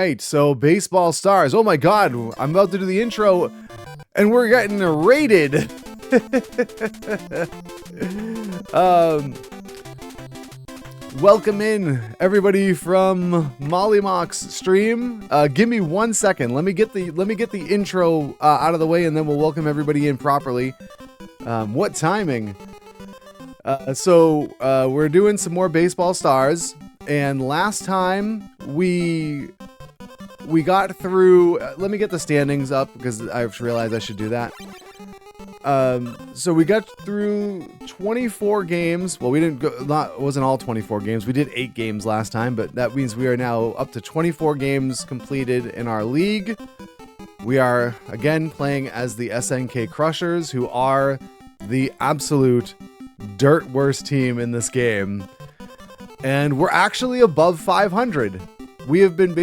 right, so baseball stars. Oh my god, I'm about to do the intro and we're getting raided. Welcome in everybody from Mollymock's stream. Give me 1 second. Let me get the intro out of the way, and then we'll welcome everybody in properly. What timing? So we're doing some more baseball stars, and last time we got through. Let me get the standings up because I realized I should do that. So we got through 24 games. Well, we didn't go, it wasn't all 24 games. We did 8 games last time, but that means we are now up to 24 games completed in our league. We are again playing as the SNK Crushers, who are the absolute dirt worst team in this game. And we're actually above 500. We have been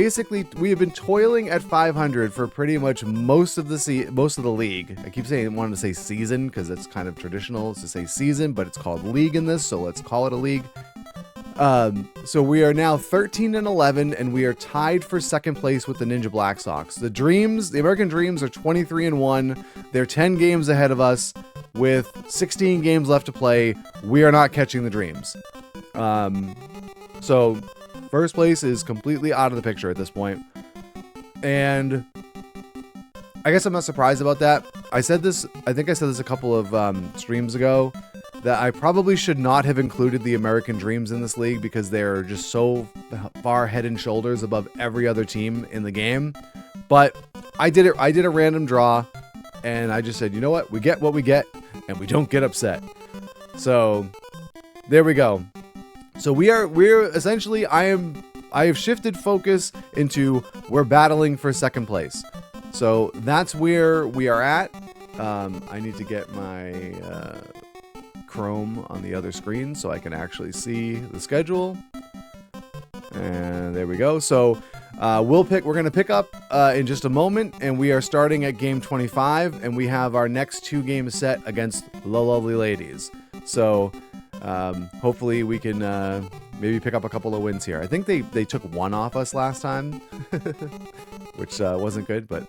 toiling at 500 for pretty much most of the league. I keep saying I wanted to say season because it's kind of traditional to say season, but it's called league in this, so let's call it a league. So we are now 13-11, and we are tied for second place with the Ninja BlackSox. The American Dreams, are 23-1. They're 10 games ahead of us with 16 games left to play. We are not catching the Dreams. So first place is completely out of the picture at this point. And I guess I'm not surprised about that. I think I said this a couple of streams ago, that I probably should not have included the American Dreams in this league because they're just so far head and shoulders above every other team in the game. But I did a random draw, and I just said, you know what? We get what we get, and we don't get upset. So there we go. So we're essentially, I have shifted focus into we're battling for second place. So that's where we are at. I need to get my Chrome on the other screen so I can actually see the schedule. And there we go. So we're going to pick up in just a moment, and we are starting at game 25, and we have our next 2 games set against the lovely ladies. So hopefully we can maybe pick up a couple of wins here. I think they took 1 off us last time, which wasn't good, but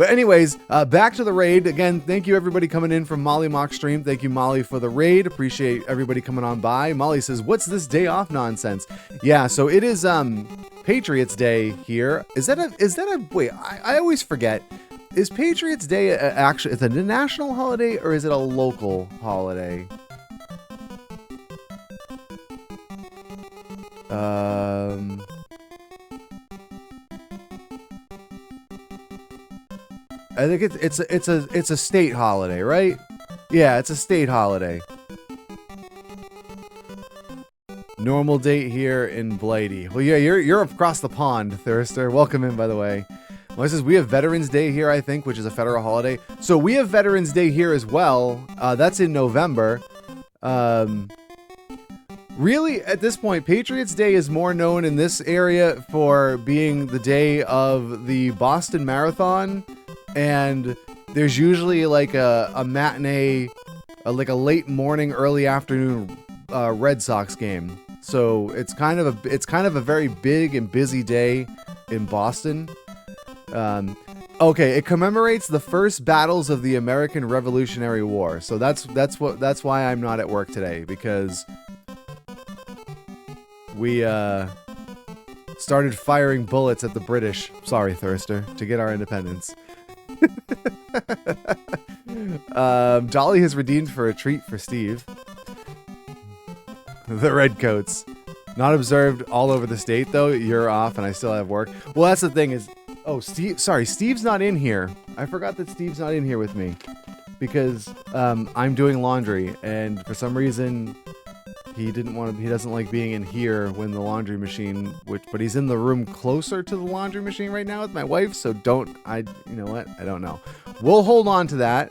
anyways, back to the raid. Again, thank you everybody coming in from Mollymock stream. Thank you, Molly, for the raid. Appreciate everybody coming on by. Molly says, what's this day off nonsense? Yeah, so it is Patriots Day here. Is that a wait, I always forget. Is Patriots Day actually, is it a national holiday or is it a local holiday? I think it's a state holiday, right? Yeah, it's a state holiday. Normal date here in Blighty. Well, yeah, you're across the pond, Thirster. Welcome in, by the way. Well, it says we have Veterans Day here, I think, which is a federal holiday. So we have Veterans Day here as well. That's in November. Really, at this point, Patriots Day is more known in this area for being the day of the Boston Marathon, and there's usually like a matinee, like a late morning, early afternoon Red Sox game. So it's kind of a very big and busy day in Boston. Okay, it commemorates the first battles of the American Revolutionary War. So that's why I'm not at work today, because we started firing bullets at the British, sorry Thirster, to get our independence. Dolly has redeemed for a treat for Steve. The Redcoats. Not observed all over the state, though. You're off and I still have work. Well, that's the thing is... Oh, Steve's not in here. I forgot that Steve's not in here with me. Because I'm doing laundry, and for some reason... He doesn't like being in here when the laundry machine, but he's in the room closer to the laundry machine right now with my wife, so you know what? I don't know. We'll hold on to that,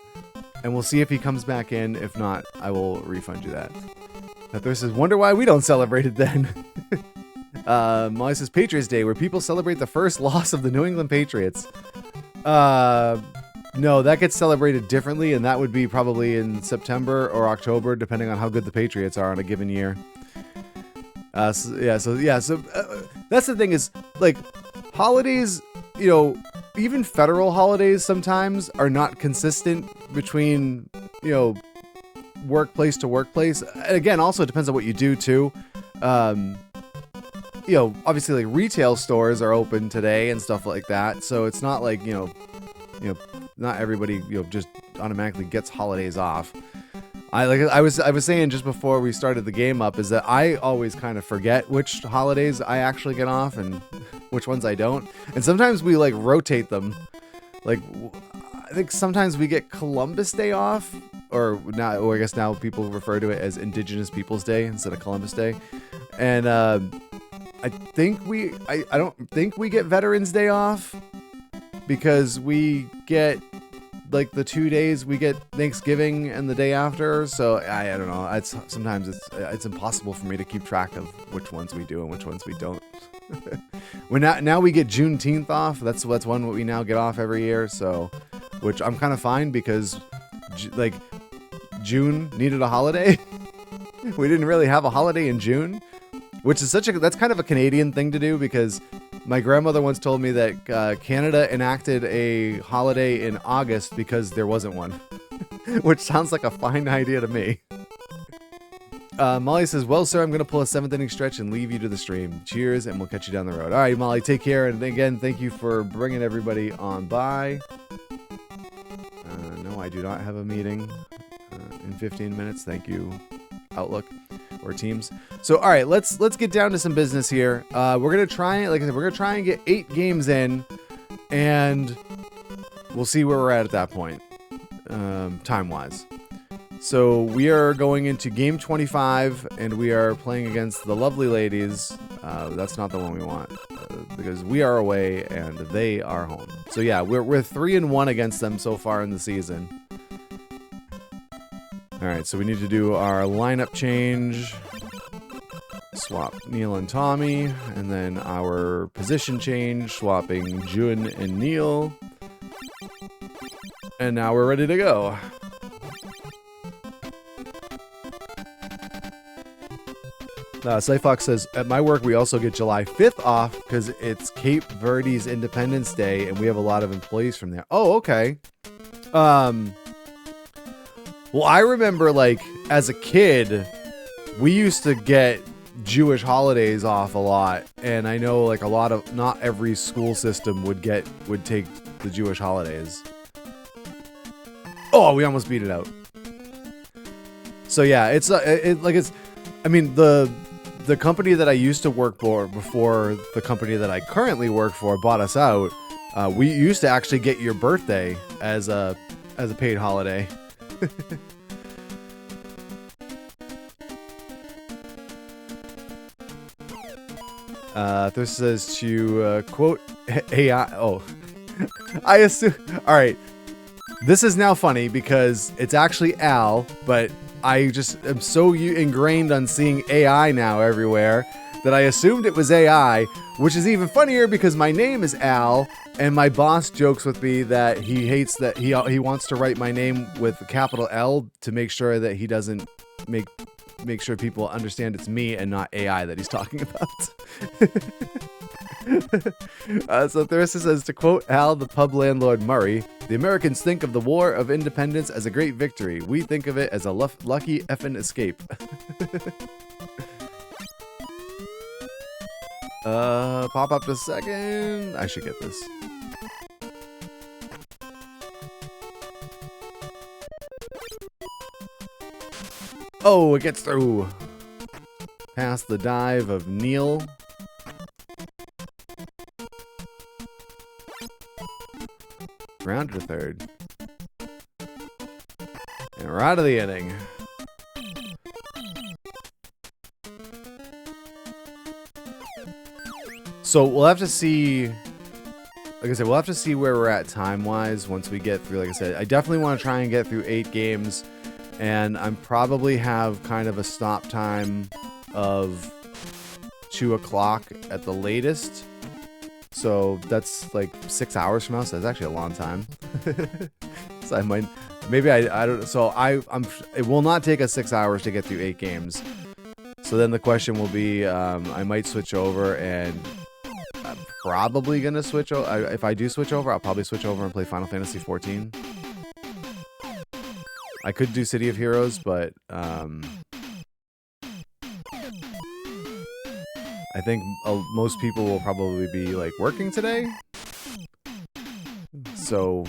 and we'll see if he comes back in. If not, I will refund you that. Heather says, wonder why we don't celebrate it then. Molly says, Patriots Day, where people celebrate the first loss of the New England Patriots. No, that gets celebrated differently, and that would be probably in September or October, depending on how good the Patriots are on a given year. So that's the thing is, like, holidays, you know, even federal holidays sometimes are not consistent between, you know, workplace to workplace. And again, also it depends on what you do too. You know, obviously like retail stores are open today and stuff like that. So it's not like, you know, not everybody, you know, just automatically gets holidays off. I was saying just before we started the game up is that I always kind of forget which holidays I actually get off and which ones I don't. And sometimes we like rotate them. Like I think sometimes we get Columbus Day off, or I guess now people refer to it as Indigenous Peoples Day instead of Columbus Day. And I don't think we get Veterans Day off because we get like the 2 days we get Thanksgiving and the day after. So I don't know. Sometimes it's impossible for me to keep track of which ones we do and which ones we don't. Now we get Juneteenth off. That's one what we now get off every year. So, which I'm kind of fine because like June needed a holiday. We didn't really have a holiday in June, which is that's kind of a Canadian thing to do because my grandmother once told me that Canada enacted a holiday in August because there wasn't one, which sounds like a fine idea to me. Molly says, well, sir, I'm going to pull a 7th inning stretch and leave you to the stream. Cheers, and we'll catch you down the road. All right, Molly, take care. And again, thank you for bringing everybody on by. No, I do not have a meeting in 15 minutes. Thank you, Outlook or Teams. So, all right, let's get down to some business here. We're going to try, like I said, we're going to try and get 8 games in, and we'll see where we're at that point, time-wise. So we are going into game 25, and we are playing against the lovely ladies. That's not the one we want, because we are away and they are home. So yeah, we're 3-1 against them so far in the season. All right, so we need to do our lineup change. Swap Neil and Tommy, and then our position change, swapping Jun and Neil. And now we're ready to go. Cyfox says, at my work, we also get July 5th off because it's Cape Verde's Independence Day, and we have a lot of employees from there. Oh, okay. Well, I remember, like, as a kid, we used to get Jewish holidays off a lot, and I know, like, not every school system would take the Jewish holidays. Oh, we almost beat it out. So, yeah, the company that I used to work for before the company that I currently work for bought us out, we used to actually get your birthday as a paid holiday. This says to quote AI. Oh, I assume. All right, this is now funny because it's actually Al, but I just am so ingrained on seeing AI now everywhere that I assumed it was AI, which is even funnier because my name is Al, and my boss jokes with me that he hates that he wants to write my name with a capital L to make sure that he doesn't make sure people understand it's me and not AI that he's talking about. So Theresa says, to quote Al, the pub landlord Murray, the Americans think of the War of Independence as a great victory. We think of it as a lucky effing escape. Pop up a second. I should get this. Oh, it gets through. Past the dive of Neil. Round to third. And we're out of the inning. So we'll have to see, like I said, we'll have to see where we're at time-wise once we get through. Like I said, I definitely want to try and get through 8 games, and I'm probably have kind of a stop time of 2 o'clock at the latest. So that's like 6 hours from now. So that's actually a long time. So I might, maybe I don't. So it will not take us 6 hours to get through 8 games. So then the question will be, I might switch over and probably gonna switch over. If I do switch over, I'll probably switch over and play Final Fantasy 14. I could do City of Heroes, but I think most people will probably be like working today. So,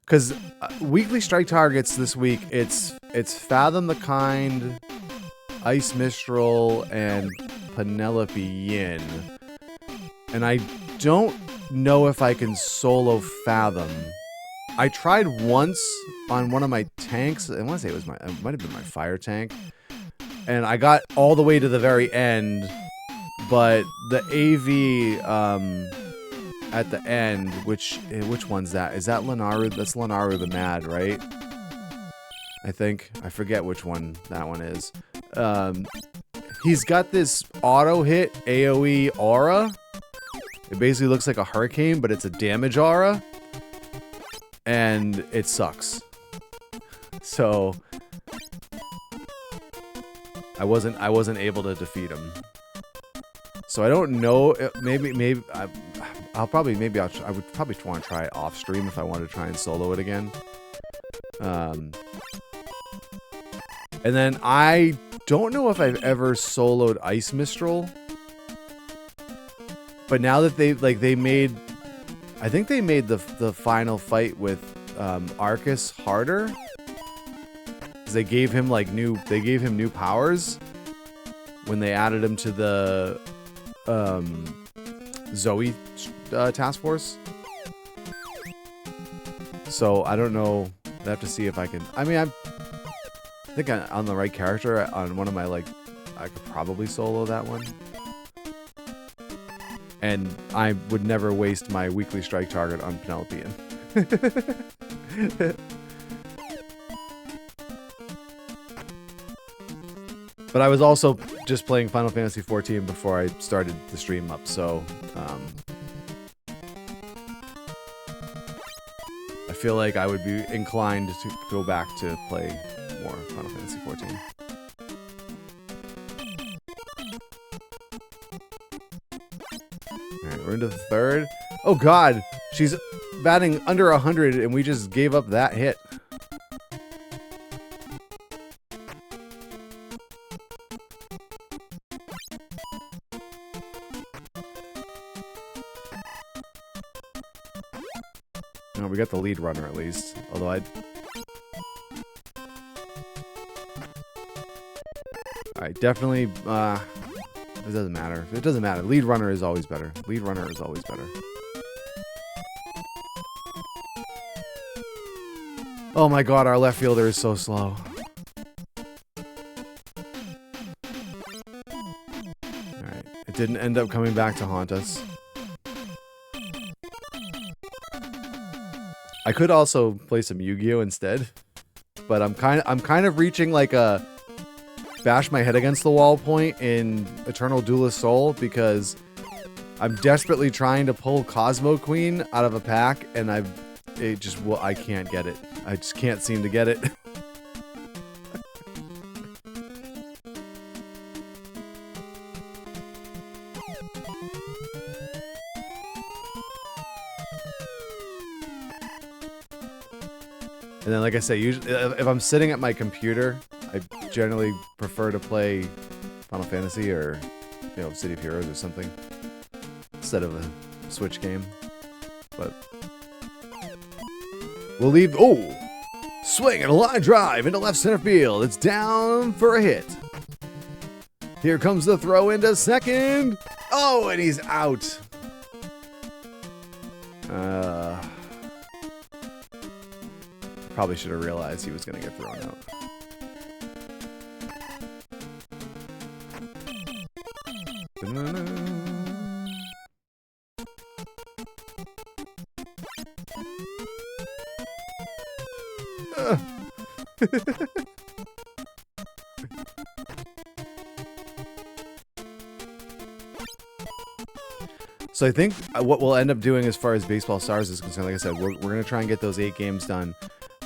because weekly strike targets this week, it's Fathom the Kind, Ice Mistral, and Penelope Yin. And I don't know if I can solo Fathom. I tried once on one of my tanks. I want to say it might have been my fire tank. And I got all the way to the very end, but the AV at the end, which one's that? Is that Lenaru? That's Lenaru the Mad, right? I think. I forget which one that one is. He's got this auto hit AoE aura. It basically looks like a hurricane, but it's a damage aura. And it sucks. So I wasn't able to defeat him. So I don't know. Maybe I would probably want to try it off stream if I wanted to try and solo it again. And then I don't know if I've ever soloed Ice Mistral. But now that they made, I think they made the final fight with Arcus harder. 'Cause they gave him new powers when they added him to the Zoe task force. So I don't know. I have to see if I can. I mean, I think I'm on the right character on one of my I could probably solo that one. And I would never waste my weekly strike target on Penelope. But I was also just playing Final Fantasy 14 before I started the stream up, so I feel like I would be inclined to go back to play more Final Fantasy 14. Alright, we're into the third. Oh god! She's batting under 100 and we just gave up that hit. No, we got the lead runner at least. Although Alright, definitely, it doesn't matter. It doesn't matter. Lead runner is always better. Lead runner is always better. Oh my god, our left fielder is so slow. Alright, it didn't end up coming back to haunt us. I could also play some Yu-Gi-Oh instead, but I'm kind of reaching like a bash my head against the wall point in Eternal Duelist Soul because I'm desperately trying to pull Cosmo Queen out of a pack and I can't get it. I just can't seem to get it. And then, like I say, usually if I'm sitting at my computer, I generally prefer to play Final Fantasy or, City of Heroes or something instead of a Switch game. But we'll leave. Oh, swing and a line drive into left center field. It's down for a hit. Here comes the throw into second. Oh, and he's out. Probably should have realized he was going to get thrown out. So I think what we'll end up doing as far as Baseball Stars is concerned, like I said, we're going to try and get those 8 games done.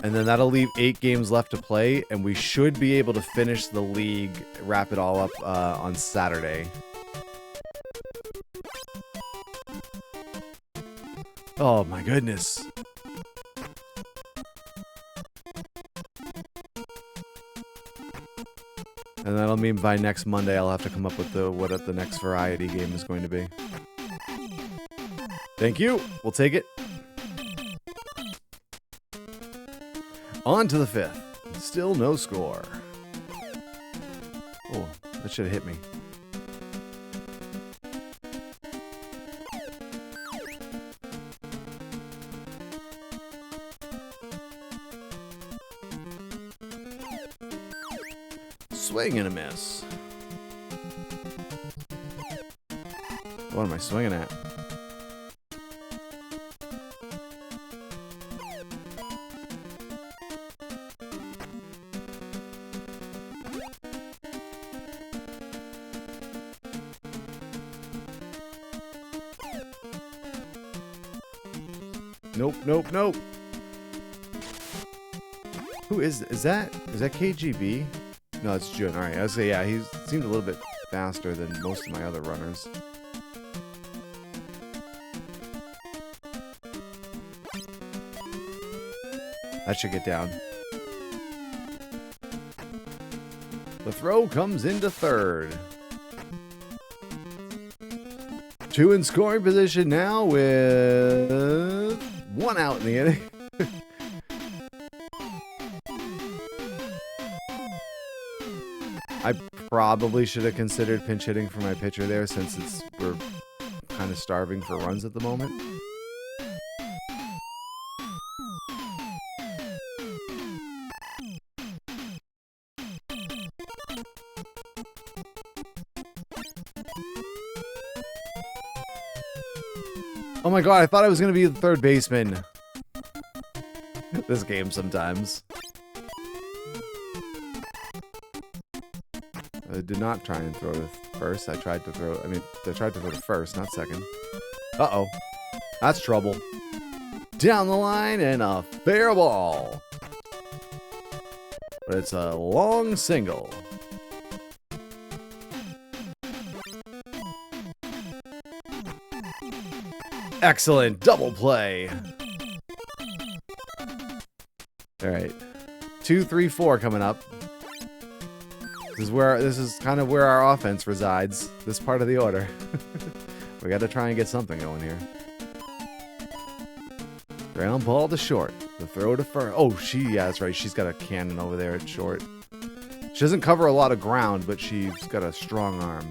And then that'll leave 8 games left to play, and we should be able to finish the league, wrap it all up on Saturday. Oh my goodness. And that'll mean by next Monday I'll have to come up with what the next variety game is going to be. Thank you. We'll take it. On to the 5th. Still no score. Oh, that should have hit me. Swing and a miss. What am I swinging at? Nope, nope, nope. Who is that? Is that KGB? No, it's Jun. Alright, I was saying, yeah, he seemed a little bit faster than most of my other runners. That should get down. The throw comes into 3rd. 2 in scoring position now with 1 out in the inning. I probably should have considered pinch hitting for my pitcher there since we're kind of starving for runs at the moment. Oh my god, I thought I was going to be the 3rd baseman. This game sometimes. I did not try and throw to first. I tried to throw to 1st, not 2nd. Uh-oh. That's trouble. Down the line and a fair ball. But it's a long single. Excellent double play. All right, 2, 3, 4 coming up. This is kind of where our offense resides. This part of the order. We got to try and get something going here. Ground ball to short. The throw to first. Oh, yeah, that's right. She's got a cannon over there at short. She doesn't cover a lot of ground, but she's got a strong arm.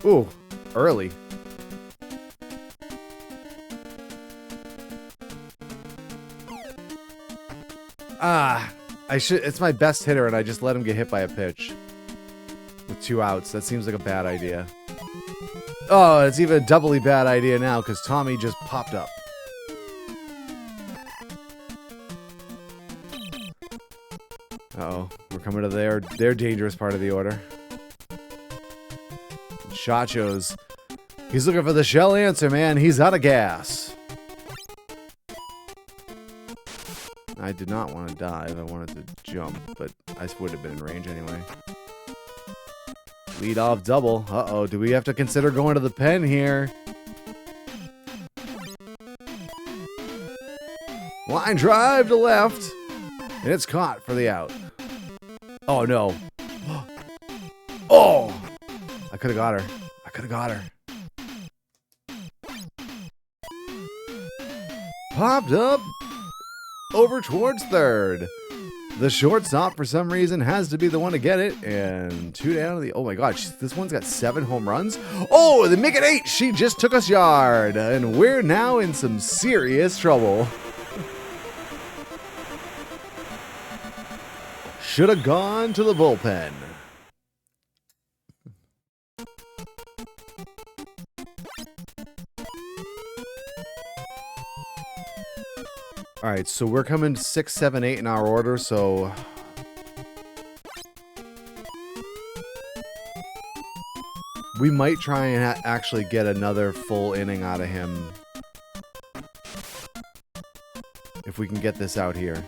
Ooh, early. It's my best hitter, and I just let him get hit by a pitch. With 2 outs. That seems like a bad idea. Oh, it's even a doubly bad idea now, because Tommy just popped up. Uh-oh. We're coming to their dangerous part of the order. Chacho's. He's looking for the shell answer, man. He's out of gas. I did not want to dive. I wanted to jump, but I would have been in range anyway. Lead off double. Uh-oh. Do we have to consider going to the pen here? Line drive to left. And it's caught for the out. Oh, no. Oh! I could have got her. I could have got her. Popped up over towards 3rd. The shortstop, for some reason, has to be the one to get it. And 2 down to the... Oh, my God. This one's got 7 home runs. Oh, they make it 8. She just took us yard. And we're now in some serious trouble. Should have gone to the bullpen. All right, so we're coming 6, 7, 8 in our order, so we might try and actually get another full inning out of him if we can get this out here.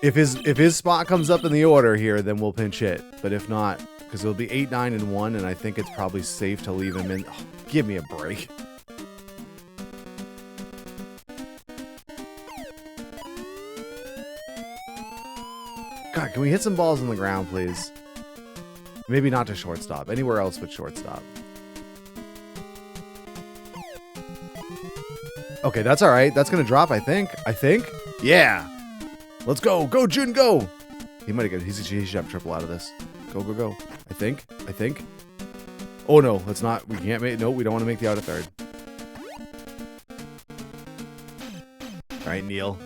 If his spot comes up in the order here, then we'll pinch hit. But if not, because it'll be 8, 9, and 1, and I think it's probably safe to leave him in. Oh, give me a break. God, can we hit some balls on the ground, please? Maybe not to shortstop. Anywhere else but shortstop. Okay, that's all right. That's going to drop, I think. Yeah. Let's go. Go, Jun, go. He might have got... He should have triple out of this. Go, go, go. I think. Oh, no. Let's not... We can't make... No, we don't want to make the out of third. All right, Neil.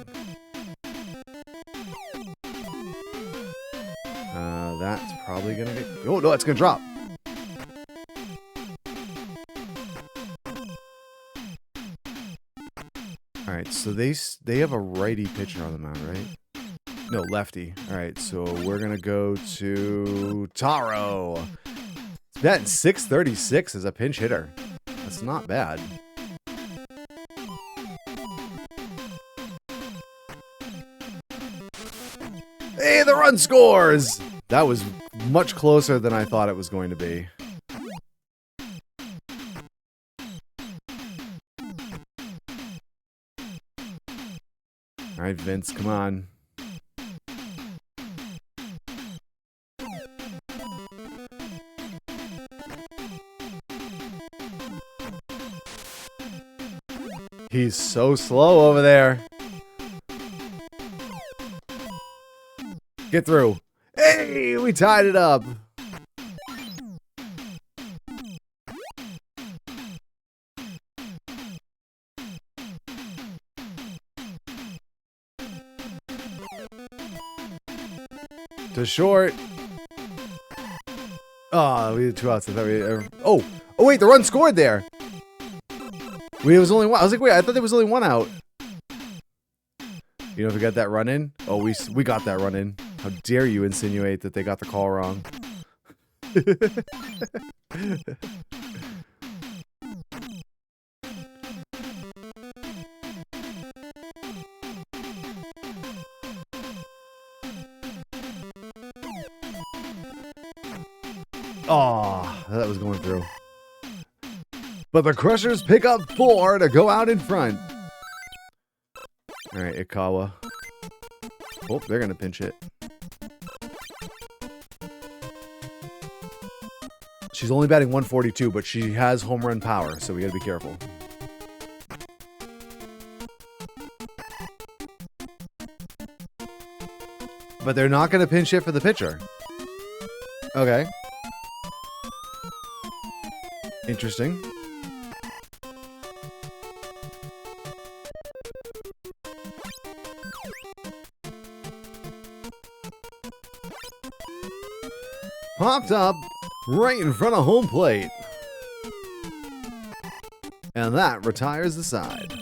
That's probably going to get... Oh, no, it's going to drop. All right, so they have a righty pitcher on the mound, right? No, lefty. All right, so we're going to go to Taro. He's batting .636 as a pinch hitter. That's not bad. Hey, the run scores! That was much closer than I thought it was going to be. All right, Vince, come on. He's so slow over there. Get through. Hey, we tied it up. To short. Oh, we had 2 outs. I thought we... Oh, wait, the run scored there. It was only one. I was like, wait, I thought there was only 1 out. You know if we got that run in? Oh, we got that run in. How dare you insinuate that they got the call wrong? Oh, that was going through. But the Crushers pick up 4 to go out in front. All right, Ikawa. Oh, they're going to pinch it. She's only batting 142, but she has home run power, so we got to be careful. But they're not going to pinch hit for the pitcher. Okay. Interesting. Popped up right in front of home plate. And that retires the side.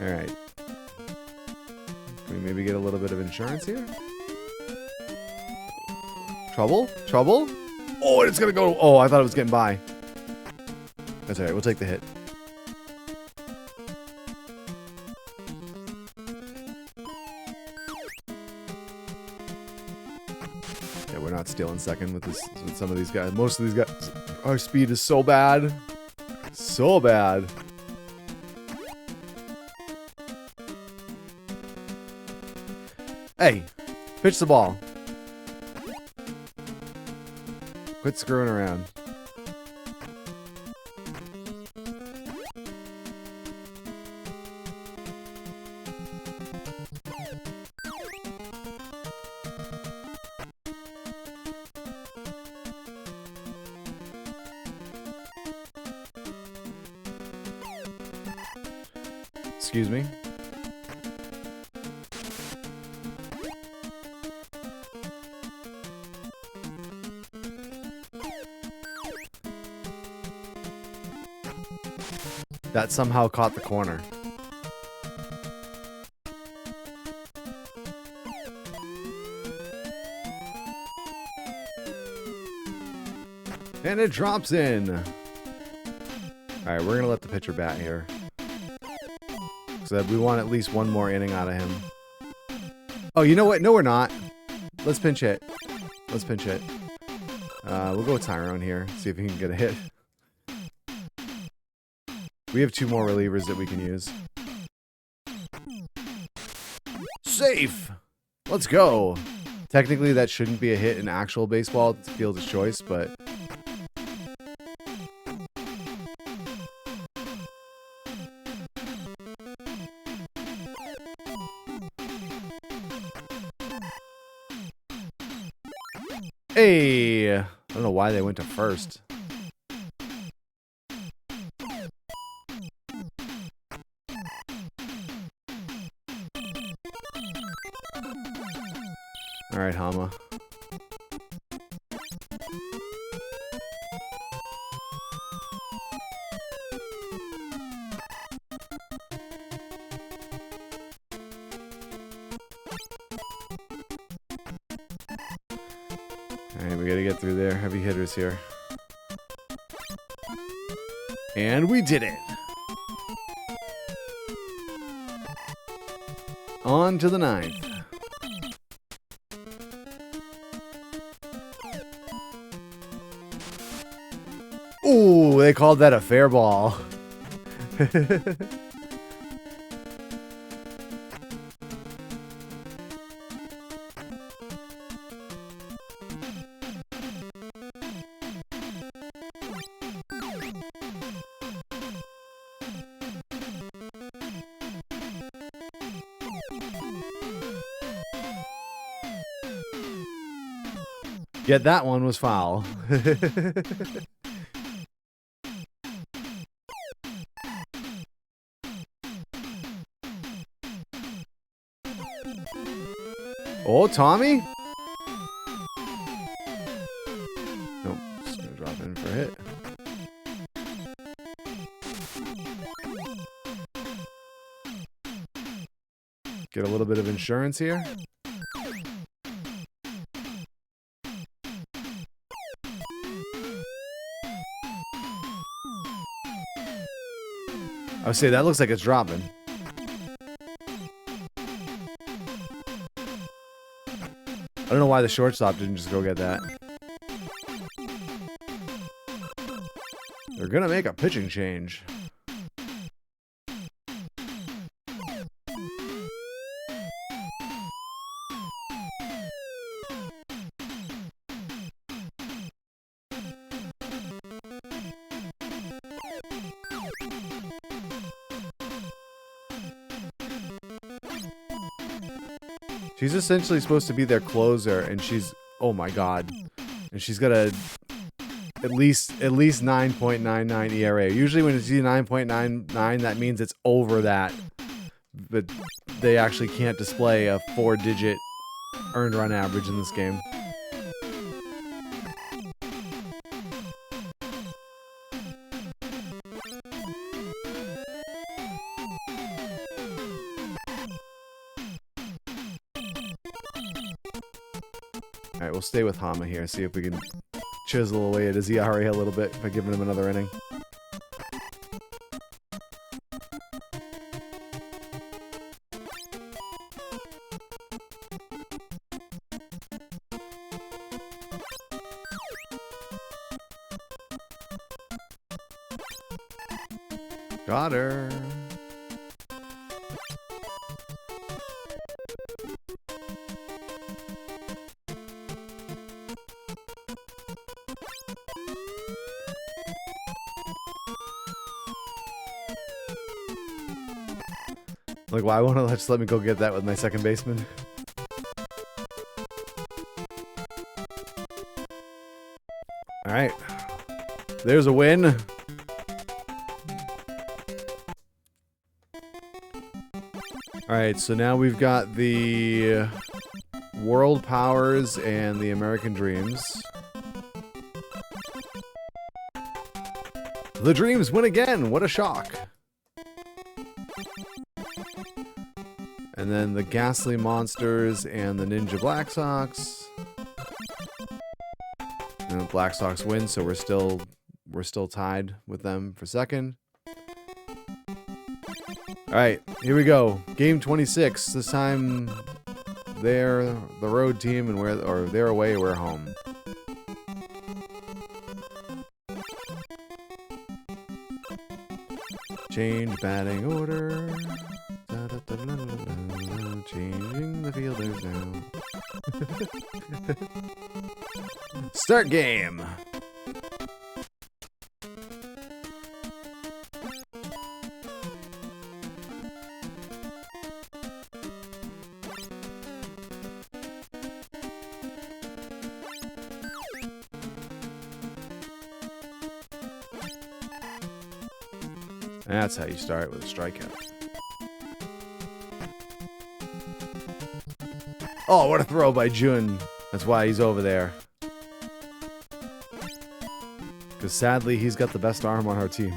All right. Can we maybe get a little bit of insurance here? Trouble? Trouble? Oh, it's going to go. Oh, I thought it was getting by. That's all right. We'll take the hit. Yeah, we're not stealing second with this with some of these guys. Most of these guys, our speed is so bad. So bad. Hey, pitch the ball. Quit screwing around. Excuse me. That somehow caught the corner. And it drops in. All right, we're going to let the pitcher bat here. So we want at least one more inning out of him. Oh, you know what? No, we're not. Let's pinch hit. Let's pinch hit. We'll go with Tyrone here. See if he can get a hit. We have 2 more relievers that we can use. Safe! Let's go! Technically, that shouldn't be a hit in actual baseball. It's fielder's choice, but... Hey! I don't know why they went to first. Alright, Hama. Alright, we gotta get through there. Heavy hitters here. And we did it! On to the 9th. Ooh, they called that a fair ball. Yet that one was foul. Oh, Tommy? Nope, just gonna drop in for a hit. Get a little bit of insurance here. I would say that looks like it's dropping. I don't know why the shortstop didn't just go get that. They're gonna make a pitching change. She's essentially supposed to be their closer, and she's, oh my god, and she's got a at least 9.99 ERA. Usually when it's 9.99, that means it's over that, but they actually can't display a 4-digit earned run average in this game. Alright, we'll stay with Hama here, see if we can chisel away at his ERA a little bit by giving him another inning. Got her. Like, why won't it just let me go get that with my second baseman? Alright. There's a win. Alright, so now we've got the World Powers and the American Dreams. The Dreams win again! What a shock! And then the Ghastly Monsters and the Ninja BlackSox. And the BlackSox win, so we're still tied with them for second. All right, here we go. Game 26. This time, they're the road team, and they're away. We're home. Change batting order. Changing the fielders now. Start game. That's how you start with a strikeout. Oh, what a throw by Jun. That's why he's over there. Because sadly, he's got the best arm on our team.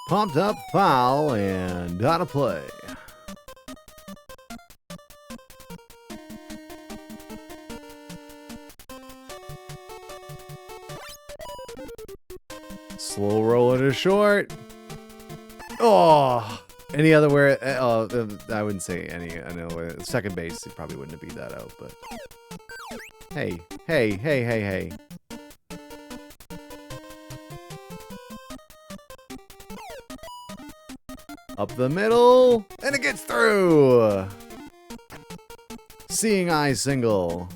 Pumped up, foul, and out of play. Slow roller to short. Oh, any other where? I wouldn't say any. I know second base. He probably wouldn't have beat that out, but hey. Up the middle, and it gets through. Seeing eye single.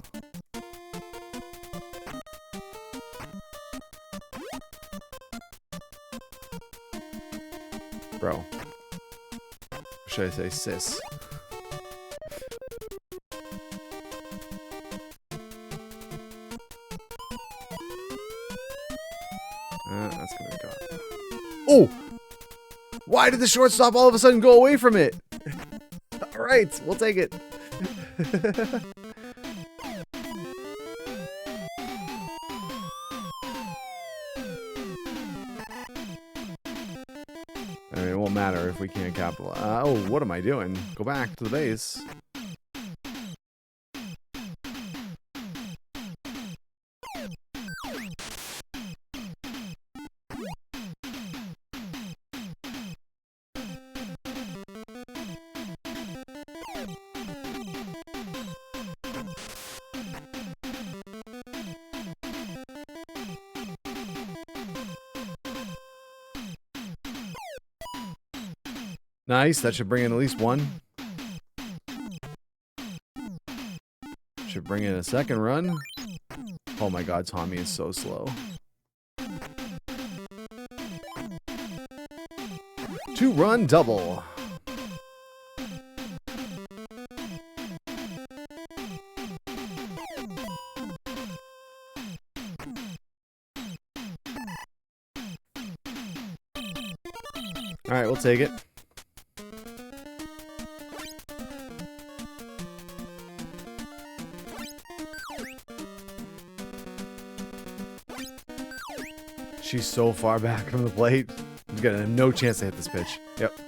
Bro. Or should I say sis? That's gonna go. Oh! Why did the shortstop all of a sudden go away from it? All right, we'll take it. I mean, it won't matter if we can't capitalize. Oh, what am I doing? Go back to the base. Nice, that should bring in at least one. Should bring in a second run. Oh my god, Tommy is so slow. 2-run double. Alright, we'll take it. She's so far back from the plate. He's got no chance to hit this pitch. Yep.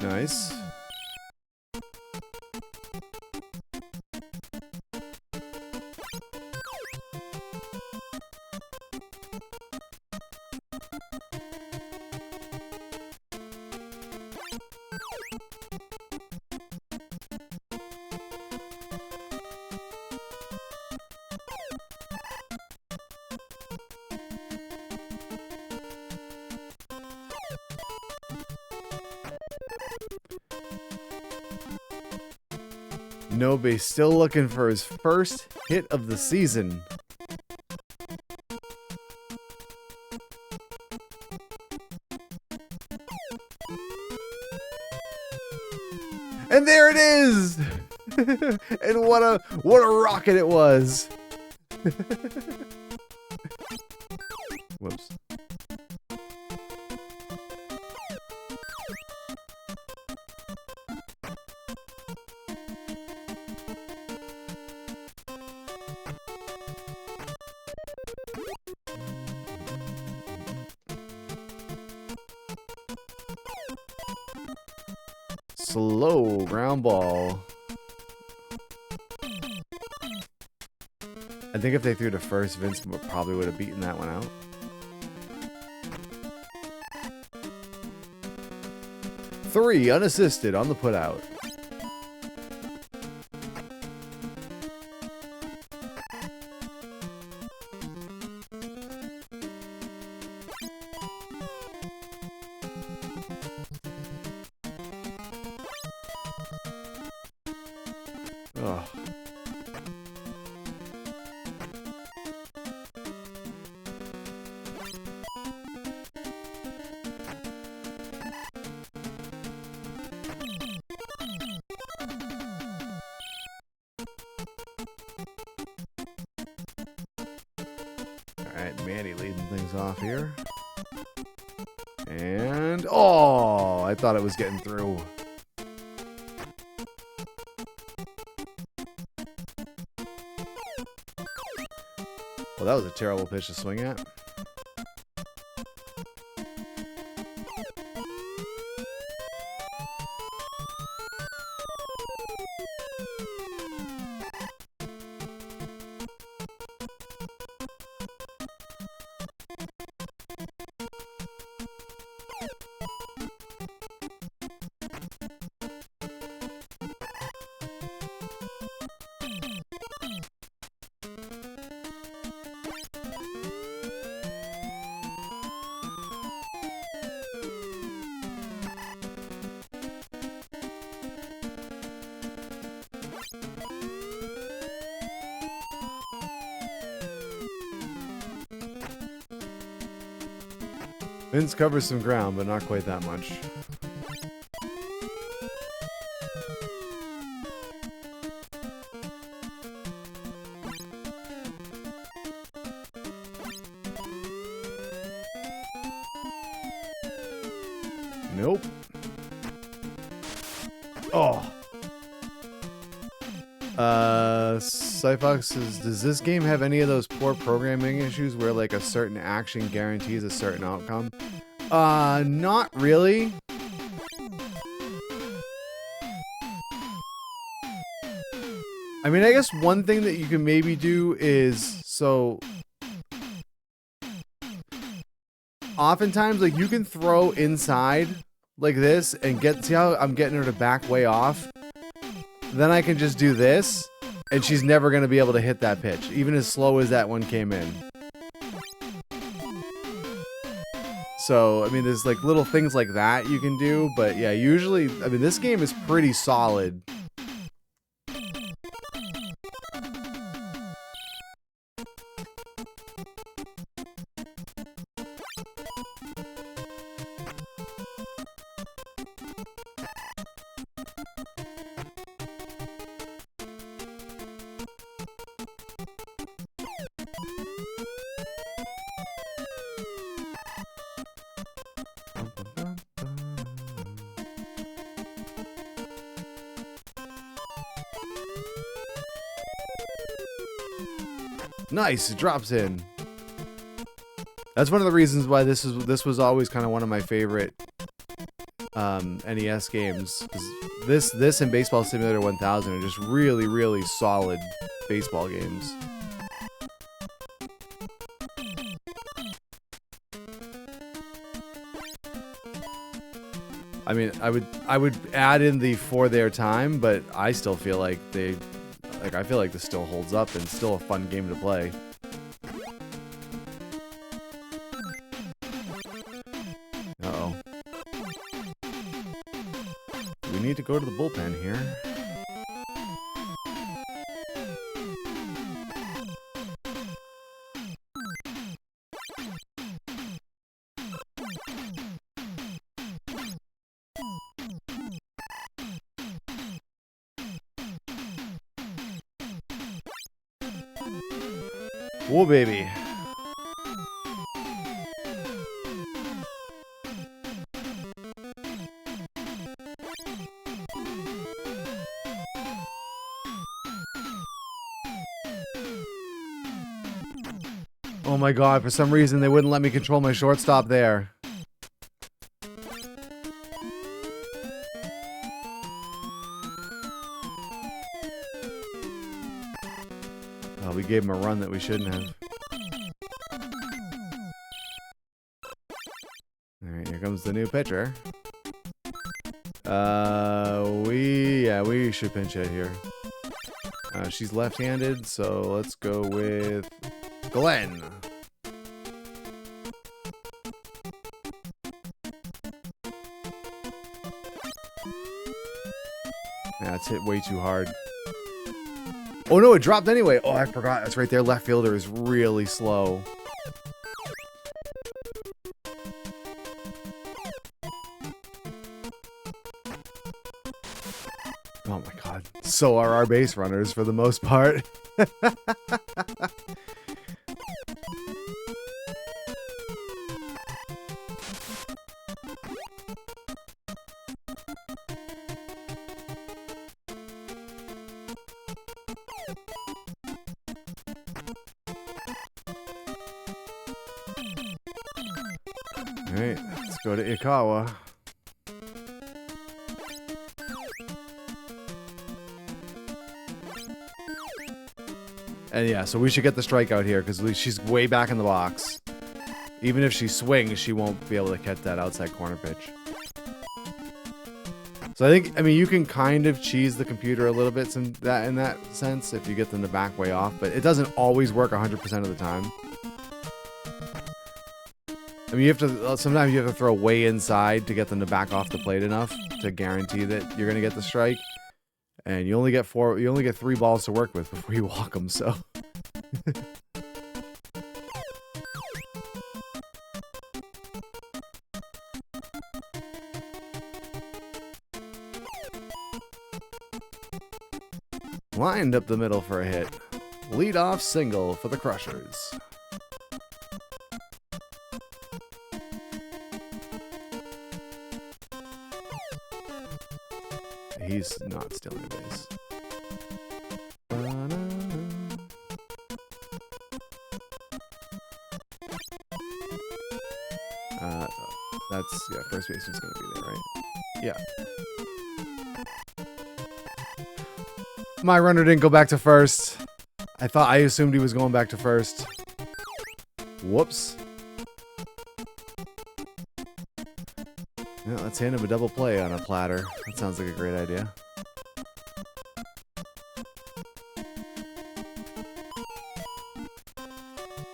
Nice. Nobe still looking for his first hit of the season. And there it is! And what a rocket it was. Whoops. Slow ground ball. I think if they threw to first, Vince probably would have beaten that one out. Three unassisted on the putout. Oh. Alright, Manny leading things off here. And, oh, I thought it was getting through. Well, that was a terrible pitch to swing at. Vince covers some ground, but not quite that much. Nope. Oh. Cyfox says, does this game have any of those poor programming issues where like a certain action guarantees a certain outcome? Not really. I mean, I guess one thing that you can maybe do is, so oftentimes like you can throw inside like this and see how I'm getting her to back way off? Then I can just do this and she's never going to be able to hit that pitch, even as slow as that one came in. So, I mean, there's like little things like that you can do, but yeah, usually, I mean, this game is pretty solid. Nice, it drops in. That's one of the reasons why this was always kind of one of my favorite NES games. 'Cause this and Baseball Simulator 1000 are just really, really solid baseball games. I mean, I would add in the For Their Time, but I still feel like I feel like this still holds up and still a fun game to play. Uh-oh. We need to go to the bullpen here. Whoa, baby. Oh my god, for some reason they wouldn't let me control my shortstop there. Oh, we gave him a run that we shouldn't have. Alright, here comes the new pitcher. We should pinch hit here. She's left-handed, so let's go with Glenn. That's hit way too hard. Oh no, it dropped anyway. Oh, I forgot. That's right there. Left fielder is really slow. Oh my god. So are our base runners for the most part. Alright, let's go to Ikawa. And yeah, so we should get the strikeout here because she's way back in the box. Even if she swings, she won't be able to catch that outside corner pitch. So I mean, you can kind of cheese the computer a little bit in that sense if you get them to back way off, but it doesn't always work 100% of the time. I mean, sometimes you have to throw way inside to get them to back off the plate enough to guarantee that you're going to get the strike. And you only get 3 balls to work with before you walk them, so. Lined up the middle for a hit. Lead-off single for the Crushers. He's not stealing a base. Yeah, first baseman's gonna be there, right? Yeah. My runner didn't go back to first. I assumed he was going back to first. Whoops. Yeah, let's hand him a double play on a platter. That sounds like a great idea.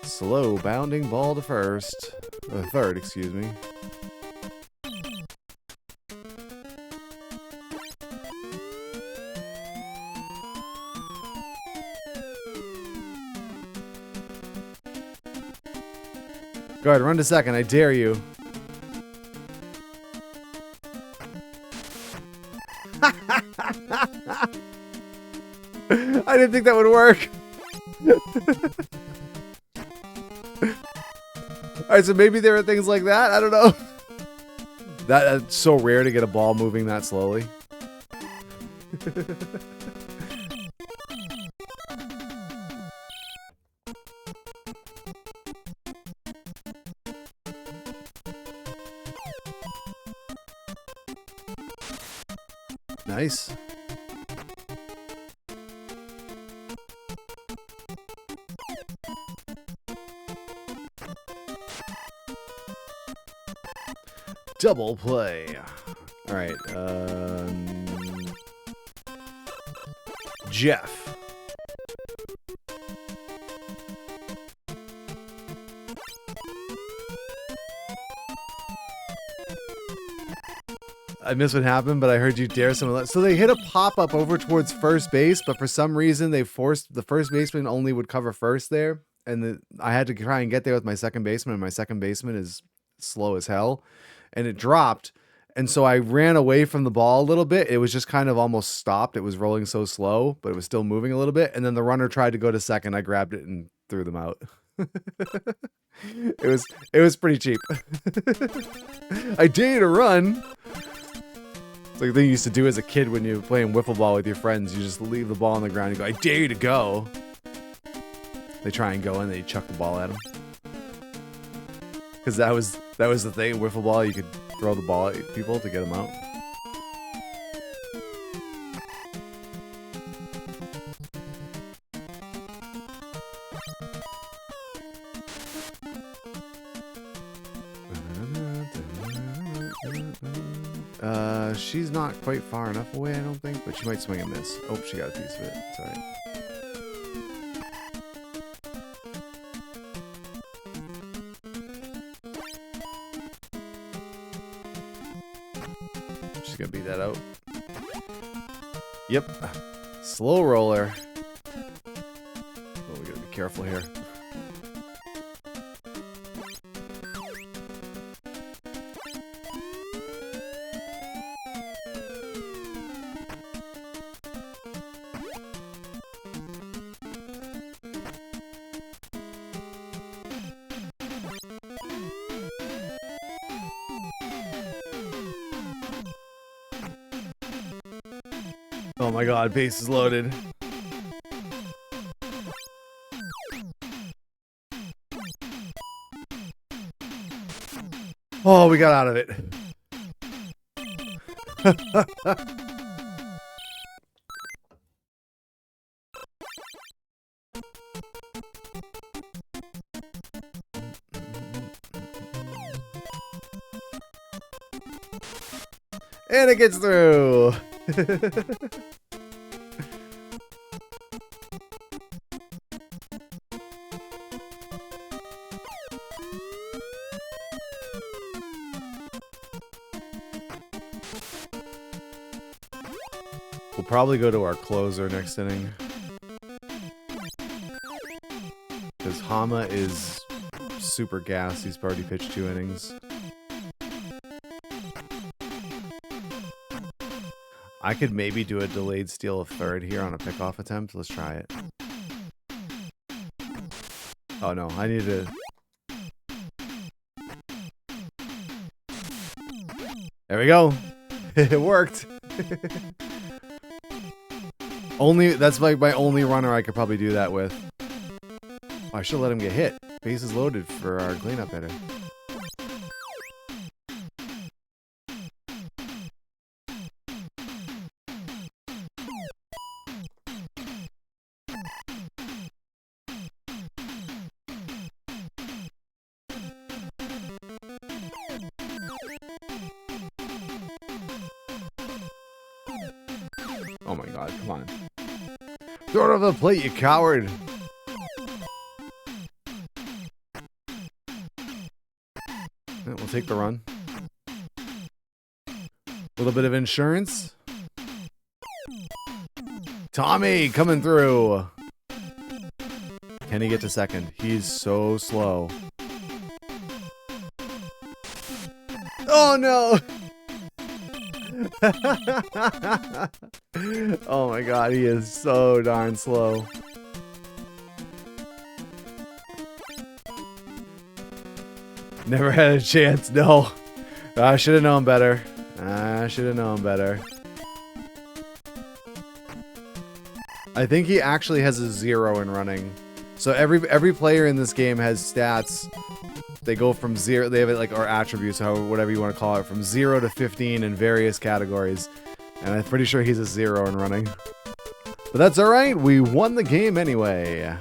Slow bounding ball to first. Or third, excuse me. Go ahead, run to second. I dare you. I didn't think that would work. Alright, so maybe there are things like that. I don't know. That's so rare to get a ball moving that slowly. Nice. Double play. All right. Jeff. I missed what happened, but I heard you dare someone. So they hit a pop-up over towards first base, but for some reason they forced the first baseman only would cover first there, and I had to try and get there with my second baseman, and my second baseman is slow as hell, and it dropped, and so I ran away from the ball a little bit. It was just kind of almost stopped. It was rolling so slow, but it was still moving a little bit, and then the runner tried to go to second. I grabbed it and threw them out. It was pretty cheap. I dare you to run. It's like the thing you used to do as a kid when you were playing wiffle ball with your friends. You just leave the ball on the ground and go, I dare you to go. They try and go and they chuck the ball at them. Because that was the thing, wiffle ball, you could throw the ball at people to get them out. She's not quite far enough away, I don't think, but she might swing and miss. Oh, she got a piece of it. It's alright. She's gonna beat that out. Yep. Slow roller. Oh, we gotta be careful here. Oh my god, base is loaded. Oh, we got out of it. And it gets through. We'll probably go to our closer next inning. Because Hama is super gassed. He's already pitched 2 innings. I could maybe do a delayed steal of third here on a pickoff attempt. Let's try it. Oh no, I need to... There we go. It worked. That's like my only runner I could probably do that with. Oh, I should let him get hit. Base is loaded for our cleanup hitter. Oh my god, come on. Throw it over the plate, you coward! Yeah, we'll take the run. A little bit of insurance. Tommy coming through! Can he get to second? He's so slow. Oh no! Oh my god, he is so darn slow. Never had a chance, no. I should have known better. I should have known better. I think he actually has a 0 in running. So every player in this game has stats. They go from 0, they have it like, or attributes, or whatever you want to call it, from 0 to 15 in various categories. And I'm pretty sure he's a 0 in running. But that's alright, we won the game anyway.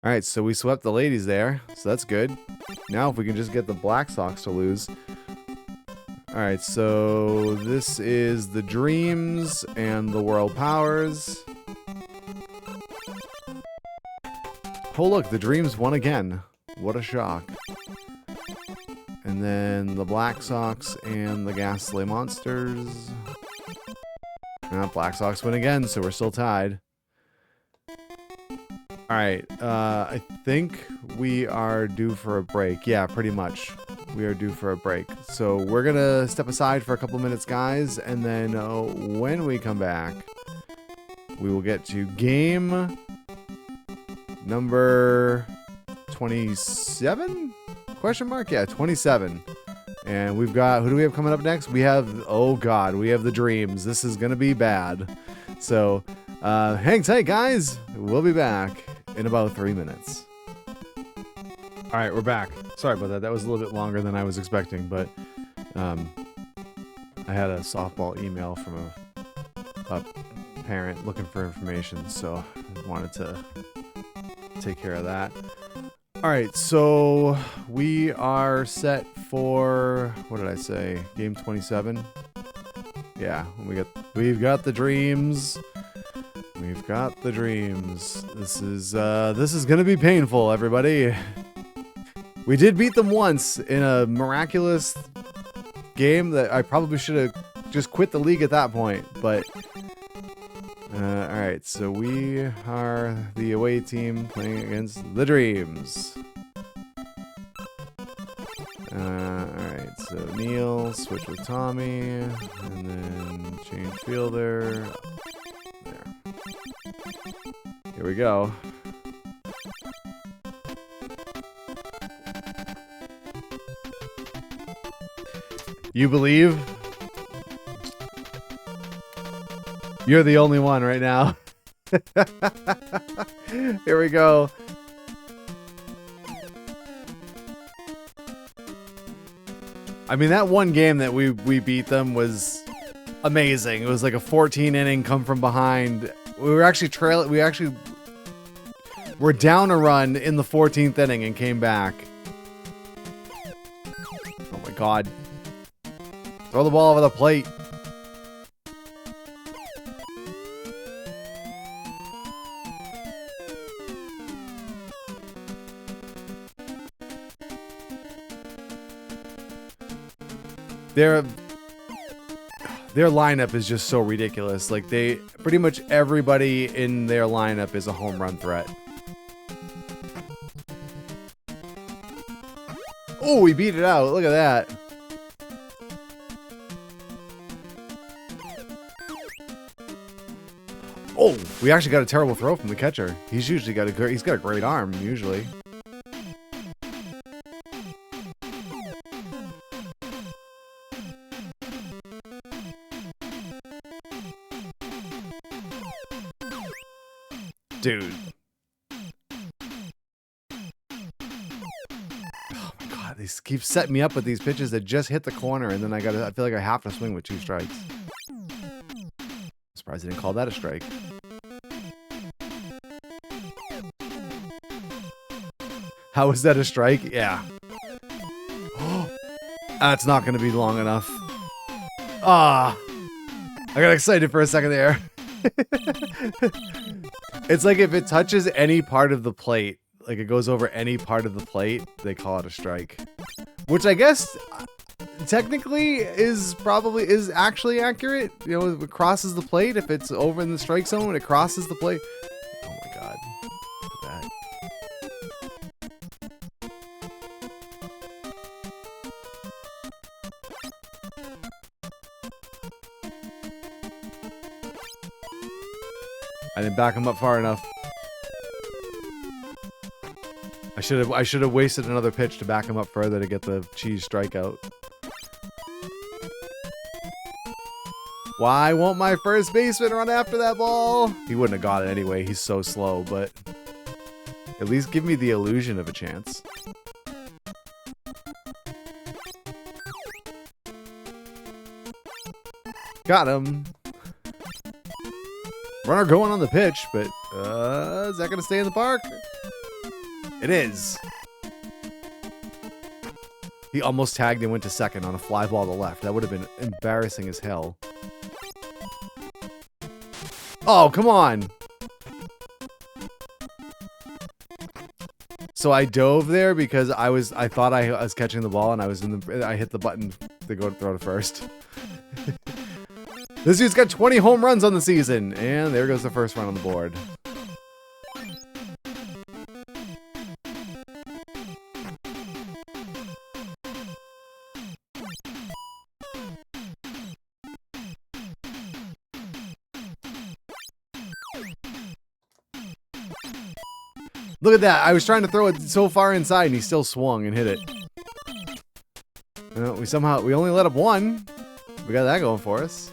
Alright, so we swept the ladies there, so that's good. Now if we can just get the BlackSox to lose. Alright, so this is the Dreams and the World Powers. Oh look, the Dreams won again. What a shock. And then the BlackSox and the Ghastly Monsters. BlackSox win again, so we're still tied. Alright, I think we are due for a break. Yeah, pretty much. We are due for a break. So we're gonna step aside for a couple minutes, guys, and then when we come back, we will get to game number 27? Question mark? Yeah, 27. And we've got, who do we have coming up next? We have, oh God, we have the Dreams. This is going to be bad. So, hang tight, guys. We'll be back in about 3 minutes. All right, we're back. Sorry about that. That was a little bit longer than I was expecting, but I had a softball email from a parent looking for information, so I wanted to take care of that. All right, so we are set for, what did I say? Game 27. Yeah, we've got the Dreams. We've got the Dreams. This is gonna be painful, everybody. We did beat them once in a miraculous game that I probably should have just quit the league at that point, but all right, so we are the away team playing against the Dreams. Alright, so Neil, switch with Tommy, and then change fielder. There. Here we go. You believe? You're the only one right now. Here we go. I mean, that one game that we beat them was amazing. It was like a 14 inning come from behind. We were actually were down a run in the 14th inning and came back. Oh my God. Throw the ball over the plate. Their lineup is just so ridiculous. Like, pretty much everybody in their lineup is a home run threat. Oh, we beat it out. Look at that. Oh, we actually got a terrible throw from the catcher. He's got a great arm usually. Dude. Oh my God, these keep setting me up with these pitches that just hit the corner, and then I feel like I have to swing with 2 strikes. Surprised they didn't call that a strike. How is that a strike? Yeah. That's not going to be long enough. Ah. I got excited for a second there. It's like if it touches any part of the plate, like it goes over any part of the plate, they call it a strike. Which I guess technically is actually accurate. You know, it crosses the plate. If it's over in the strike zone, it crosses the plate. Oh my God. Look at that. I didn't back him up far enough. I should have wasted another pitch to back him up further to get the cheese strikeout. Why won't my first baseman run after that ball? He wouldn't have got it anyway. He's so slow, but at least give me the illusion of a chance. Got him. Runner going on the pitch, but is that going to stay in the park? It is. He almost tagged and went to second on a fly ball to left. That would have been embarrassing as hell. Oh, come on. So I dove there because I thought I was catching the ball and I hit the button to go to throw to first. This dude's got 20 home runs on the season, and there goes the first run on the board. Look at that. I was trying to throw it so far inside and he still swung and hit it. We only let up one. We got that going for us.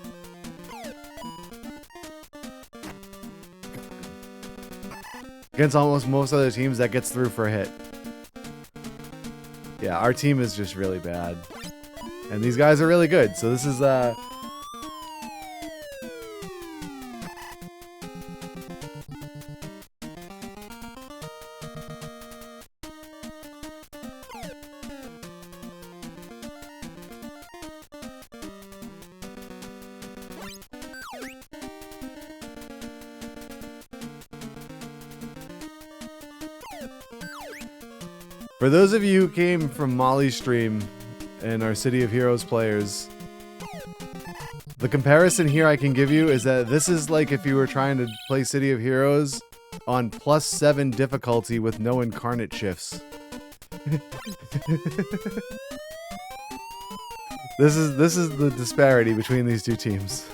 Against almost most other teams, that gets through for a hit. Yeah, our team is just really bad. And these guys are really good. So this is for those of you who came from Molly's stream and our City of Heroes players, the comparison here I can give you is that this is like if you were trying to play City of Heroes on +7 difficulty with no incarnate shifts. This is the disparity between these two teams.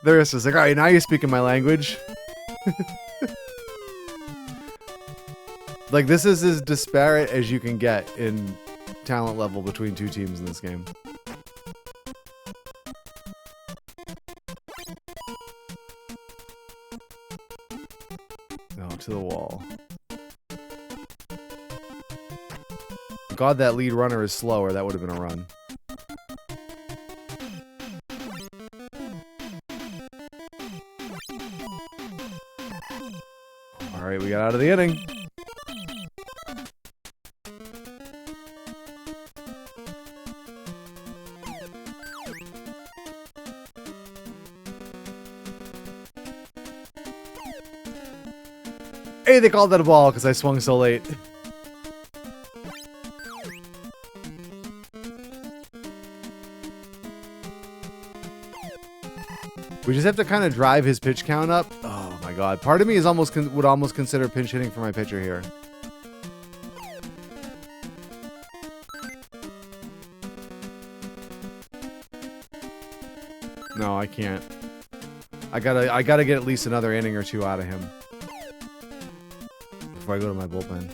They're just like, alright, now you're speaking my language. Like, this is as disparate as you can get in talent level between two teams in this game. No, to the wall. God, that lead runner is slower. That would have been a run. Alright, we got out of the inning. Hey, they called that a ball because I swung so late. We just have to kind of drive his pitch count up. Oh my god. Part of me is would almost consider pinch hitting for my pitcher here. No, I can't. I gotta get at least another inning or two out of him before I go to my bullpen.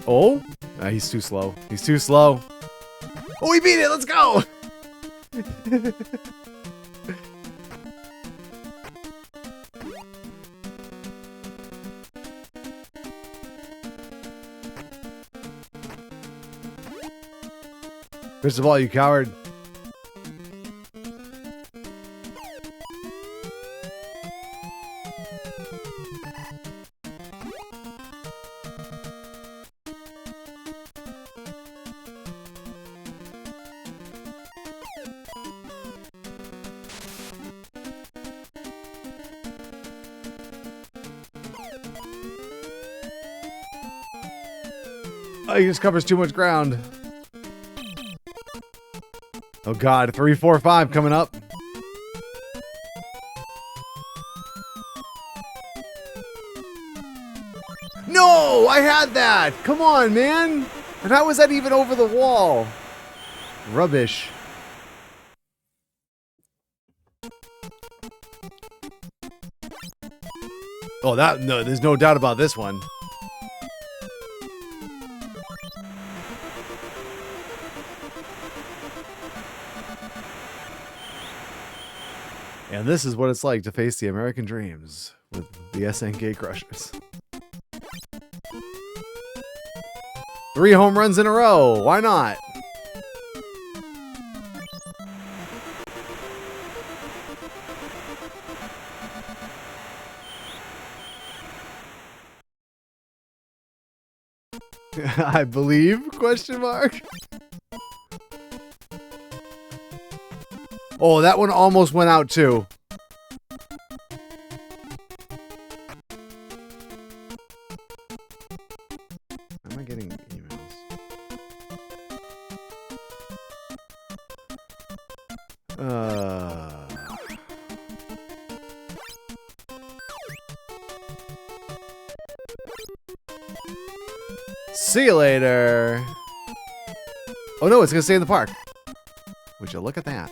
Oh? He's too slow. He's too slow. Oh, we beat it! Let's go! Pitch the ball, you coward. Oh, he just covers too much ground. Oh god, 3, 4, 5 coming up. No, I had that. Come on, man. And how was that even over the wall? Rubbish. Oh, no, there's no doubt about this one. And this is what it's like to face the American Dreams with the SNK Crushers. 3 home runs in a row. Why not? I believe? Question mark. Oh, that one almost went out too. Am I getting emails? See you later. Oh no, it's gonna stay in the park. Would you look at that?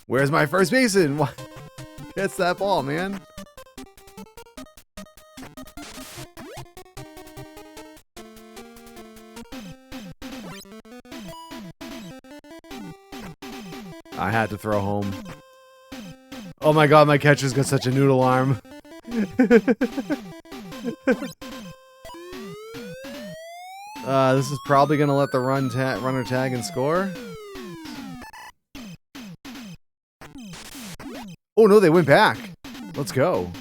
Where's my first baseman? What gets that ball, man? I had to throw home. Oh my god, my catcher's got such a noodle arm. This is probably gonna let the runner tag and score. Oh no, they went back. Let's go.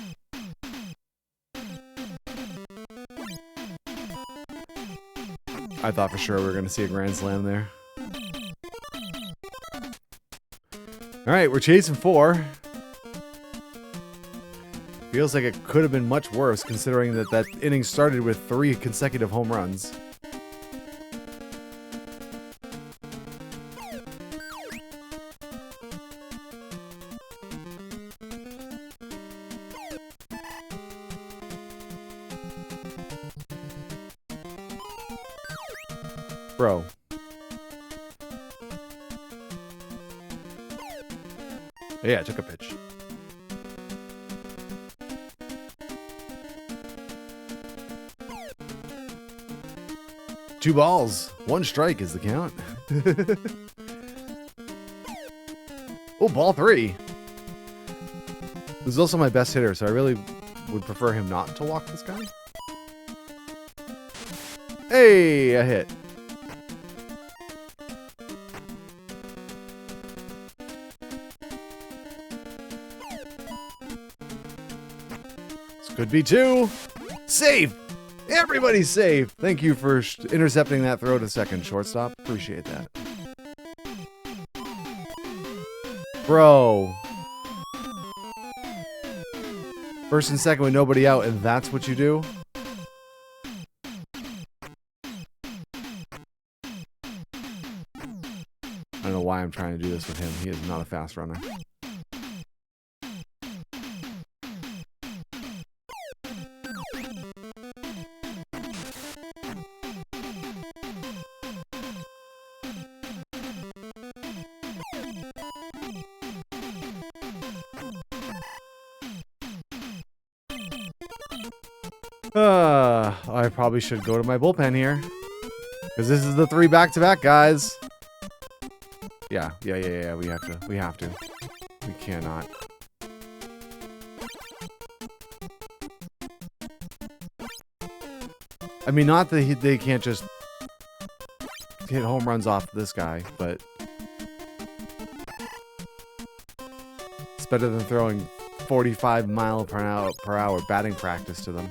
I thought for sure we were gonna see a grand slam there. Alright, we're chasing 4. Feels like it could have been much worse considering that inning started with 3 consecutive home runs. Bro. Yeah, I took a pitch. Two balls, 1 strike is the count. Oh, ball 3. This is also my best hitter, so I really would prefer him not to walk this guy. Hey, a hit. This could be 2. Safe! Everybody's safe! Thank you for intercepting that throw to second, shortstop. Appreciate that. Bro. First and second with nobody out, and that's what you do? I don't know why I'm trying to do this with him. He is not a fast runner. I probably should go to my bullpen here. Because this is the 3 back-to-back, guys. Yeah, we have to. We cannot. I mean, not that they can't just hit home runs off this guy, but it's better than throwing 45 mile per hour batting practice to them.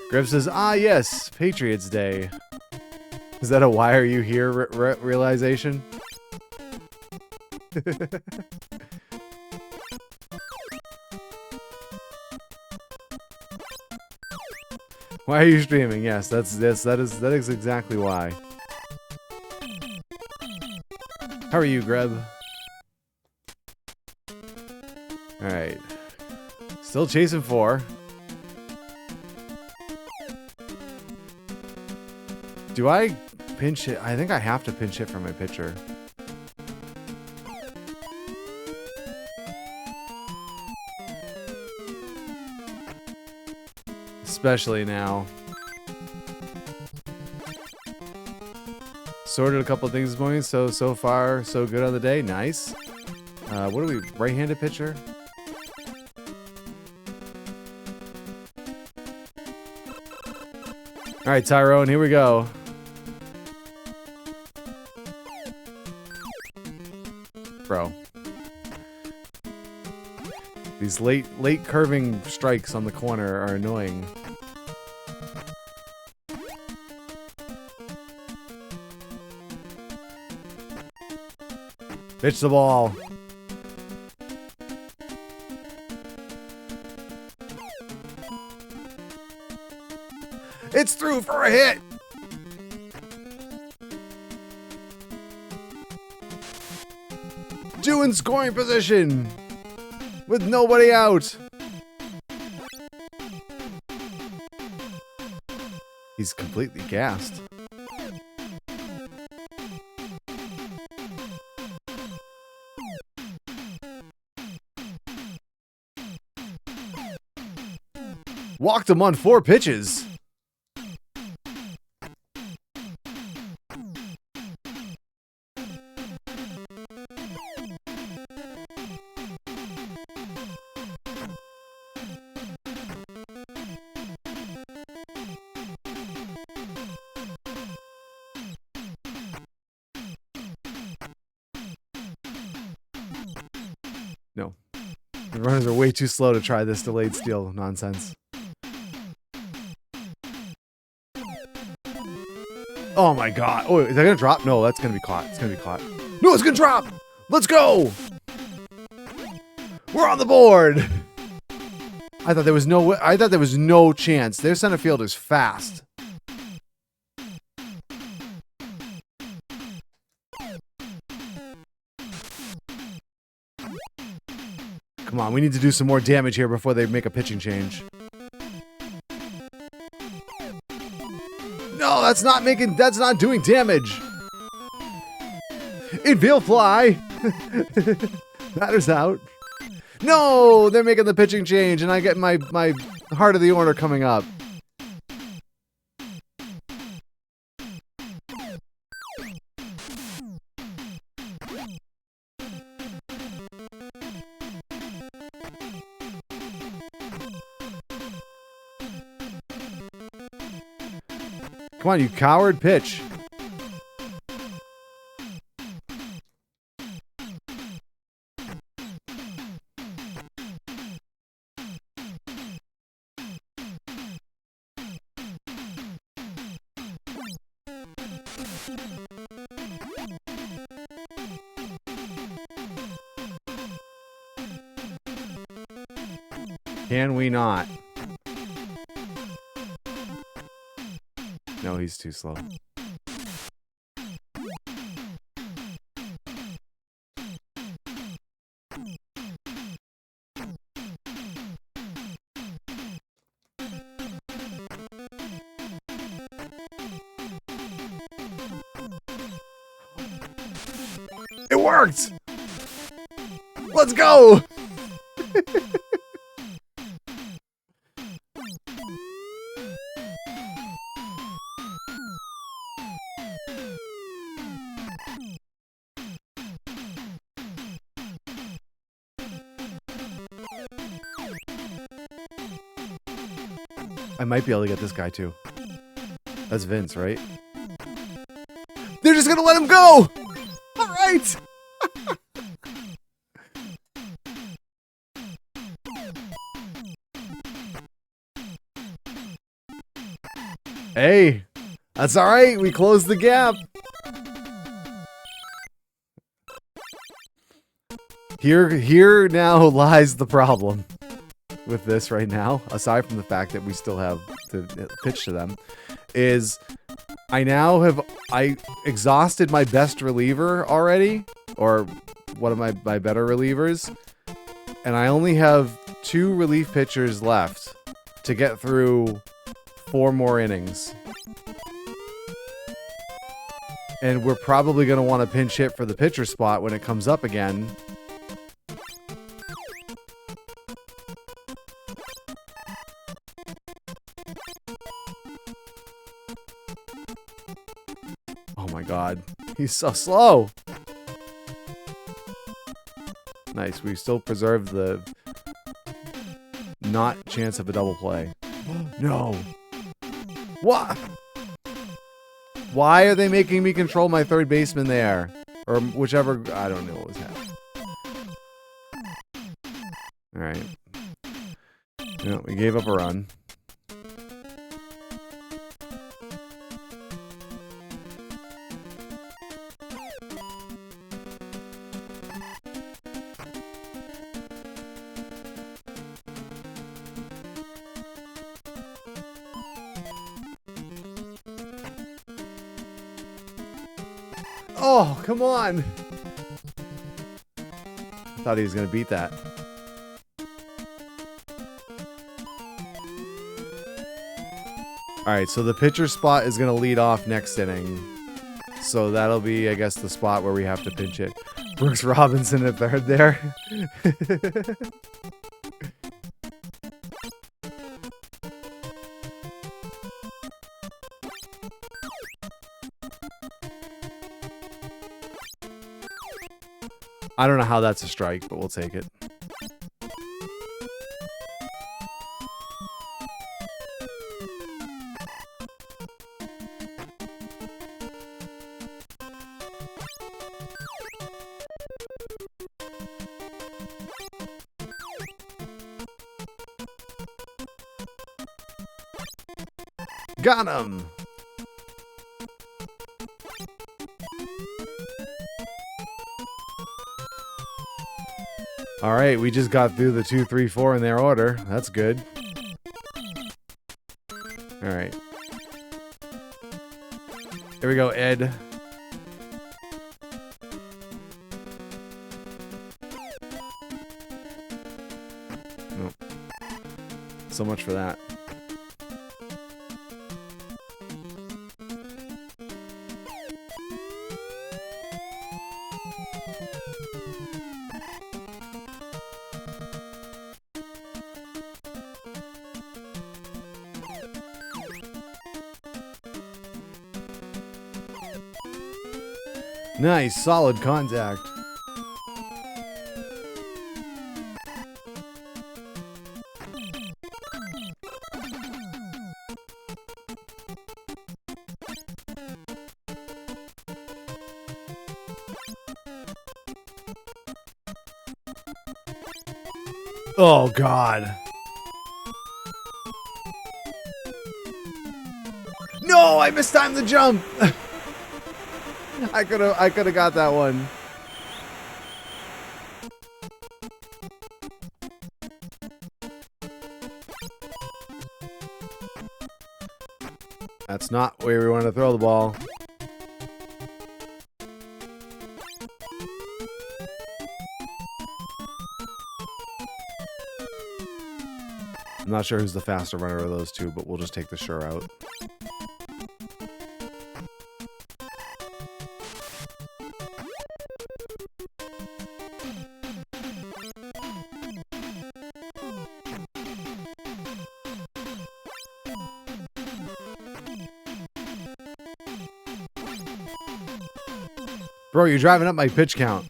Griff says, ah, yes, Patriots Day. Is that a why are you here realization? Why are you streaming? Yes, that is exactly why. How are you, Greb? Alright. Still chasing 4. Do I pinch hit? I think I have to pinch hit for my pitcher. Especially now. Sorted a couple things this morning, so far so good on the day. Nice. What are we? Right-handed pitcher? All right, Tyrone, here we go. Bro. These late curving strikes on the corner are annoying. Pitch the ball. It's through for a hit. Two in scoring position with nobody out. He's completely gassed. Walked him on 4 pitches. No. The runners are way too slow to try this delayed steal nonsense. Oh my god. Oh, is that gonna drop? No, that's gonna be caught. It's gonna be caught. No, it's gonna drop! Let's go! We're on the board! I thought there was no chance. Their center fielder's fast. Come on, we need to do some more damage here before they make a pitching change. No, that's not doing damage. Infield fly. Batter's out. No, they're making the pitching change, and I get my heart of the order coming up. Come on, you coward, pitch. Can we not? No, he's too slow. It worked! Let's go! I might be able to get this guy too. That's Vince, right? They're just gonna let him go! Alright! Hey, that's alright, we closed the gap. Here now lies the problem with this right now, aside from the fact that we still have to pitch to them, is I exhausted my best reliever already, or one of my better relievers, and I only have 2 relief pitchers left to get through 4 more innings. And we're probably going to want to pinch hit for the pitcher spot when it comes up again. Oh my god. He's so slow. Nice. We still preserve the not chance of a double play. No. What? Why are they making me control my third baseman there? Or whichever. I don't know what was happening. Alright. No, we gave up a run. Oh, come on. I thought he was going to beat that. All right, so the pitcher spot is going to lead off next inning. So that'll be, I guess, the spot where we have to pinch it. Brooks Robinson at third there. I don't know how that's a strike, but we'll take it. Got him! All right, we just got through the 2, 3, 4 in their order. That's good. All right. Here we go, Ed. Nope. So much for that. Nice, solid contact. Oh, God. No, I mistimed the jump. I could have got that one. That's not where we want to throw the ball. I'm not sure who's the faster runner of those two, but we'll just take the sure out. Bro, you're driving up my pitch count.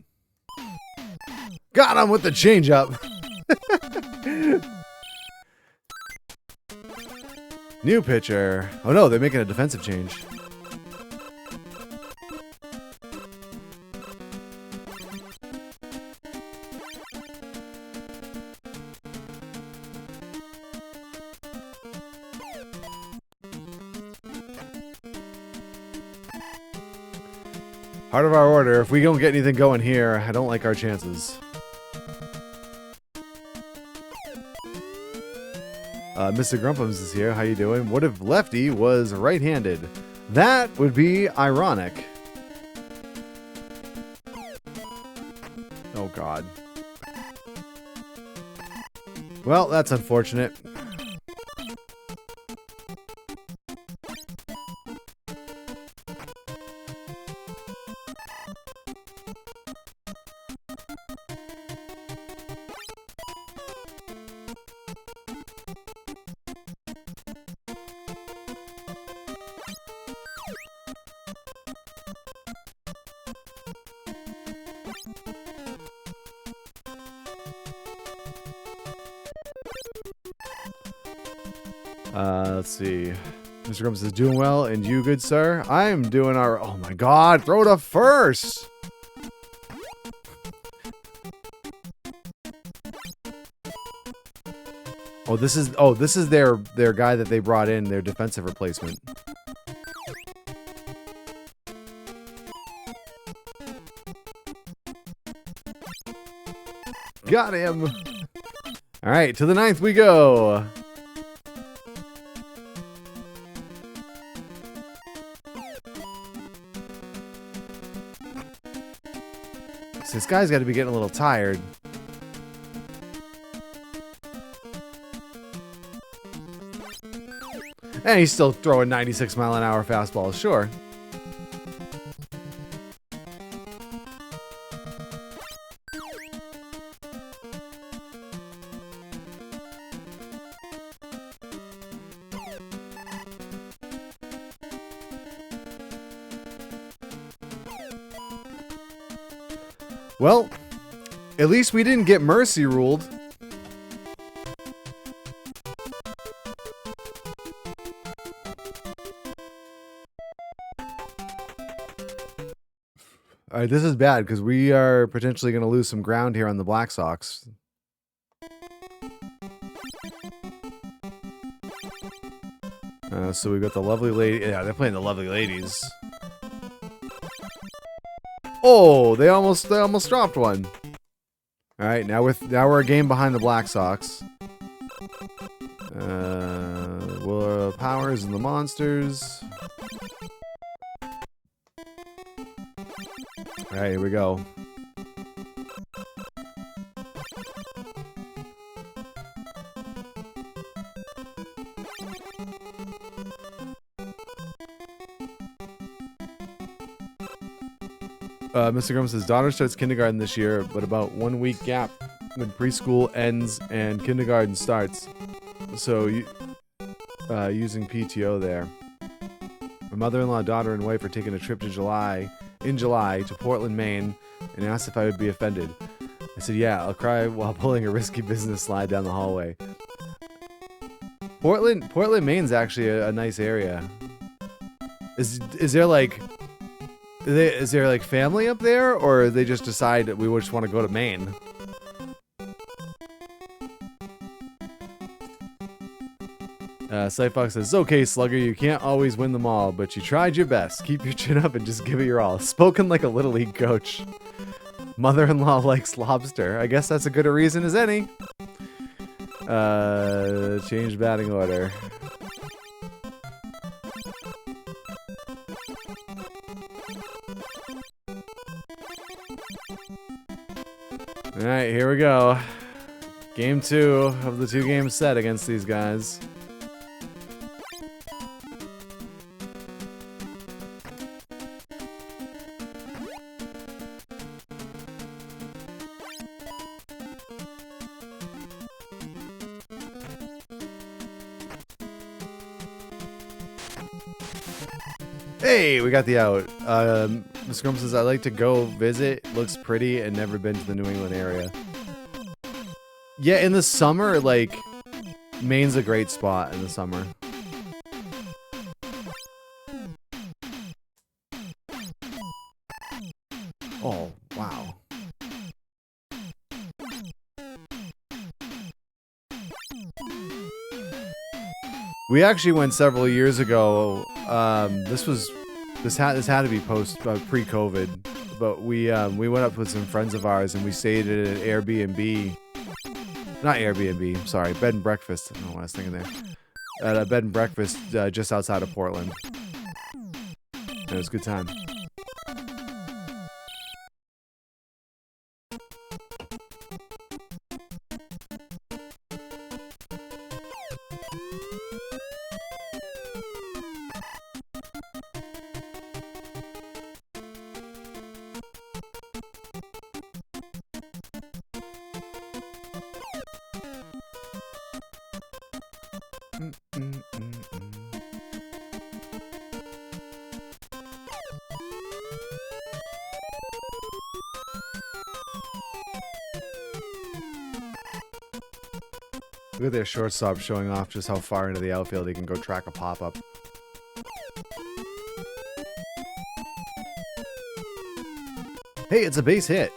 Got him with the changeup. New pitcher. Oh no, they're making a defensive change. Part of our order. If we don't get anything going here, I don't like our chances. Mr. Grumpums is here. How you doing? What if Lefty was right-handed? That would be ironic. Oh, God. Well, that's unfortunate. Let's see. Mr. Grumps is doing well, and you, good sir? I'm doing our... Oh my God! Throw to first! Oh, this is their guy that they brought in, their defensive replacement. Got him! All right, to the 9th we go. This guy's got to be getting a little tired. And he's still throwing 96-mile-an-hour fastballs, sure. Well, at least we didn't get mercy ruled. All right, this is bad because we are potentially going to lose some ground here on the BlackSox. So we've got the lovely lady. Yeah, they're playing the lovely ladies. Oh, they almost dropped one. All right, now we're a game behind the BlackSox. Well, powers and the monsters. All right, here we go. Mr. Grumman says, daughter starts kindergarten this year, but about 1 week gap when preschool ends and kindergarten starts. So, using PTO there. My mother-in-law, daughter, and wife are taking a trip to July to Portland, Maine, and asked if I would be offended. I said, yeah, I'll cry while pulling a risky business slide down the hallway. Portland, Maine's actually a nice area. Is there like... Is there like family up there, or they just decide that we just want to go to Maine? Sightfox says, okay, Slugger, you can't always win them all, but you tried your best. Keep your chin up and just give it your all. Spoken like a Little League coach. Mother-in-law likes lobster. I guess that's as good a reason as any. Change batting order. Alright, here we go. Game 2 of the 2-game set against these guys. Hey, we got the out. Mr. Grumman says, I like to go visit. Looks pretty and never been to the New England area. Yeah, in the summer, like, Maine's a great spot in the summer. Oh, wow. We actually went several years ago. This had to be pre-COVID, but we went up with some friends of ours and we stayed at an Airbnb. Not Airbnb, sorry, bed and breakfast. I don't know what I was thinking there. At a bed and breakfast just outside of Portland. It was a good time. Look at their shortstop showing off just how far into the outfield he can go track a pop-up. Hey, it's a base hit.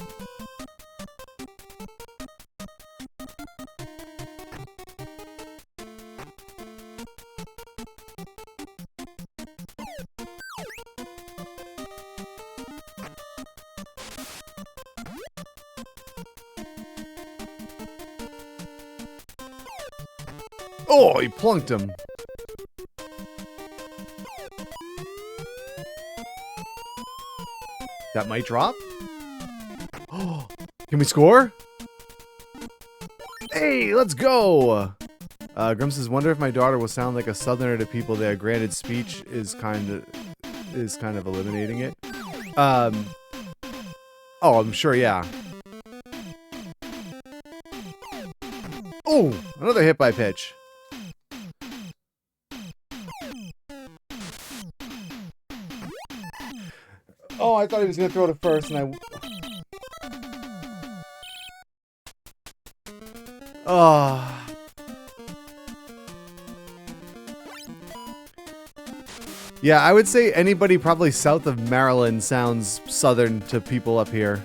Oh, he plunked him. That might drop. Oh. Can we score? Hey, let's go! Grum says, wonder if my daughter will sound like a southerner to people there. Granted, speech is kind of eliminating it. Oh, I'm sure, yeah. Oh, another hit by pitch. Oh, I thought he was going to throw to first, and I... Oh. Yeah, I would say anybody probably south of Maryland sounds southern to people up here.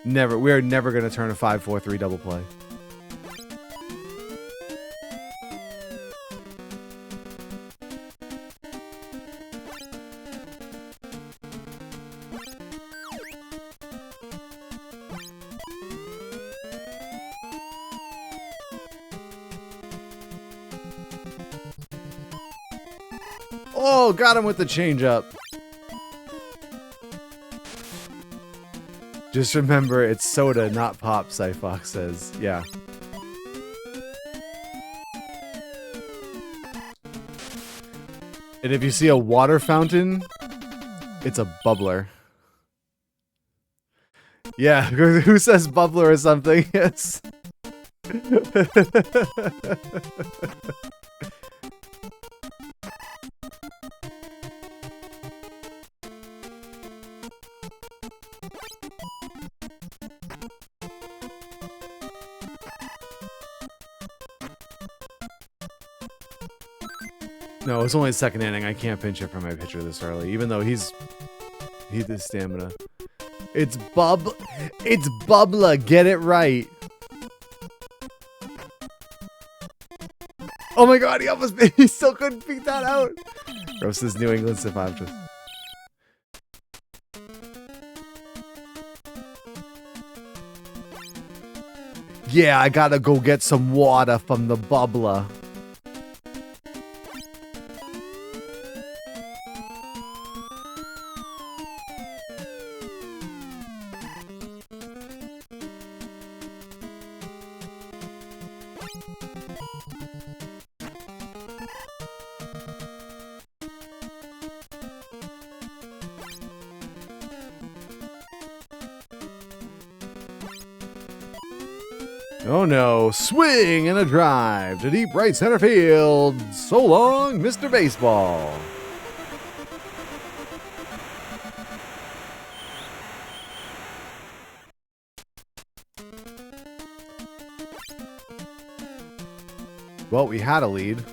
Never. We are never going to turn a 5-4-3 double play. Oh, got him with the changeup. Just remember, it's soda, not pop, Cyfox says. Yeah. And if you see a water fountain, it's a bubbler. Yeah, who says bubbler or something? Yes. No, it's only the second inning. I can't pinch it for my pitcher this early, even though he's the stamina. It's Bubbler. Get it right. Oh my God, he still couldn't beat that out. Gross is New England Sypoptrus. Yeah, I gotta go get some water from the bubbler. Oh no, swing and a drive to deep right center field. So long, Mr. Baseball. Well, we had a lead.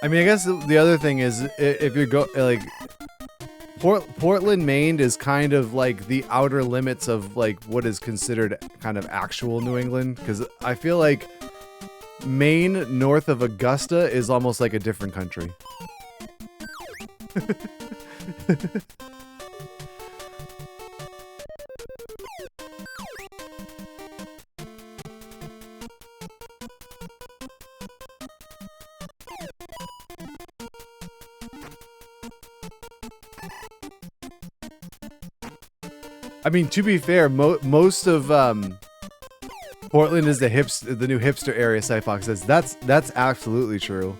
I mean, I guess the other thing is, if you go, like, Portland, Maine is kind of like the outer limits of, like, what is considered kind of actual New England, because I feel like Maine north of Augusta is almost like a different country. I mean, to be fair, most of Portland is the new hipster area. Cyfox says that's absolutely true.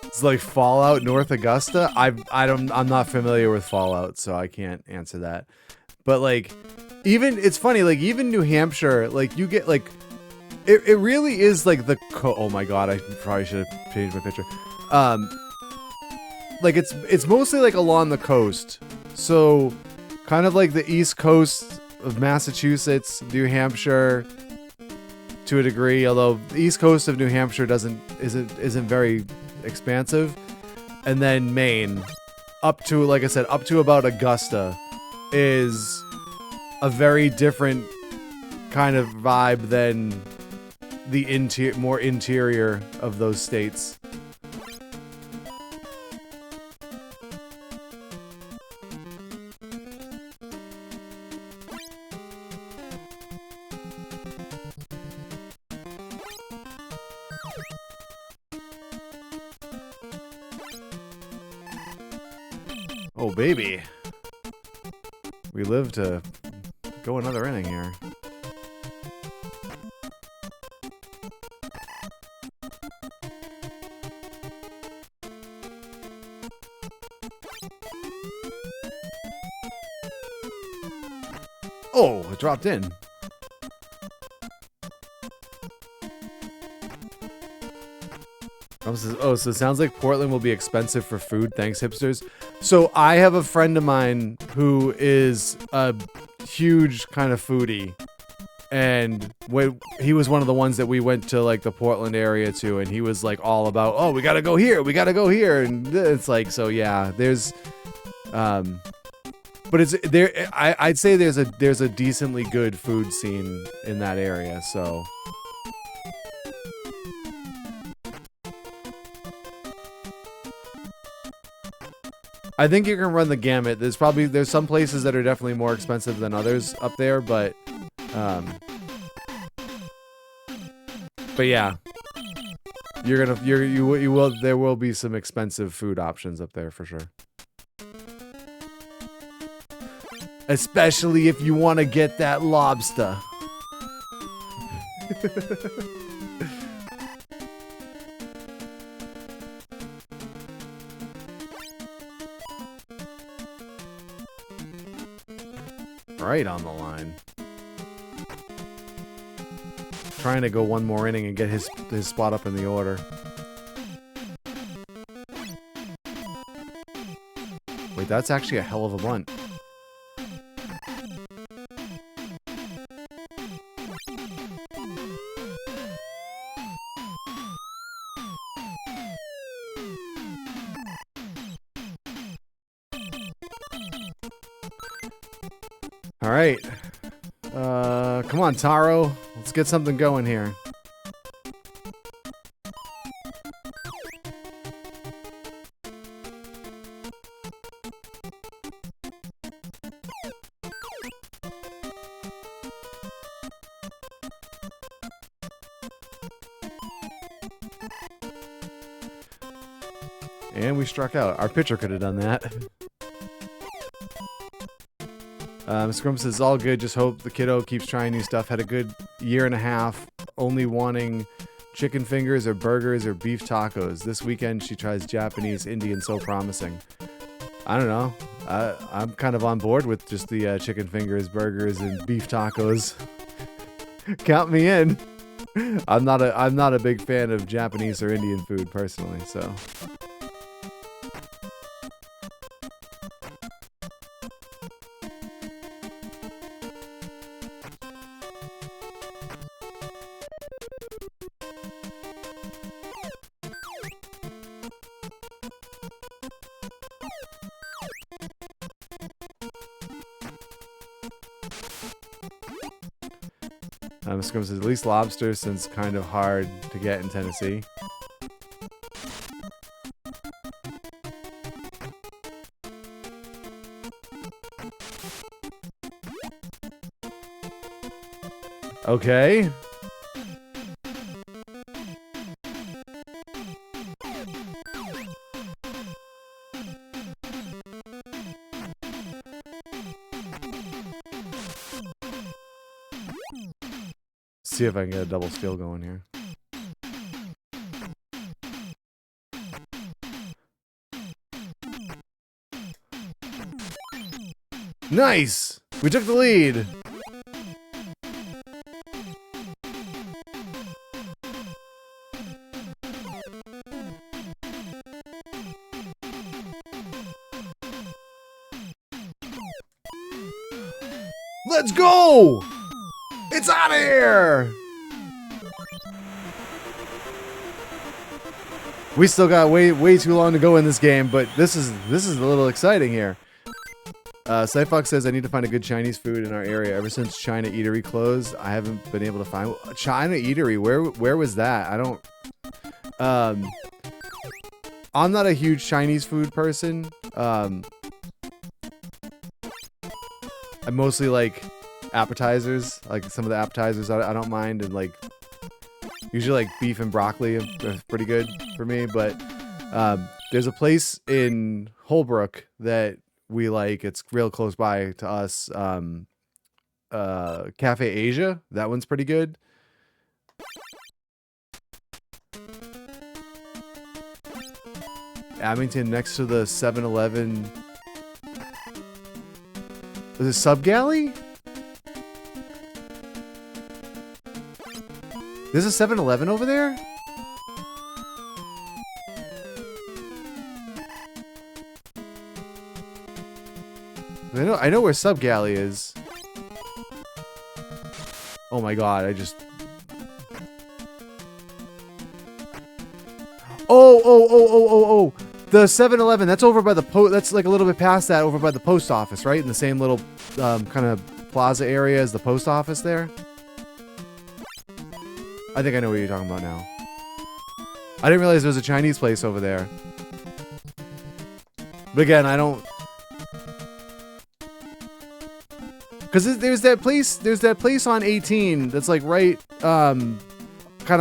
It's like Fallout, North Augusta. I'm not familiar with Fallout, so I can't answer that. But like, it's funny. Like even New Hampshire, like you get like, it really is like oh my God, I probably should have changed my picture. Like it's mostly like along the coast. So kind of like the East Coast of Massachusetts, New Hampshire, to a degree. Although the East Coast of New Hampshire isn't very expansive, and then Maine, up to, like I said, up to about Augusta, is a very different kind of vibe than the more interior of those states. Oh, baby. We live to go another inning here. Oh, it dropped in. Oh, so it sounds like Portland will be expensive for food. Thanks, hipsters. So I have a friend of mine who is a huge kind of foodie. And he was one of the ones that we went to, like, the Portland area to, and he was like all about, oh, we gotta go here, and it's like, so yeah, there's, but it's there. I'd say there's a decently good food scene in that area, so. I think you can run the gamut. There's some places that are definitely more expensive than others up there, but yeah, there will be some expensive food options up there for sure. Especially if you want to get that lobster. Right on the line. Trying to go one more inning and get his spot up in the order. Wait, that's actually a hell of a bunt. All right. Come on, Taro. Let's get something going here. And we struck out. Our pitcher could have done that. Scrum says, all good, just hope the kiddo keeps trying new stuff. Had a good year and a half, only wanting chicken fingers or burgers or beef tacos. This weekend she tries Japanese, Indian, so promising. I don't know. I'm kind of on board with just the chicken fingers, burgers, and beef tacos. Count me in. I'm not a big fan of Japanese or Indian food personally, so. Scrum says, at least lobster, since kind of hard to get in Tennessee. Okay. See if I can get a double steal going here. Nice! We took the lead! Let's go! It's out of here! We still got way too long to go in this game, but this is a little exciting here. Cyfox says, I need to find a good Chinese food in our area. Ever since China Eatery closed, I haven't been able to find China Eatery. Where was that? I don't. I'm not a huge Chinese food person. I mostly like appetizers. Like some of the appetizers, I don't mind, and like usually like beef and broccoli are pretty good for me. But there's a place in Holbrook that we like. It's real close by to us. Cafe Asia. That one's pretty good. Abington next to the 7-Eleven. Is it Sub Galley? There's a 7-Eleven over there? I know where Sub Galley is. Oh my god, I just... Oh! The 7-Eleven, that's over by the that's like a little bit past that, over by the post office, right? In the same little kind of plaza area as the post office there. I think I know what you're talking about now. I didn't realize there was a Chinese place over there. But again, I don't... Because there's that place on 18 that's like right, kind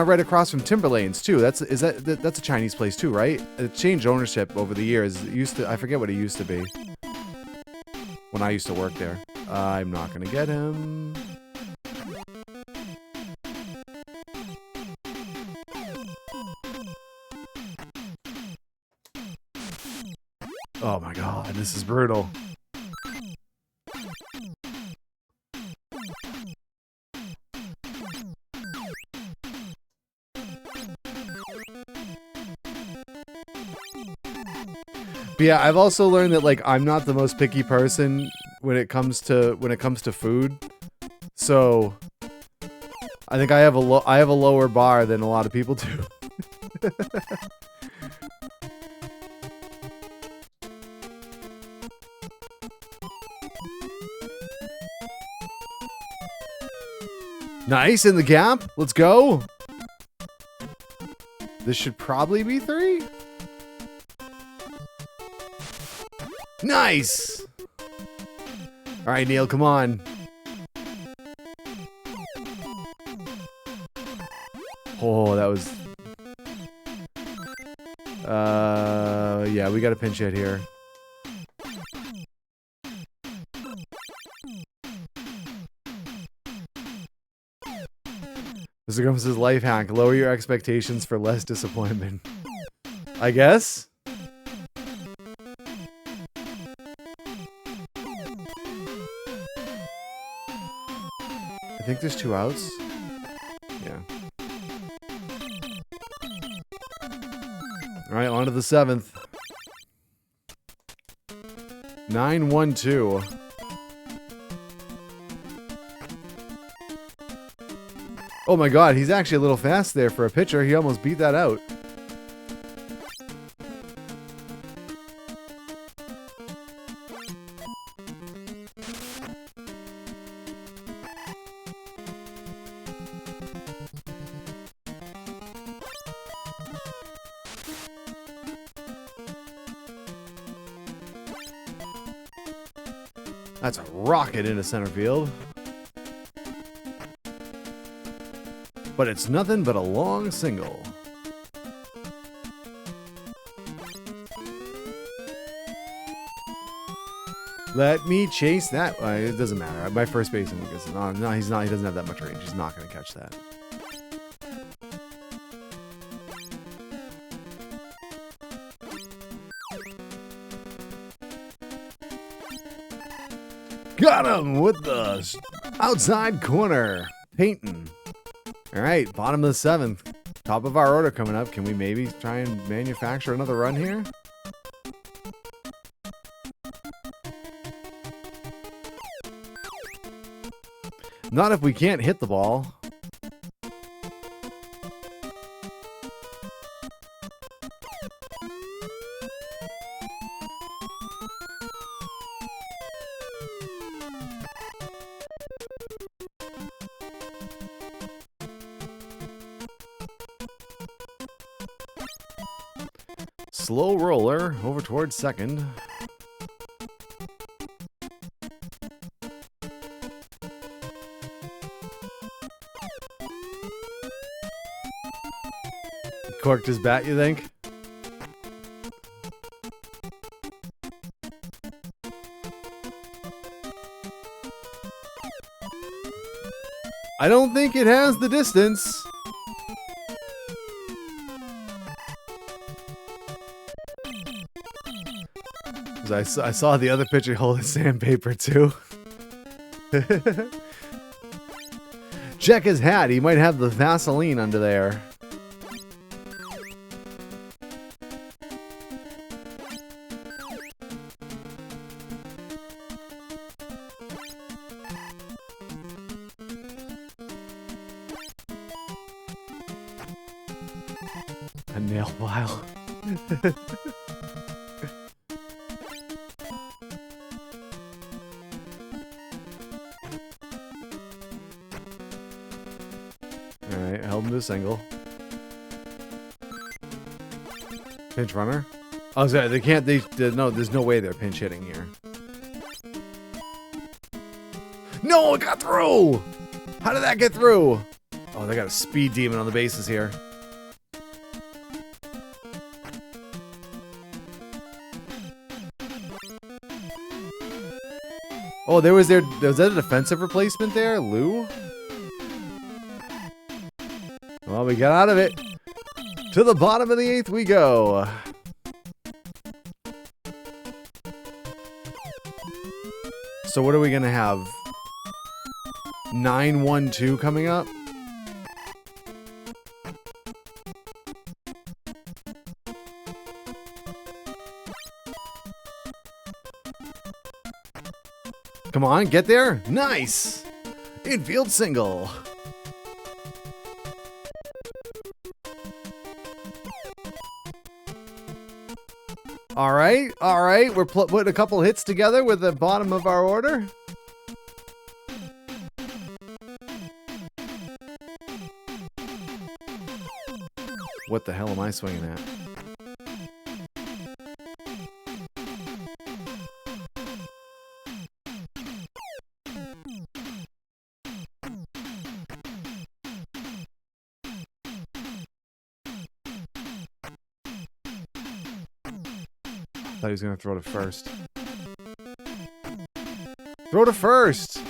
of right across from Timberlanes too. That's a Chinese place too, right? It changed ownership over the years. It used to, I forget what it used to be when I used to work there. I'm not gonna get him. Oh my god, this is brutal. But yeah, I've also learned that like I'm not the most picky person when it comes to food. So I think I have a lower bar than a lot of people do. Nice in the gap. Let's go. This should probably be 3. Nice! Alright, Neil, come on. Oh, that was... yeah, we got a pinch hit here. Mr. Gums' life hack. Lower your expectations for less disappointment. I guess? I think there's 2 outs. Yeah. Alright, on to the 7th. 9-1-2. Oh my god, he's actually a little fast there for a pitcher. He almost beat that out. That's a rocket into center field. But it's nothing but a long single. Let me chase that. It doesn't matter. My first baseman gets it. No, he's not. He doesn't have that much range. He's not going to catch that. Got him with the outside corner. Peyton. All right, bottom of the 7th. Top of our order coming up. Can we maybe try and manufacture another run here? Not if we can't hit the ball. Slow roller over towards second. Corked his bat, you think? I don't think it has the distance. I saw the other pitcher holding sandpaper too. Check his hat. He might have the Vaseline under there. A nail file. Alright, held him to a single. Pinch runner? Oh, sorry, they can't, no, there's no way they're pinch hitting here. No, it got through! How did that get through? Oh, they got a speed demon on the bases here. Oh, was that a defensive replacement there? Lou? Well, we got out of it. To the bottom of the 8th we go. So what are we going to have? 9-1-2 coming up? Come on, get there. Nice. Infield single. All right. We're putting a couple hits together with the bottom of our order. What the hell am I swinging at? Thought he was going to throw to first. Throw to first!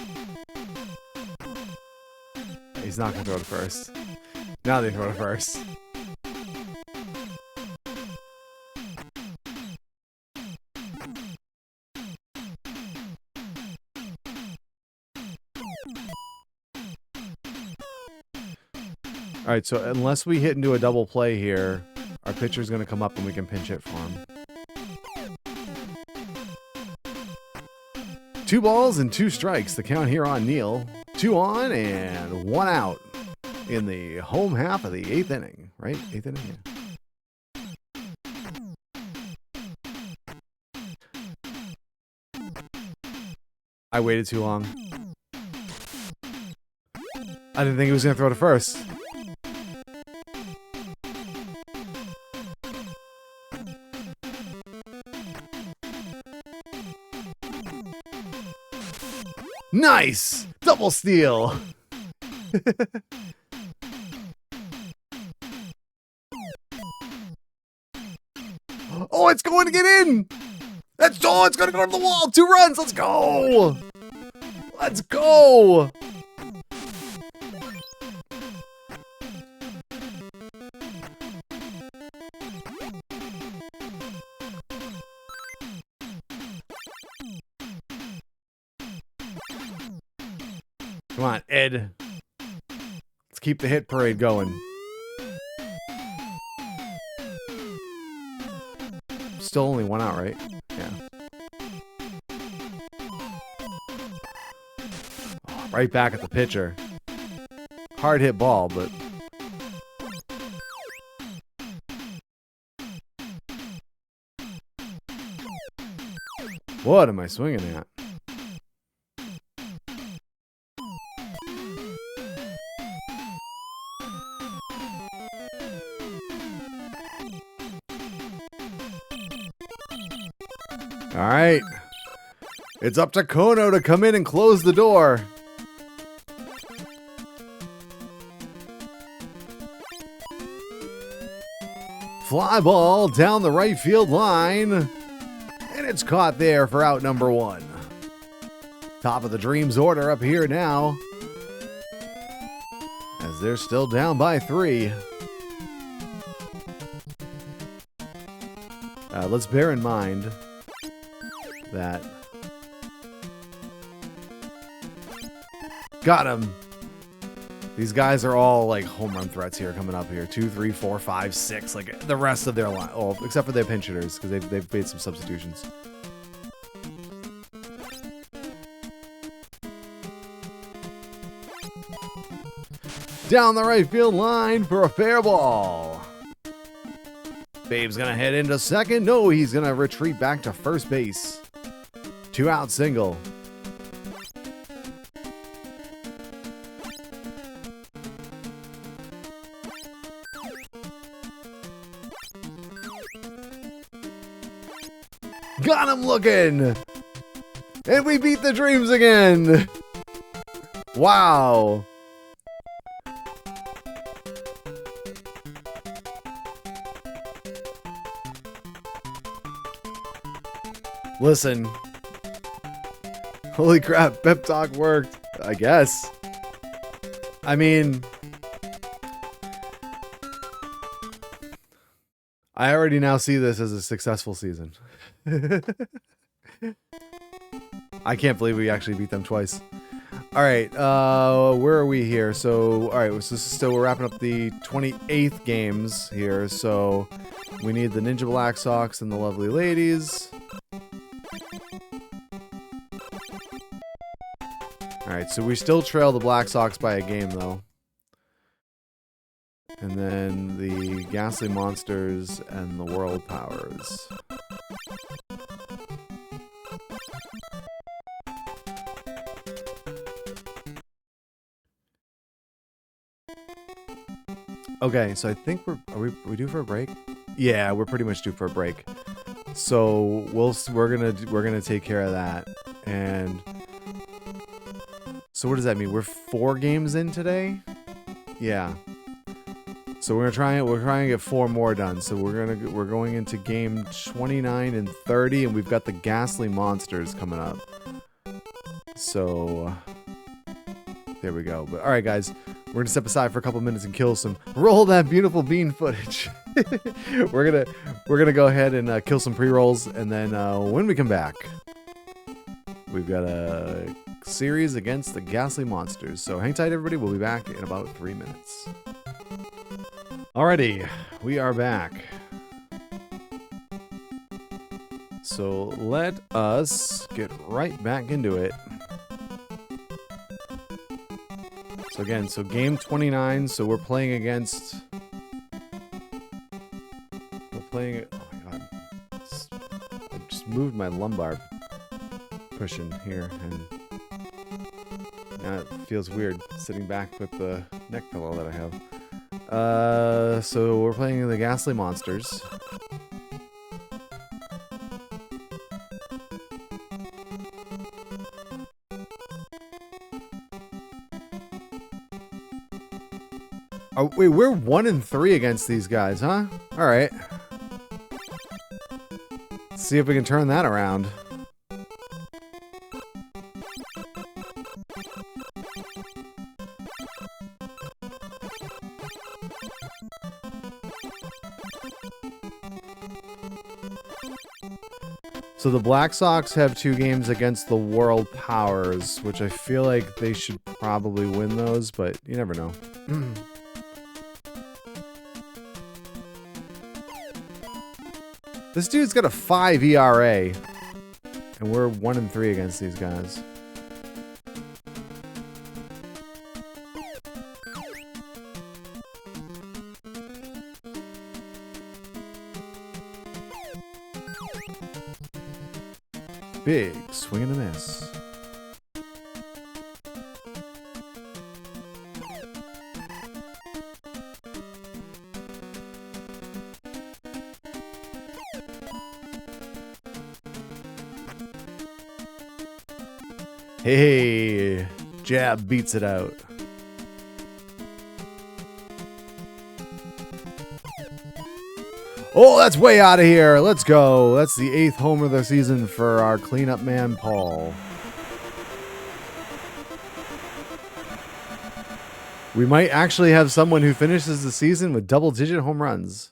He's not going to throw to first. Now they throw to first. Alright, so unless we hit into a double play here, our pitcher's going to come up and we can pinch hit for him. 2 balls and 2 strikes. The count here on Neil. 2 on and 1 out in the home half of the 8th inning. Right? 8th inning? Yeah. I waited too long. I didn't think he was going to throw to first. Nice! Double steal! Oh, it's going to get in! It's going to go to the wall! 2 runs! Let's go! Let's go! Come on, Ed. Let's keep the hit parade going. Still only 1 out, right? Yeah. Oh, Right back at the pitcher. Hard hit ball, but... What am I swinging at? All right. It's up to Kono to come in and close the door. Fly ball down the right field line. And it's caught there for out number 1. Top of the Dreams order up here now, as they're still down by 3. Let's bear in mind that... Got him! These guys are all like home run threats here coming up here. 2, 3, 4, 5, 6. Like the rest of their line. Oh, except for their pinch hitters, because they've made some substitutions. Down the right field line for a fair ball. Babe's gonna head into second. No, he's gonna retreat back to first base. 2-out single. Got him looking! And we beat the Dreams again! Wow! Listen. Holy crap, pep talk worked. I guess. I mean... I already now see this as a successful season. I can't believe we actually beat them twice. Alright, where are we here? So, alright, so this is still, we're wrapping up the 28th games here, so we need the Ninja BlackSox and the Lovely Ladies. Alright, so we still trail the BlackSox by a game, though. And then the Ghastly Monsters and the World Powers. Okay, so I think are we due for a break? Yeah, we're pretty much due for a break. So we're gonna take care of that. And so what does that mean? We're 4 games in today? Yeah. So we're trying to get 4 more done. So we're going into game 29 and 30, and we've got the Ghastly Monsters coming up. So there we go. But all right, guys, we're gonna step aside for a couple minutes and kill some. Roll that beautiful bean footage. we're gonna go ahead and kill some pre-rolls, and then when we come back, we've got a series against the Ghastly Monsters. So hang tight, everybody. We'll be back in about 3 minutes. Alrighty, we are back. So let us get right back into it. So again, so game 29, so we're playing against... oh my god. I just moved my lumbar cushion here, and now it feels weird sitting back with the neck pillow that I have. So we're playing the Ghastly Monsters. Oh, wait, we're 1 and 3 against these guys, huh? Alright. Let's see if we can turn that around. So the BlackSox have 2 games against the World Powers, which I feel like they should probably win those, but you never know. This dude's got a 5 ERA, and we're 1 and 3 against these guys. Big swing and a miss. Hey, jab beats it out. Oh, that's way out of here. Let's go. That's the 8th homer of the season for our cleanup man, Paul. We might actually have someone who finishes the season with double-digit home runs.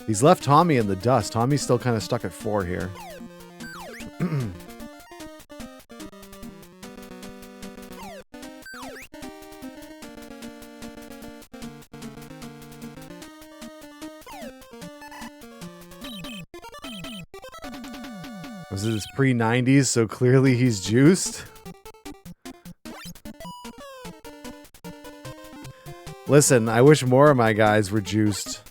He's left Tommy in the dust. Tommy's still kind of stuck at 4 here. Was this pre-90s, so clearly he's juiced? Listen, I wish more of my guys were juiced.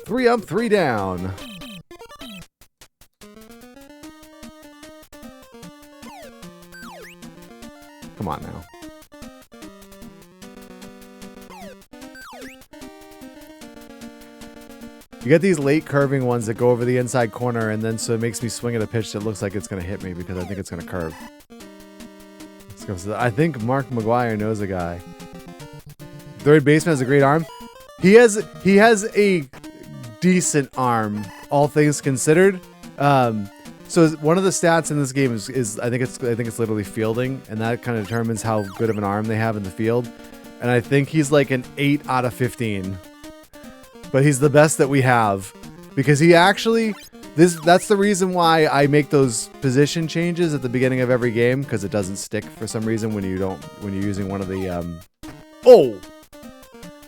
Three up, 3 down. Come on now. You get these late curving ones that go over the inside corner, and then so it makes me swing at a pitch that looks like it's going to hit me because I think it's going to curve. I think Mark McGuire knows a guy. Third baseman has a great arm. He has a decent arm, all things considered. So one of the stats in this game is I think it's literally fielding, and that kind of determines how good of an arm they have in the field. And I think he's like an 8 out of 15. But he's the best that we have because he actually that's the reason why I make those position changes at the beginning of every game, because it doesn't stick for some reason when you're using one of the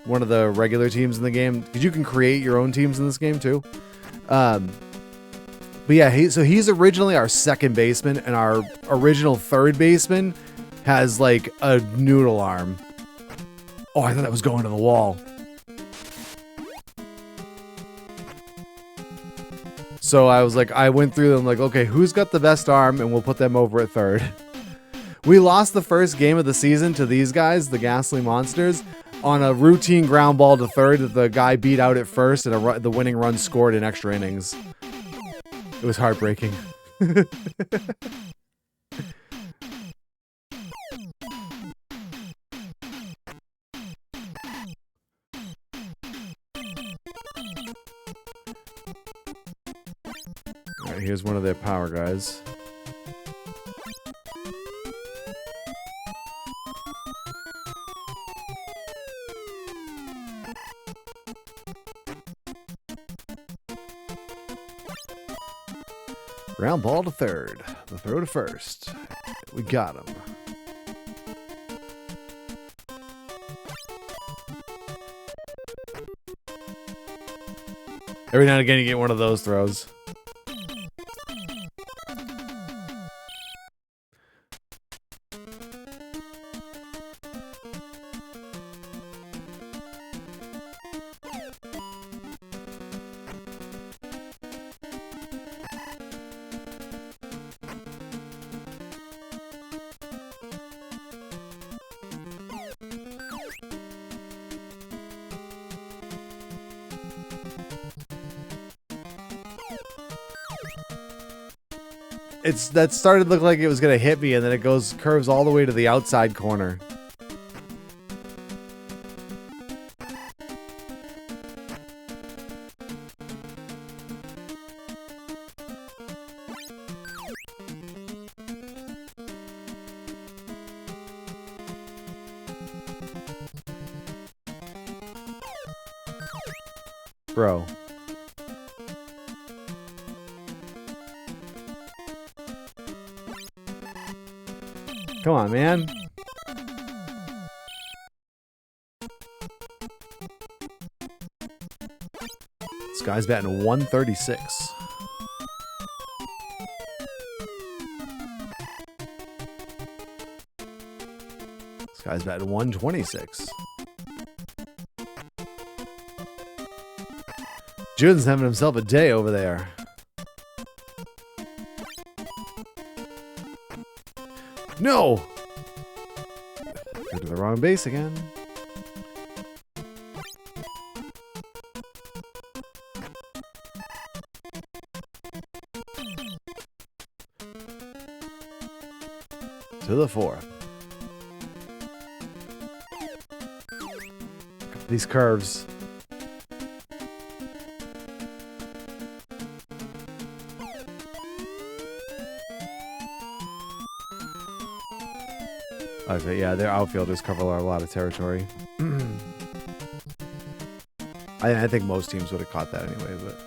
one of the regular teams in the game, because you can create your own teams in this game too. But yeah, he's originally our second baseman, and our original third baseman has like a noodle arm. Oh, I thought that was going to the wall. So I was like, I went through them like, okay, who's got the best arm, and we'll put them over at third. We lost the first game of the season to these guys, the Ghastly Monsters, on a routine ground ball to third that the guy beat out at first, and the winning run scored in extra innings. It was heartbreaking. All right, here's one of their power guys. Ground ball to third. The throw to first. We got him. Every now and again you get one of those throws. That started to look like it was gonna hit me, and then it curves all the way to the outside corner. Bro. Come on, man. This guy's batting 136. This guy's batting 126. Juden's having himself a day over there. No! Go to the wrong base again. To the fourth. These curves. Okay, yeah, their outfielders cover a lot of territory. I think most teams would have caught that anyway, but...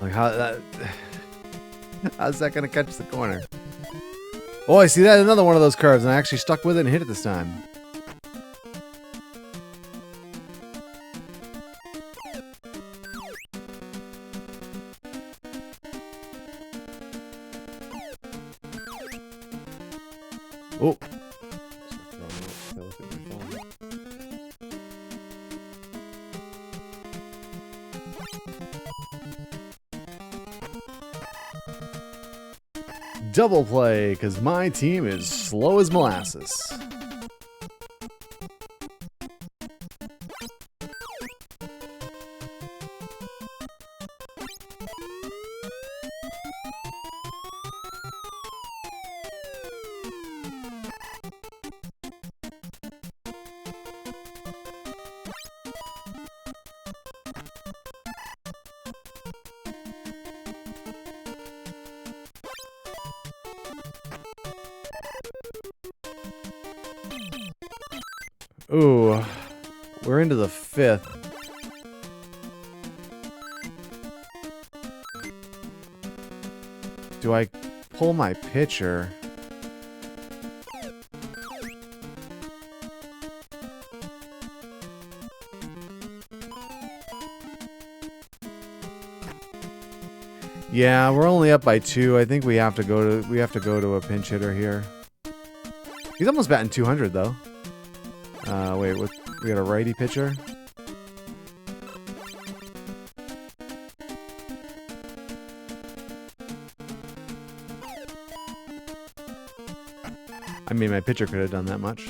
Like, how's that going to catch the corner? Oh, I see that. Another one of those curves, and I actually stuck with it and hit it this time. Oh. Double play, because my team is slow as molasses. Ooh, we're into the fifth. Do I pull my pitcher? Yeah, we're only up by 2. I think we have to go to a pinch hitter here. He's almost batting 200 though. Wait, we got a righty pitcher. I mean, my pitcher could have done that much.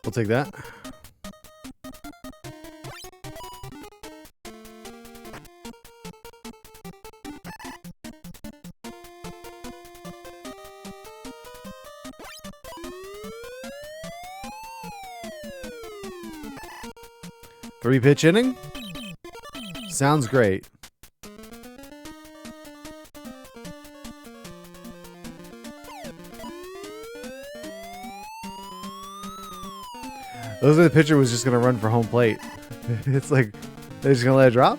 We'll take that. Three pitch inning? Sounds great. Looks like the pitcher was just going to run for home plate. It's like, they're just going to let it drop?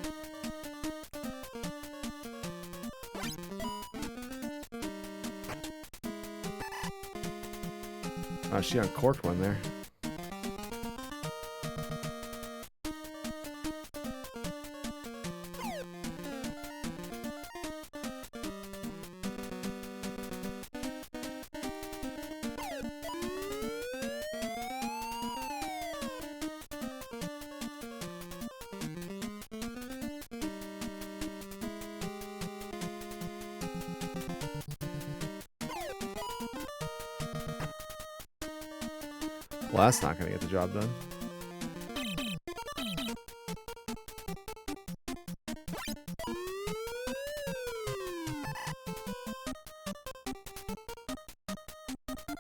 Oh, she uncorked one there. Well, that's not going to get the job done.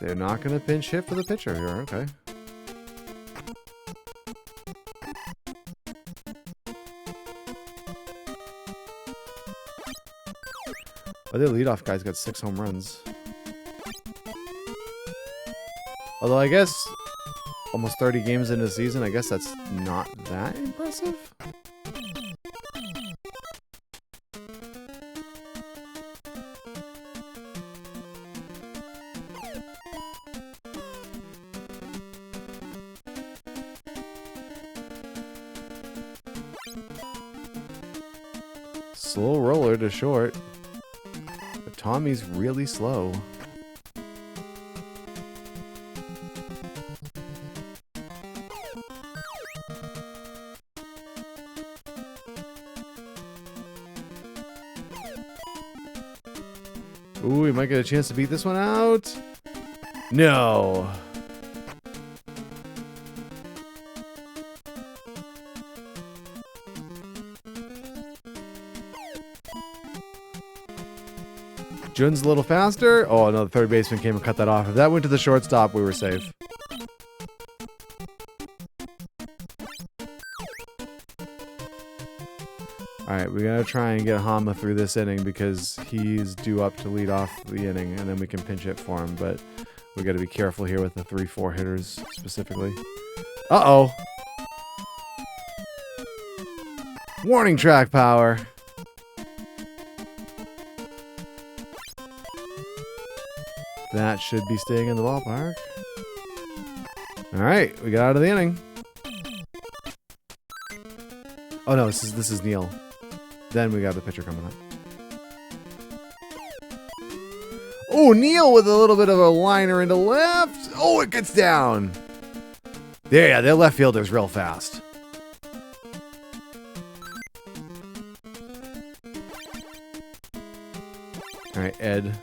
They're not going to pinch hit for the pitcher here. Okay. Oh, their leadoff guy's got 6 home runs. Although I guess almost 30 games into the season, I guess that's not that impressive. Slow roller to short. But Tommy's really slow. Ooh, we might get a chance to beat this one out. No. Jun's a little faster. Oh, no, the third baseman came and cut that off. If that went to the shortstop, we were safe. Alright, we gotta try and get Hama through this inning because he's due up to lead off the inning, and then we can pinch hit for him, but we gotta be careful here with the 3-4 hitters specifically. Uh-oh! Warning track power! That should be staying in the ballpark. Alright, we got out of the inning. Oh no, this is Neil. Then we got the pitcher coming up. Oh, Neil with a little bit of a liner into left. Oh, it gets down. There, yeah, their left fielder's real fast. All right, Ed.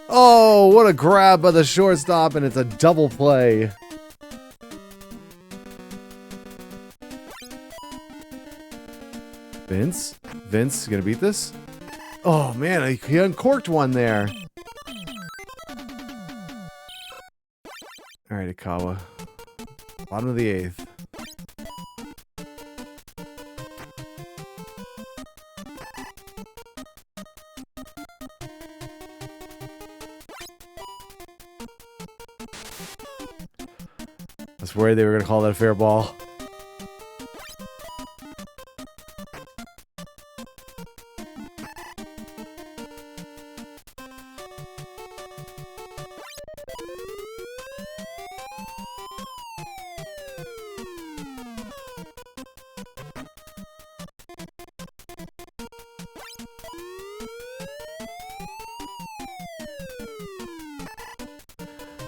Oh, what a grab by the shortstop, and it's a double play. Vince, gonna beat this? Oh man, he uncorked one there. All right, Ikawa. Bottom of the 8th. I was worried they were gonna call that a fair ball.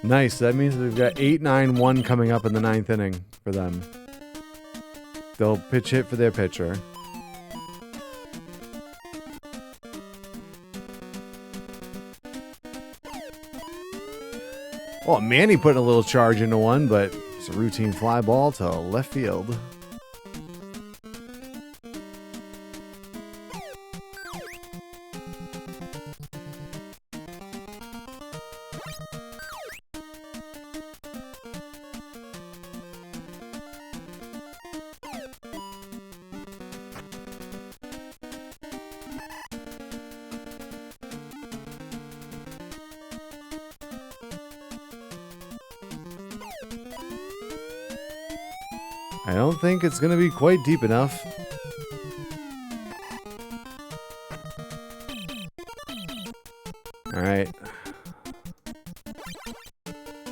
Nice. That means we've got 8-9-1 coming up in the 9th inning for them. They'll pitch hit for their pitcher. Oh, Manny putting a little charge into one, but it's a routine fly ball to left field. I don't think it's going to be quite deep enough. All right.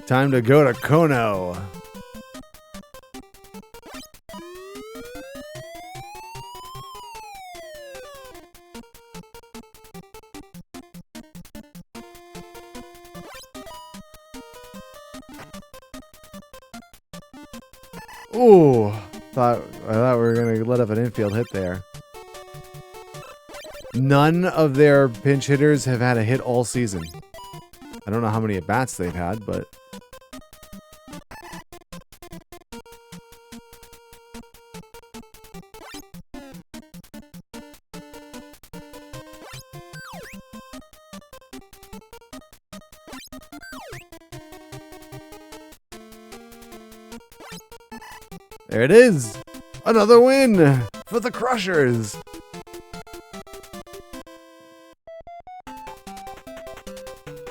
Time to go to Kono. Ooh, I thought we were gonna let up an infield hit there. None of their pinch hitters have had a hit all season. I don't know how many at-bats they've had, but There it is. Another win for the Crushers.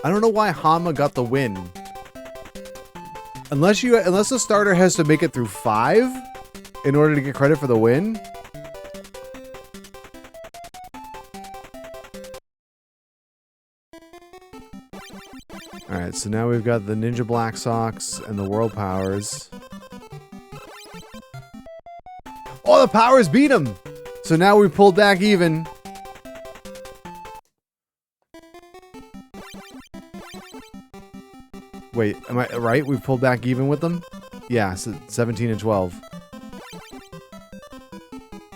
I don't know why Hama got the win. Unless the starter has to make it through 5 in order to get credit for the win. Alright, so now we've got the Ninja BlackSox and the World Powers. Oh, the Powers beat him! So now we pulled back even. Wait, am I right? We pulled back even with them? Yeah, so 17 and 12.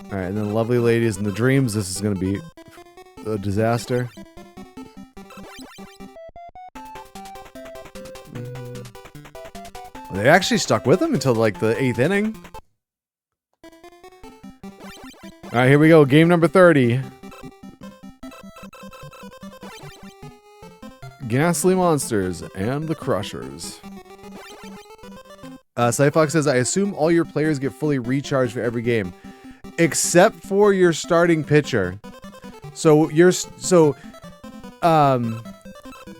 Alright, and then Lovely Ladies and the Dreams. This is going to be a disaster. They actually stuck with him until like the 8th inning. Alright, here we go. Game number 30. Ghastly Monsters and the Crushers. Cyfox says, I assume all your players get fully recharged for every game. Except for your starting pitcher. So can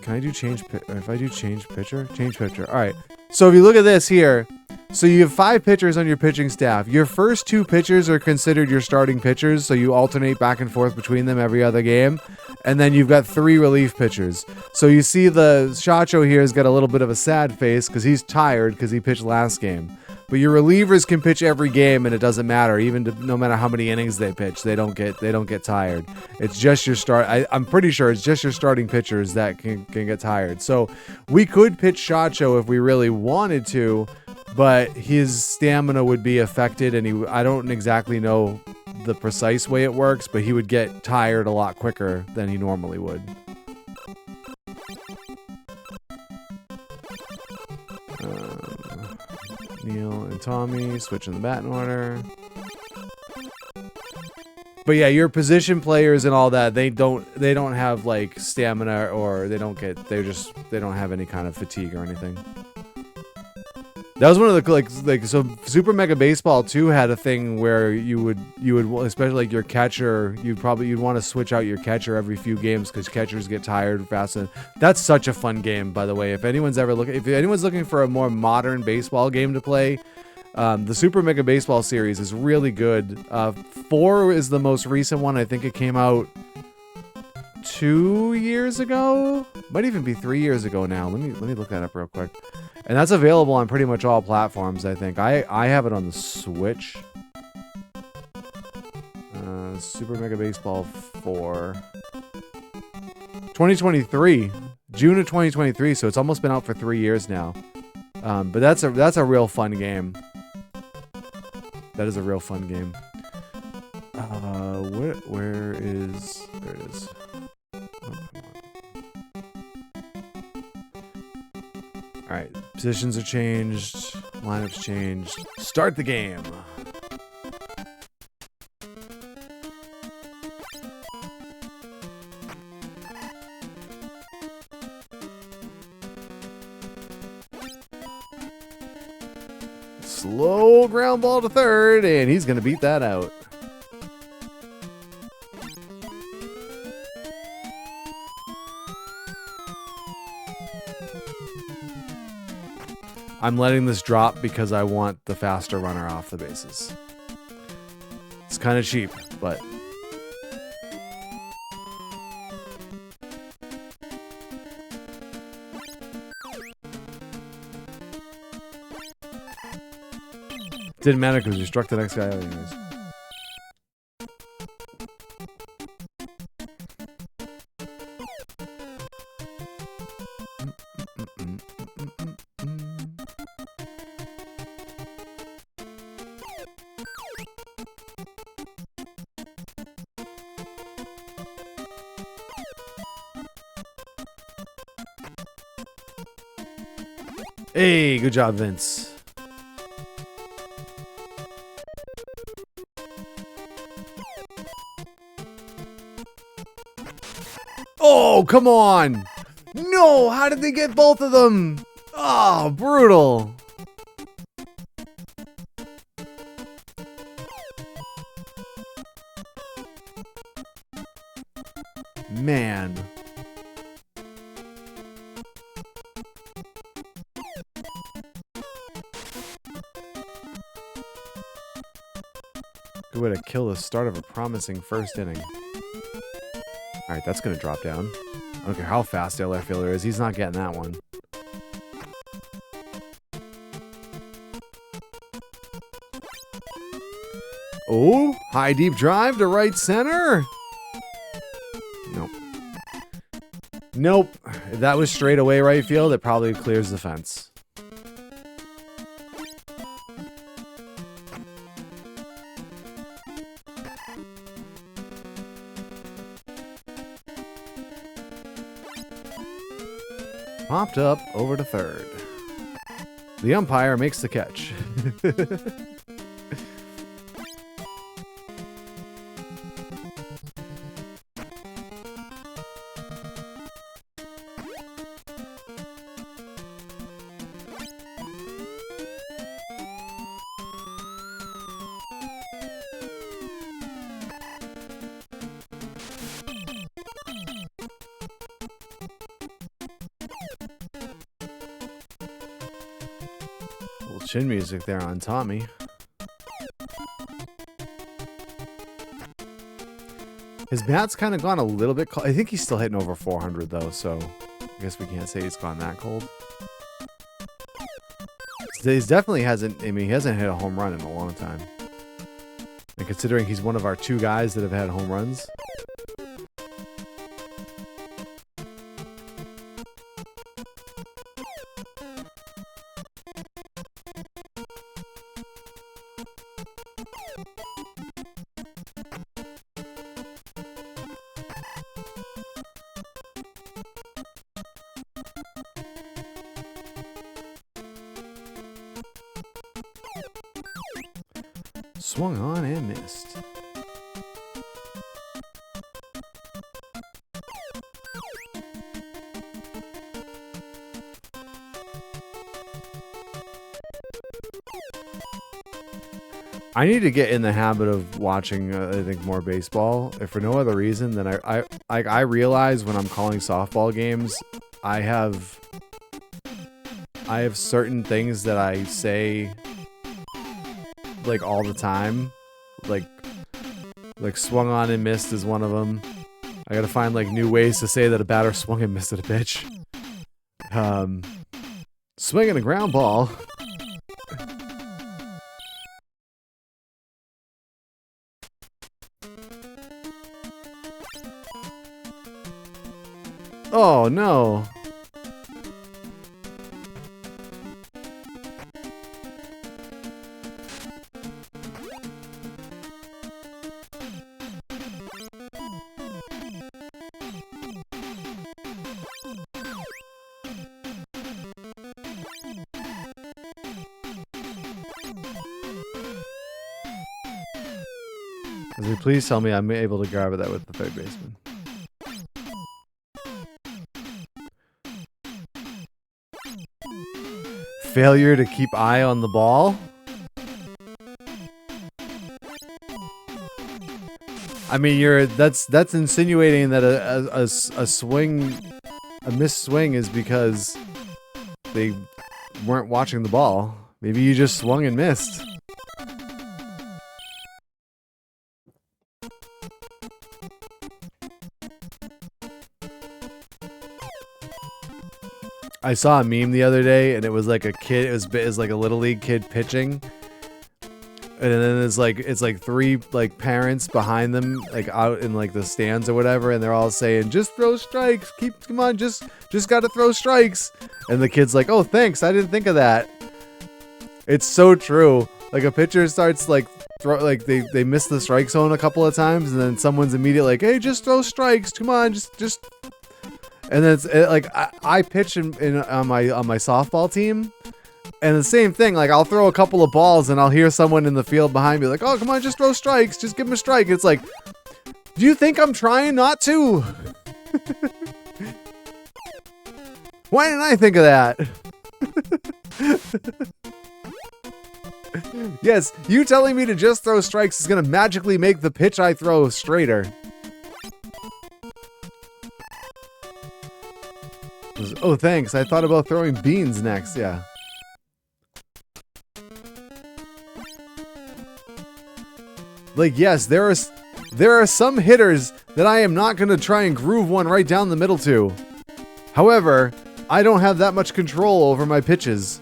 I do change if I do change pitcher? Change pitcher. Alright. So if you look at this here, so you have 5 pitchers on your pitching staff. Your first 2 pitchers are considered your starting pitchers, so you alternate back and forth between them every other game. And then you've got 3 relief pitchers. So you see the Shacho here has got a little bit of a sad face because he's tired because he pitched last game. But your relievers can pitch every game and it doesn't matter, no matter how many innings they pitch. They don't get tired. It's just your I'm pretty sure it's just your starting pitchers that can get tired. So we could pitch Shacho if we really wanted to, but his stamina would be affected, and I don't exactly know the precise way it works, but he would get tired a lot quicker than he normally would. Neil and Tommy switching the batting order. But yeah, your position players and all that, they don't have like stamina, or they don't have any kind of fatigue or anything. That was one of the so Super Mega Baseball 2 had a thing where you would especially like your catcher, you'd want to switch out your catcher every few games because catchers get tired fast. And that's such a fun game, by the way. If anyone's looking for a more modern baseball game to play, the Super Mega Baseball series is really good. 4 is the most recent one. I think it came out 2 years ago, might even be 3 years ago now. Let me look that up real quick. And that's available on pretty much all platforms, I think. I have it on the Switch. Super Mega Baseball 4. 2023. June of 2023, so it's almost been out for 3 years now. But that's a real fun game. That is a real fun game. There it is. Alright, positions are changed, lineups changed. Start the game. Slow ground ball to third, and he's going to beat that out. I'm letting this drop because I want the faster runner off the bases. It's kind of cheap, but... Didn't matter because you struck the next guy out anyways. Hey, good job, Vince. Oh, come on. No, how did they get both of them? Oh, brutal. Man. Good way to kill the start of a promising first inning. Alright, that's going to drop down. I don't care how fast the left fielder is. He's not getting that one. Oh, high deep drive to right center. Nope. Nope. If that was straight away right field, it probably clears the fence. Popped up over to third. The umpire makes the catch. Chin music there on Tommy. His bat's kind of gone a little bit cold. I think he's still hitting over 400 though, so I guess we can't say he's gone that cold. He definitely hasn't, I mean, he hasn't hit a home run in a long time. And considering he's one of our 2 guys that have had home runs. Swung on and missed. I need to get in the habit of watching, I think, more baseball. If for no other reason than I realize when I'm calling softball games, I have certain things that I say like all the time, like swung on and missed is one of them. I gotta find like new ways to say that a batter swung and missed at a pitch. Swinging a ground ball. Oh no. Please tell me I'm able to grab that with the third baseman. Failure to keep eye on the ball? I mean, that's insinuating that a swing, a missed swing is because they weren't watching the ball. Maybe you just swung and missed. I saw a meme the other day, and it was like a kid. It was like a little league kid pitching, and then it's like 3 like parents behind them, like out in like the stands or whatever, and they're all saying, "Just throw strikes. Come on, just gotta throw strikes." And the kid's like, "Oh, thanks. I didn't think of that." It's so true. Like a pitcher starts like they miss the strike zone a couple of times, and then someone's immediately like, "Hey, just throw strikes. Come on, just." And then like I pitch on my softball team, and the same thing. Like I'll throw a couple of balls, and I'll hear someone in the field behind me like, "Oh, come on, just throw strikes. Just give him a strike." It's like, do you think I'm trying not to? Why didn't I think of that? Yes, you telling me to just throw strikes is gonna magically make the pitch I throw straighter. Oh, thanks. I thought about throwing beans next. Yeah. Like, yes, there are some hitters that I am not going to try and groove one right down the middle to. However, I don't have that much control over my pitches.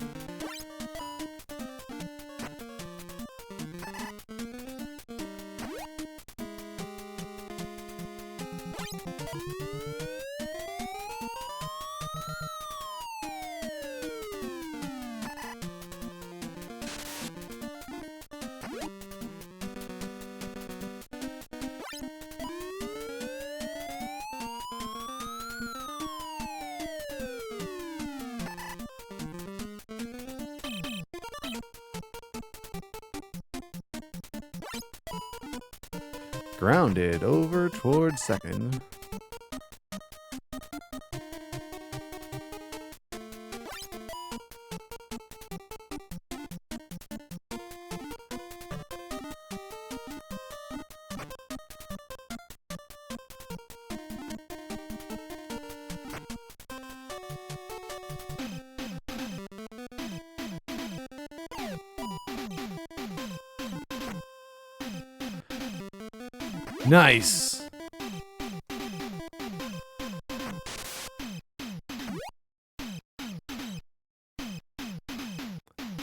Grounded over towards second. Nice.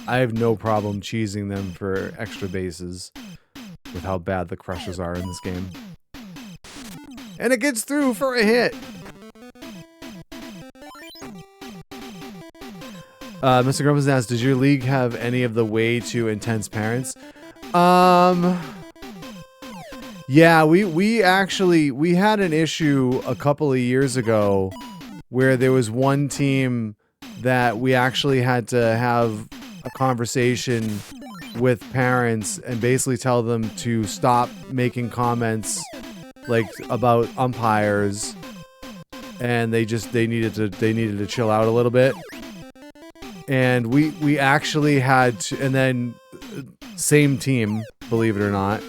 I have no problem cheesing them for extra bases with how bad the Crushers are in this game. And it gets through for a hit. Mr. Grumpus asks, does your league have any of the way too intense parents? Yeah, we had an issue a couple of years ago where there was one team that we actually had to have a conversation with parents and basically tell them to stop making comments like about umpires, and they needed to chill out a little bit. And we actually had to, and then same team, believe it or not,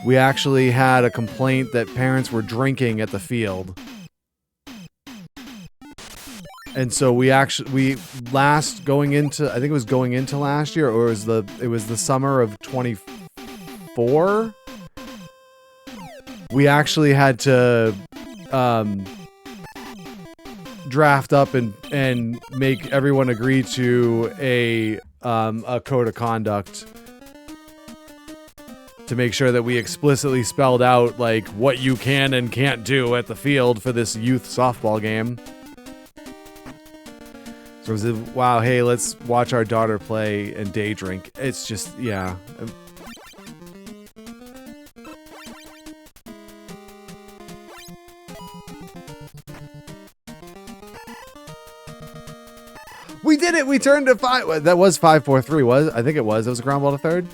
we actually had a complaint that parents were drinking at the field. And so going into, I think it was going into last year, or it was the summer of 24. We actually had to draft up and make everyone agree to a code of conduct to make sure that we explicitly spelled out like what you can and can't do at the field for this youth softball game. So it was, wow, hey, let's watch our daughter play and day drink. It's just, yeah. We did it! We turned to 5. That was 5-4-3, was? I think it was. It was a ground ball to third.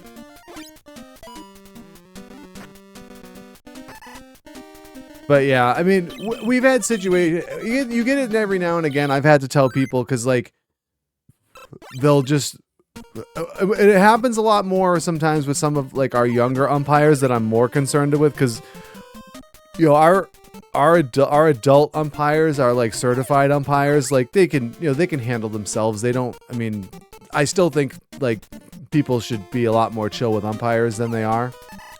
But yeah, I mean, we've had situations. You get it every now and again. I've had to tell people because, like, they'll just. It happens a lot more sometimes with some of like our younger umpires that I'm more concerned with, because you know our adult umpires are like certified umpires. Like they can handle themselves. They don't. I mean, I still think like people should be a lot more chill with umpires than they are.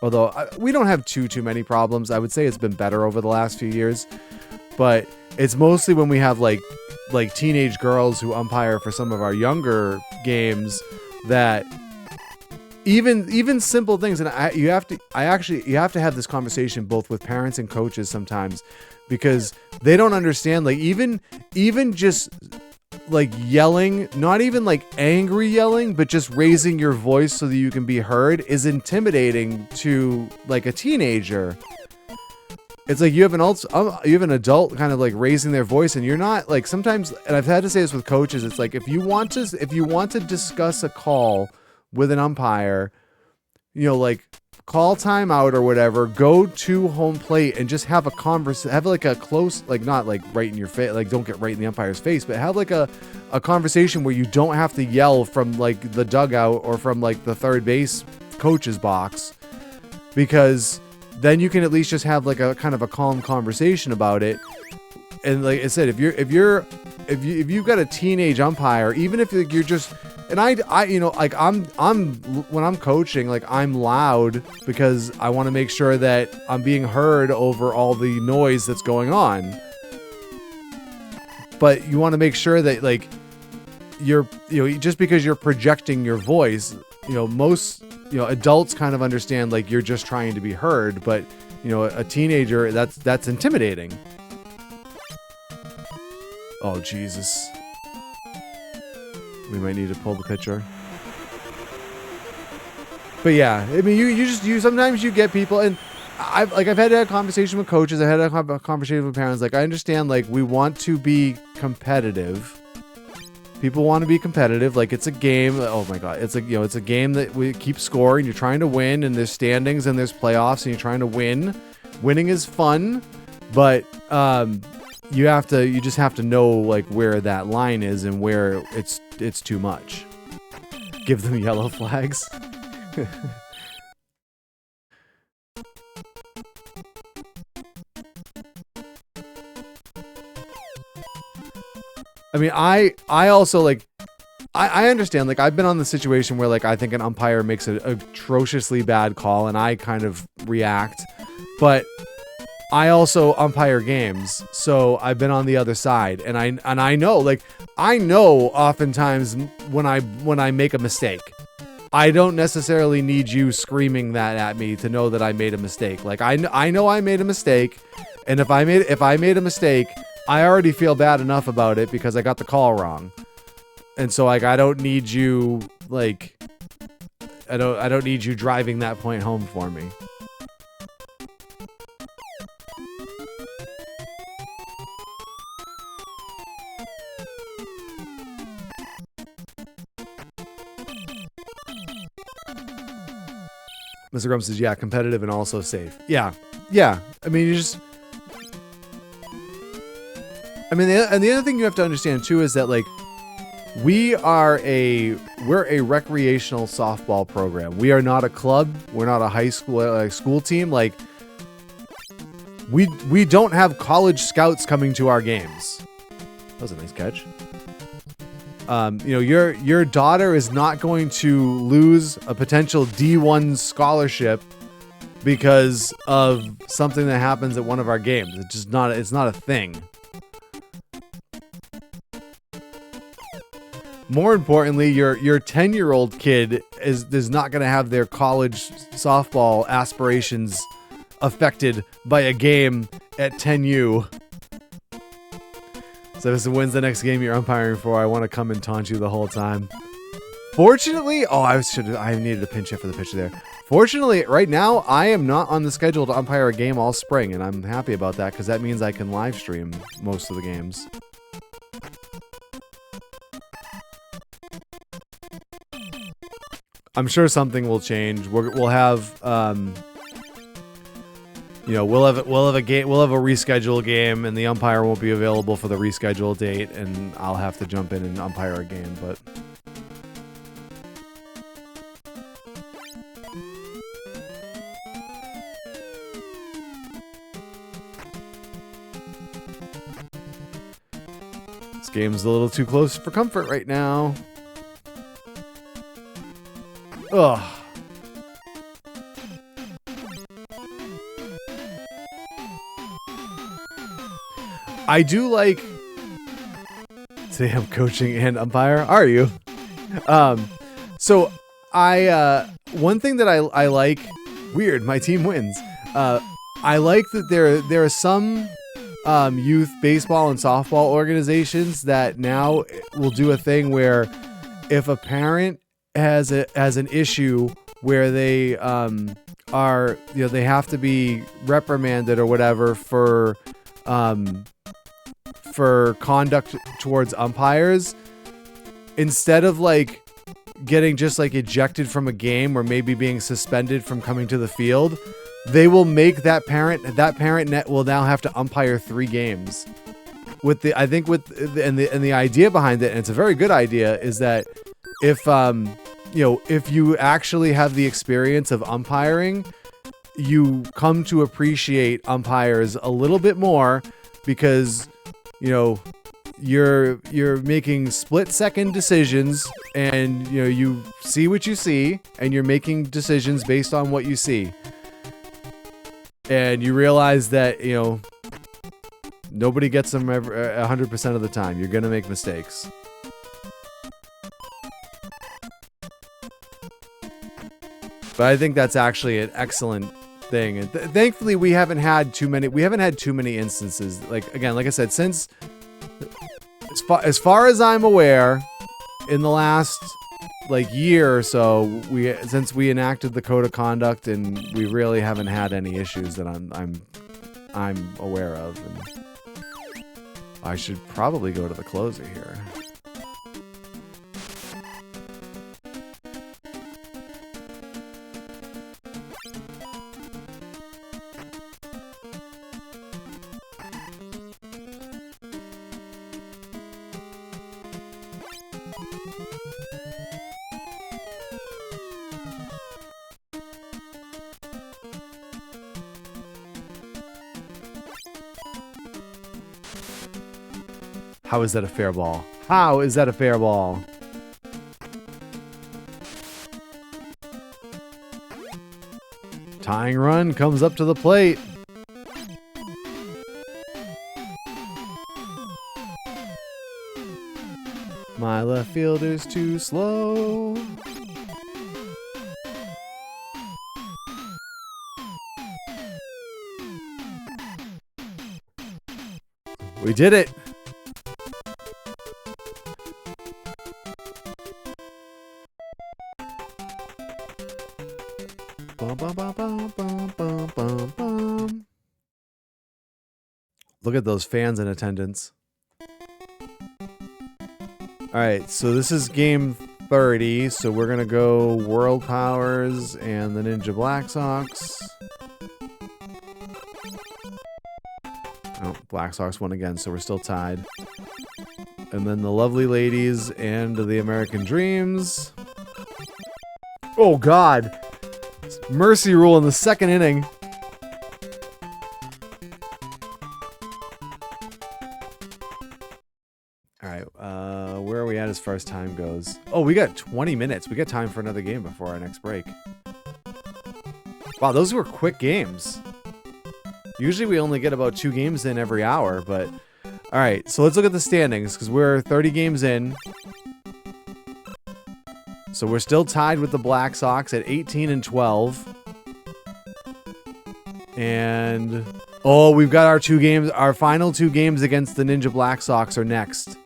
Although we don't have too many problems. I would say it's been better over the last few years, but it's mostly when we have like teenage girls who umpire for some of our younger games that even simple things. And you have to have this conversation both with parents and coaches sometimes, because they don't understand. Like even just like yelling, not even like angry yelling, but just raising your voice so that you can be heard is intimidating to like a teenager. It's like you have an adult kind of like raising their voice, and you're not like, sometimes, and I've had to say this with coaches, it's like if you want to discuss a call with an umpire, you know, like call timeout or whatever, go to home plate and just have a have like a close, like not like right in your face, like don't get right in the umpire's face, but have like a conversation where you don't have to yell from like the dugout or from like the third base coach's box, because then you can at least just have like a kind of a calm conversation about it. and like I said, if you've got a teenage umpire, even if you're just, and I you know, like I'm when I'm coaching, like I'm loud because I want to make sure that I'm being heard over all the noise that's going on. But you want to make sure that like you're, you know, just because you're projecting your voice, you know, most, you know, adults kind of understand like you're just trying to be heard, but you know, a teenager, that's intimidating. Oh, Jesus. We might need to pull the picture. But yeah, I mean, you sometimes you get people, and I've had a conversation with coaches. I had a conversation with parents. Like, I understand, like, we want to be competitive. People want to be competitive. Like, it's a game. Oh my God. It's a game that we keep scoring. You're trying to win, and there's standings and there's playoffs, and you're trying to win. Winning is fun, but, you just have to know like where that line is and where it's too much. Give them yellow flags. I mean, I also like, I understand, like I've been on the situation where like I think an umpire makes an atrociously bad call and I kind of react, but I also umpire games, so I've been on the other side, and I know, like, I know oftentimes when I make a mistake. I don't necessarily need you screaming that at me to know that I made a mistake. Like, I know I made a mistake, and if I made a mistake, I already feel bad enough about it because I got the call wrong. And so like I don't need you like I don't need you driving that point home for me. Mr. Grump says, yeah, competitive and also safe. Yeah. I mean, and the other thing you have to understand too is that like we're a recreational softball program. We are not a club. We're not a high school school team. Like we don't have college scouts coming to our games. That was a nice catch. You know, your daughter is not going to lose a potential D1 scholarship because of something that happens at one of our games. It's not a thing. More importantly, your 10-year-old kid is not going to have their college softball aspirations affected by a game at 10U. So if it wins the next game you're umpiring for, I want to come and taunt you the whole time. Fortunately, I needed to pinch hit for the pitcher there. Fortunately, right now, I am not on the schedule to umpire a game all spring, and I'm happy about that because that means I can live stream most of the games. I'm sure something will change. We'll have you know, we'll have a rescheduled game, and the umpire won't be available for the rescheduled date, and I'll have to jump in and umpire a game. But this game's a little too close for comfort right now. Ugh. I do like... Say I'm coaching and umpire. Are you? So one thing that I like... Weird, my team wins. I like that there are some youth baseball and softball organizations that now will do a thing where if a parent has an issue where they are, you know, they have to be reprimanded or whatever for conduct towards umpires, instead of like getting just like ejected from a game or maybe being suspended from coming to the field, they will make that parent will now have to umpire 3 games. The idea behind it, and it's a very good idea, is that if if you actually have the experience of umpiring, you come to appreciate umpires a little bit more, because you know, you're making split-second decisions, and you know, you see what you see, and you're making decisions based on what you see. And you realize that, you know, nobody gets them 100% of the time. You're gonna make mistakes. But I think that's actually an excellent thing, and thankfully we haven't had too many instances. Like, again, like I said, since as far as I'm aware, in the last like year or so, since we enacted the code of conduct, and we really haven't had any issues that I'm aware of. And I should probably go to the closer here. How is that a fair ball? How is that a fair ball? Tying run comes up to the plate. My left fielder's too slow. We did it. Look at those fans in attendance. Alright, so this is game 30, so we're gonna go World Powers and the Ninja BlackSox. Oh, BlackSox won again, so we're still tied. And then the Lovely Ladies and the American Dreams. Oh god! Mercy rule in the second inning. Alright, where are we at as far as time goes? Oh, we got 20 minutes. We got time for another game before our next break. Wow, those were quick games. Usually we only get about 2 games in every hour, but... Alright, so let's look at the standings, because we're 30 games in. So we're still tied with the BlackSox at 18 and 12. And... oh, we've got our 2 games. Our final 2 games against the Ninja BlackSox are next.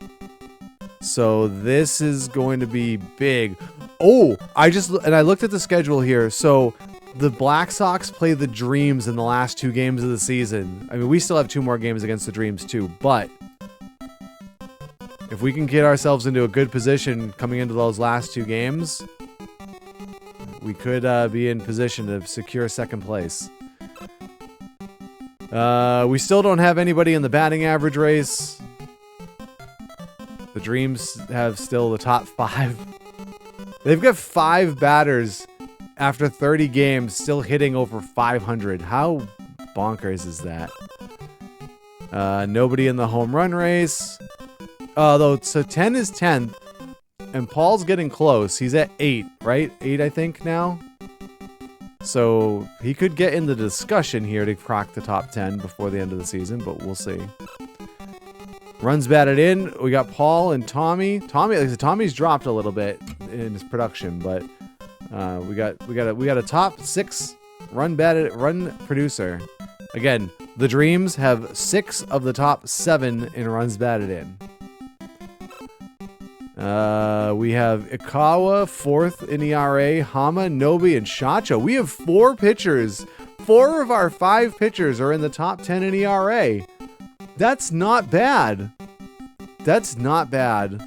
So this is going to be big. Oh, I looked at the schedule here. So the BlackSox play the Dreams in the last 2 games of the season. I mean, we still have 2 more games against the Dreams too, but if we can get ourselves into a good position coming into those last 2 games, we could be in position to secure second place. We still don't have anybody in the batting average race. The Dreams have still the top 5. They've got 5 batters after 30 games still hitting over 500. How bonkers is that? Nobody in the home run race. So 10 is 10th, and Paul's getting close. He's at 8, right? 8, I think, now. So he could get in the discussion here to crack the top 10 before the end of the season, but we'll see. Runs batted in. We got Paul and Tommy. Tommy's dropped a little bit in his production, but we got a top 6 run producer. Again, the Dreams have 6 of the top 7 in runs batted in. We have Ikawa, 4th in ERA, Hama, Nobi, and Shacho. We have 4 pitchers. 4 of our 5 pitchers are in the top 10 in ERA. That's not bad. That's not bad.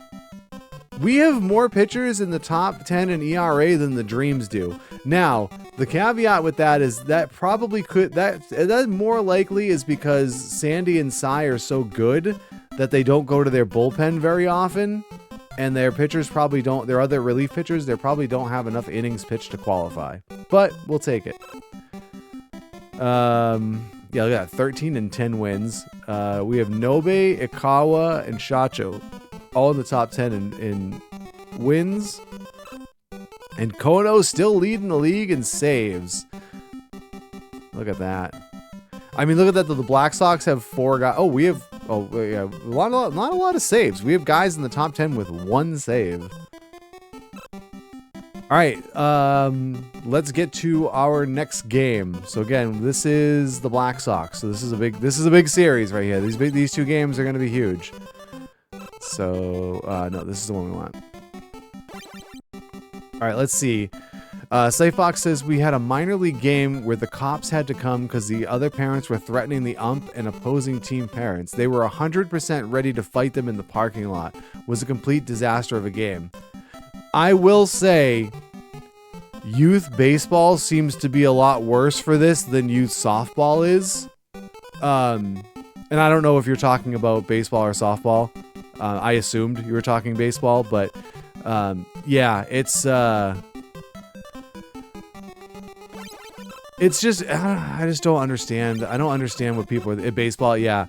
We have more pitchers in the top 10 in ERA than the Dreams do. Now, the caveat with that is that probably that more likely is because Sandy and Cy are so good that they don't go to their bullpen very often. And their pitchers probably don't, their other relief pitchers, they probably don't have enough innings pitched to qualify. But we'll take it. Yeah, look at that. 13 and 10 wins. We have Nobe, Ikawa, and Shacho all in the top 10 in wins. And Kono still leading the league in saves. Look at that. I mean, look at that. The BlackSox have 4 guys. Oh, we have... Oh, yeah. Not a lot of saves. We have guys in the top 10 with 1 save. All right, let's get to our next game. So again, this is the BlackSox. So this is a big series right here. These 2 games are going to be huge. So no, this is the one we want. All right, let's see. Safefox says we had a minor league game where the cops had to come because the other parents were threatening the ump and opposing team parents. They were 100% ready to fight them in the parking lot. It was a complete disaster of a game. I will say youth baseball seems to be a lot worse for this than youth softball is. And I don't know if you're talking about baseball or softball. I assumed you were talking baseball, but yeah, it's just, I just don't understand. I don't understand what people at baseball. Yeah.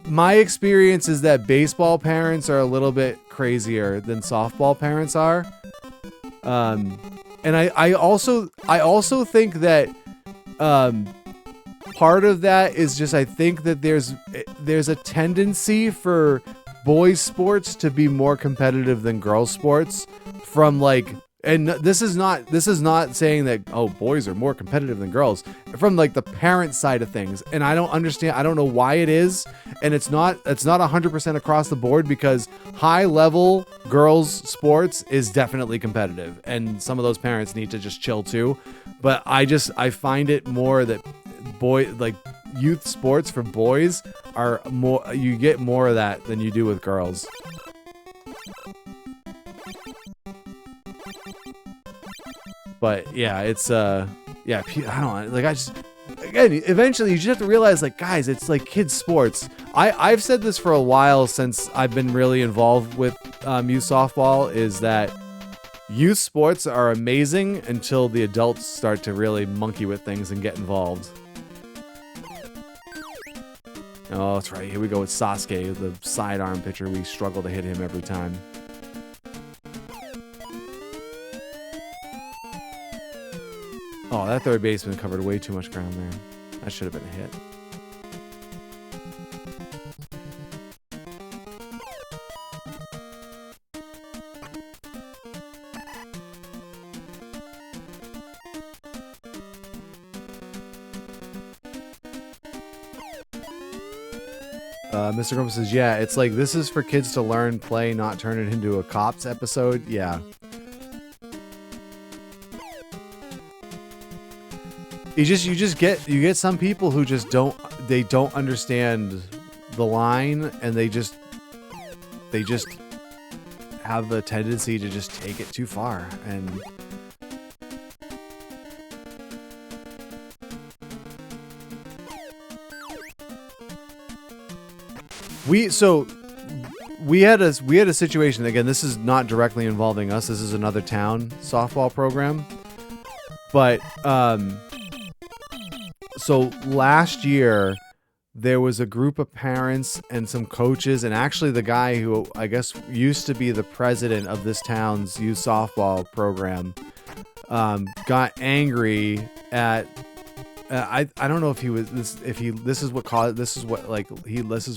My experience is that baseball parents are a little bit crazier than softball parents are. And I also think that part of that is just I think that there's a tendency for boys sports to be more competitive than girls sports from like, and this is not saying that, oh, boys are more competitive than girls, from like the parent side of things. And I don't understand. I don't know why it is. And it's not 100% across the board, because high level girls sports is definitely competitive. And some of those parents need to just chill too. But I find it more that youth sports for boys are more, you get more of that than you do with girls. But yeah, it's yeah, I don't like, again, eventually you just have to realize, like, guys, it's like kids sports. I've said this for a while since I've been really involved with youth softball, is that youth sports are amazing until the adults start to really monkey with things and get involved. Oh, that's right. Here we go with Sasuke, the sidearm pitcher. We struggle to hit him every time. Oh, that third baseman covered way too much ground there. That should have been a hit. Mr. Grumpy says, yeah, it's like, this is for kids to learn, play, not turn it into a cops episode. Yeah. You get some people who just don't understand the line, and they just have a tendency to just take it too far. And we had a situation, again, this is not directly involving us, this is another town softball program, but so last year, there was a group of parents and some coaches, and actually the guy who I guess used to be the president of this town's youth softball program got angry at. I don't know if he was this is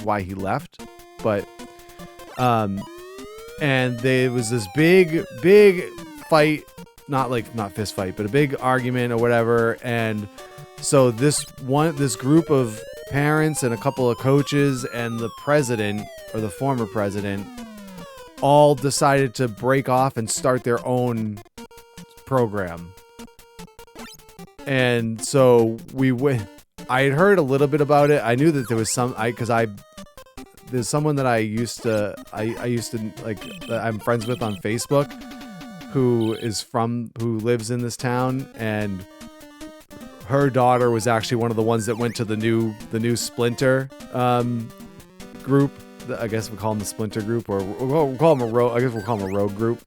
why he left, but and there was this big fight, not fist fight, but a big argument or whatever, and so this group of parents and a couple of coaches and the president, or the former president, all decided to break off and start their own program. And so I had heard a little bit about it. I knew that there was there's someone that I used to like, that I'm friends with on Facebook, who lives in this town, and her daughter was actually one of the ones that went to the new Splinter group. I guess we call them the Splinter group, or we'll call them a Rogue group.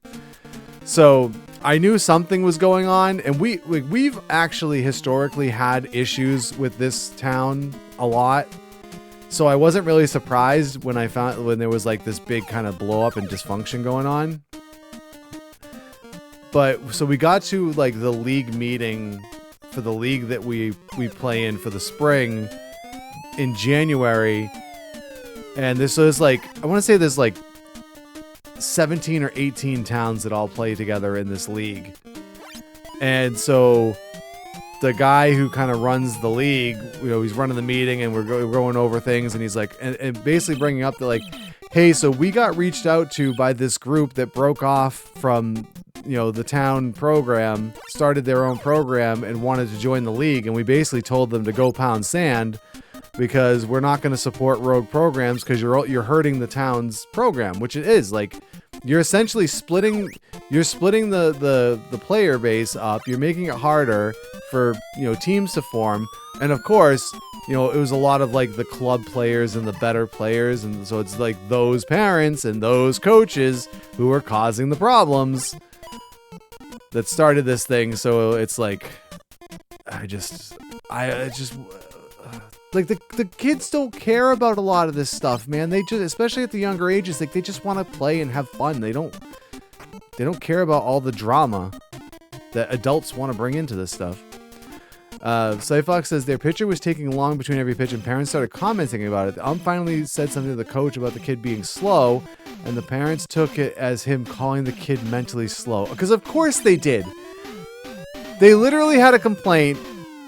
So I knew something was going on, and we've actually historically had issues with this town a lot. So I wasn't really surprised when when there was like this big kind of blow up and dysfunction going on. But so we got to like the league meeting for the league that we play in for the spring in January. And this was like, I want to say there's like 17 or 18 towns that all play together in this league. And so the guy who kind of runs the league, you know, he's running the meeting and we're going over things, and he's like, and basically bringing up that like, hey, so we got reached out to by this group that broke off from, you know, the town program, started their own program and wanted to join the league. And we basically told them to go pound sand because we're not going to support rogue programs because you're hurting the town's program, which it is. Like, you're essentially splitting the player base up. You're making it harder for, you know, teams to form. And of course, you know, it was a lot of like the club players and the better players. And so it's like those parents and those coaches who are causing the problems that started this thing. So it's like, I just like the kids don't care about a lot of this stuff, man. They just, especially at the younger ages, like they just want to play and have fun. They don't care about all the drama that adults want to bring into this stuff. Cyfox says their pitcher was taking long between every pitch and parents started commenting about it. The ump finally said something to the coach about the kid being slow, and the parents took it as him calling the kid mentally slow. Because of course they did. They literally had a complaint.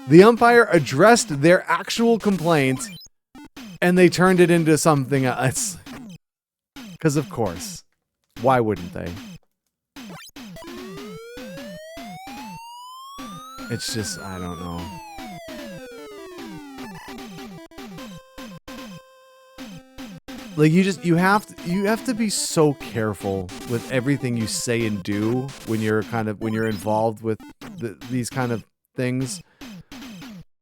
The umpire addressed their actual complaint, and they turned it into something else. Because of course. Why wouldn't they? It's just, I don't know. Like, you have to be so careful with everything you say and do when you're involved with these kind of things.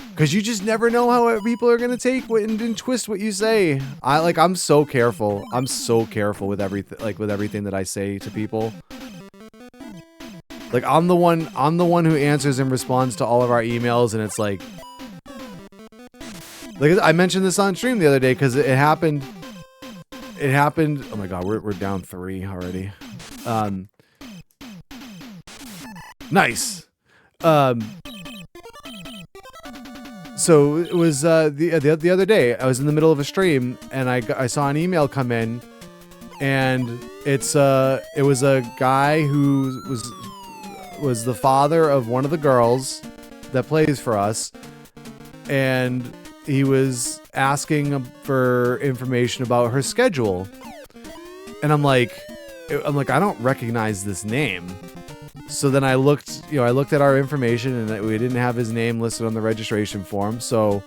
Because you just never know how people are going to take and twist what you say. I'm so careful. I'm so careful with everything that I say to people. Like, I'm the one who answers and responds to all of our emails, and it's like I mentioned this on stream the other day because it happened. Oh my god, we're down 3 already. Nice. So it was the other day. I was in the middle of a stream and I saw an email come in, and it was a guy who was the father of one of the girls that plays for us, and he was asking for information about her schedule. And I'm like, I don't recognize this name. So then I looked at our information, and we didn't have his name listed on the registration form. So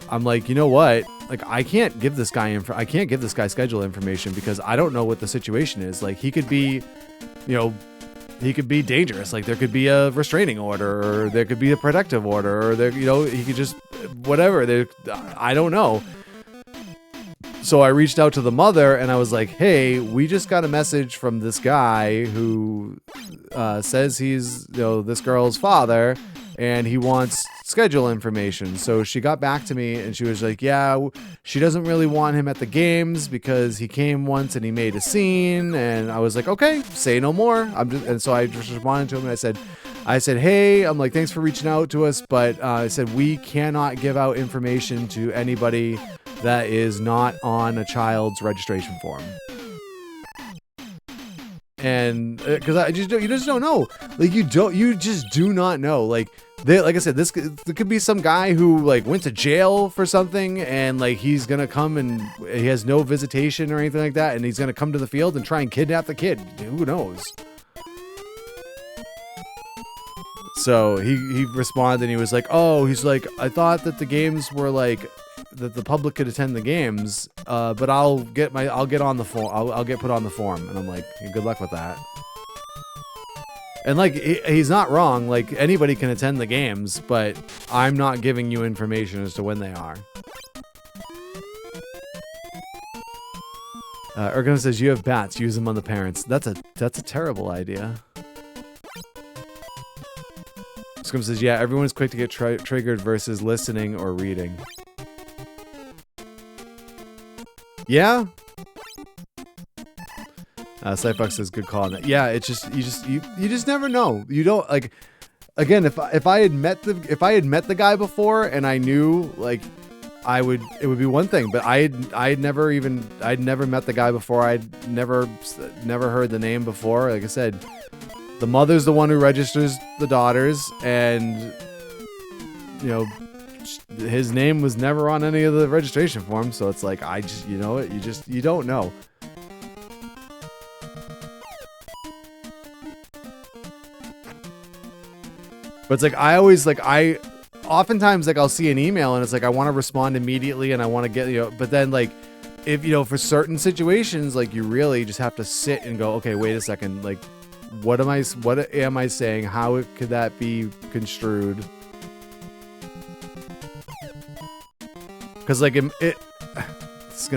I'm like, you know what? Like, I can't give this guy schedule information because I don't know what the situation is. Like, he could be dangerous. Like, there could be a restraining order, or there could be a protective order, or he could just whatever. I don't know. So I reached out to the mother and I was like, hey, we just got a message from this guy who says he's, this girl's father, and he wants schedule information. So she got back to me and she was like, yeah, she doesn't really want him at the games because he came once and he made a scene. And I was like, okay, say no more. And so I just responded to him and I said, hey, I'm like, thanks for reaching out to us, but I said, we cannot give out information to anybody that is not on a child's registration form. And because you just don't know. Like, you just do not know. Like I said, there could be some guy who like went to jail for something, and like he's gonna come and he has no visitation or anything like that, and he's gonna come to the field and try and kidnap the kid. Who knows? So he responded and he was like, he's like, I thought that the games were like that the public could attend the games, but I'll get on the form. I'll get put on the form. And I'm like, good luck with that. And like, he's not wrong. Like, anybody can attend the games, but I'm not giving you information as to when they are. Ergon says, you have bats, use them on the parents. That's a terrible idea. Scum says, yeah, everyone's quick to get triggered versus listening or reading. Yeah. Cyphox says good call on that. Yeah, it's just you just never know. You don't like. Again, if I had met the guy before and I knew, like, it would be one thing. But I'd never met the guy before. I'd never heard the name before. Like I said, the mother's the one who registers the daughters, and you know, his name was never on any of the registration forms. So it's like, you know what, you don't know. But it's like, oftentimes, like, I'll see an email and it's like, I want to respond immediately and I want to get, you know, but then, like, if, you know, for certain situations, like, you really just have to sit and go, okay, wait a second. Like, what am I saying? How could that be construed? Cause like, this is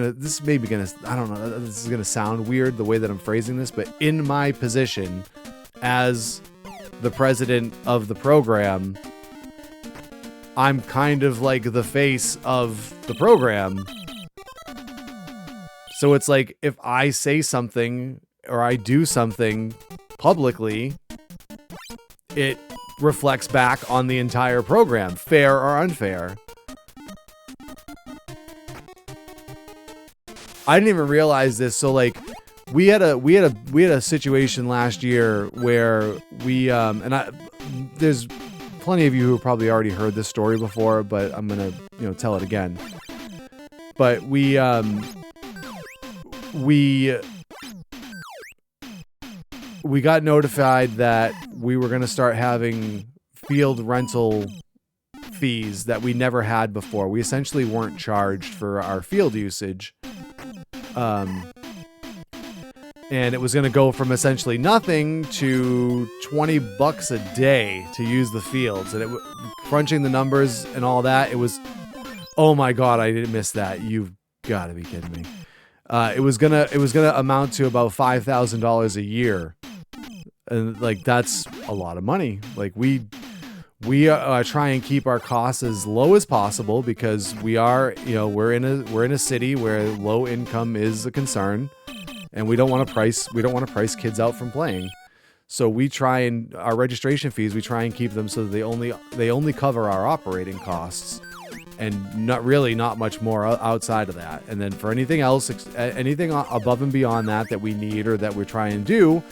gonna sound weird the way that I'm phrasing this, but in my position as the president of the program, I'm kind of like the face of the program. So it's like, if I say something or I do something publicly, it reflects back on the entire program, fair or unfair. I didn't even realize this. So like, we had a situation last year where we there's plenty of you who have probably already heard this story before, but I'm gonna, you know, tell it again. But we got notified that we were gonna start having field rental fees that we never had before. We essentially weren't charged for our field usage. And it was going to go from essentially nothing to $20 a day to use the fields. And crunching the numbers and all that, it was, oh my God, I didn't miss that. You've got to be kidding me. It was gonna amount to about $5,000 a year. And like, that's a lot of money. Like, we try and keep our costs as low as possible because we are, you know, we're in a city where low income is a concern, and we don't want to price kids out from playing. So we try, and our registration fees, we try and keep them so that they only cover our operating costs, and not much more outside of that. And then for anything else, anything above and beyond that we need or that we're trying to do,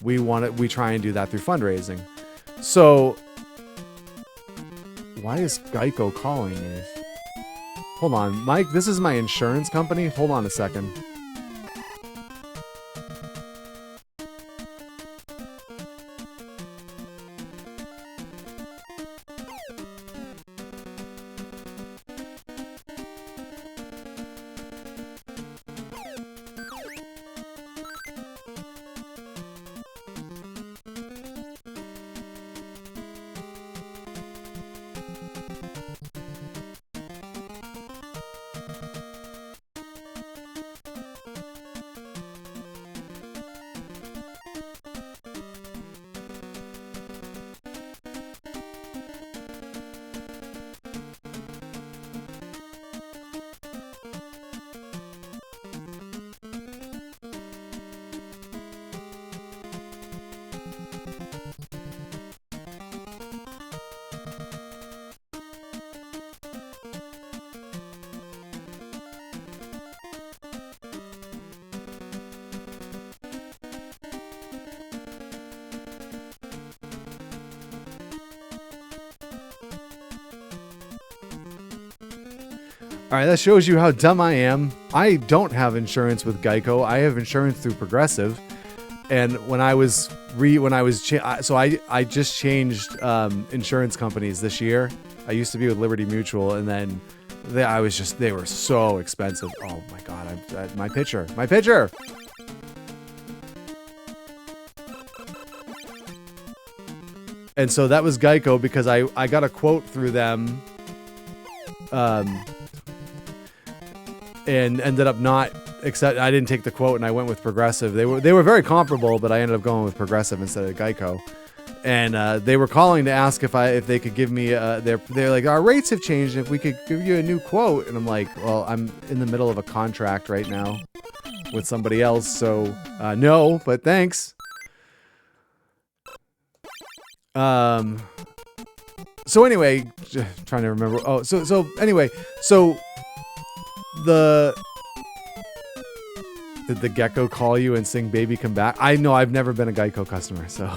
we try and do that through fundraising. So why is Geico calling me? Hold on, Mike, this is my insurance company. Hold on a second. All right, that shows you how dumb I am. I don't have insurance with Geico. I have insurance through Progressive. And when I just changed insurance companies this year. I used to be with Liberty Mutual, and then they were so expensive. Oh my God, my pitcher. And so that was Geico because I got a quote through them. And ended up I didn't take the quote and I went with Progressive. They were very comparable, but I ended up going with Progressive instead of Geico. And they were calling to ask if they could give me they're like, our rates have changed, if we could give you a new quote. And I'm like, well, I'm in the middle of a contract right now with somebody else, so no, but thanks. So anyway, trying to remember. Oh, so anyway, so did the gecko call you and sing "Baby Come Back"? I know, I've never been a Geico customer, so.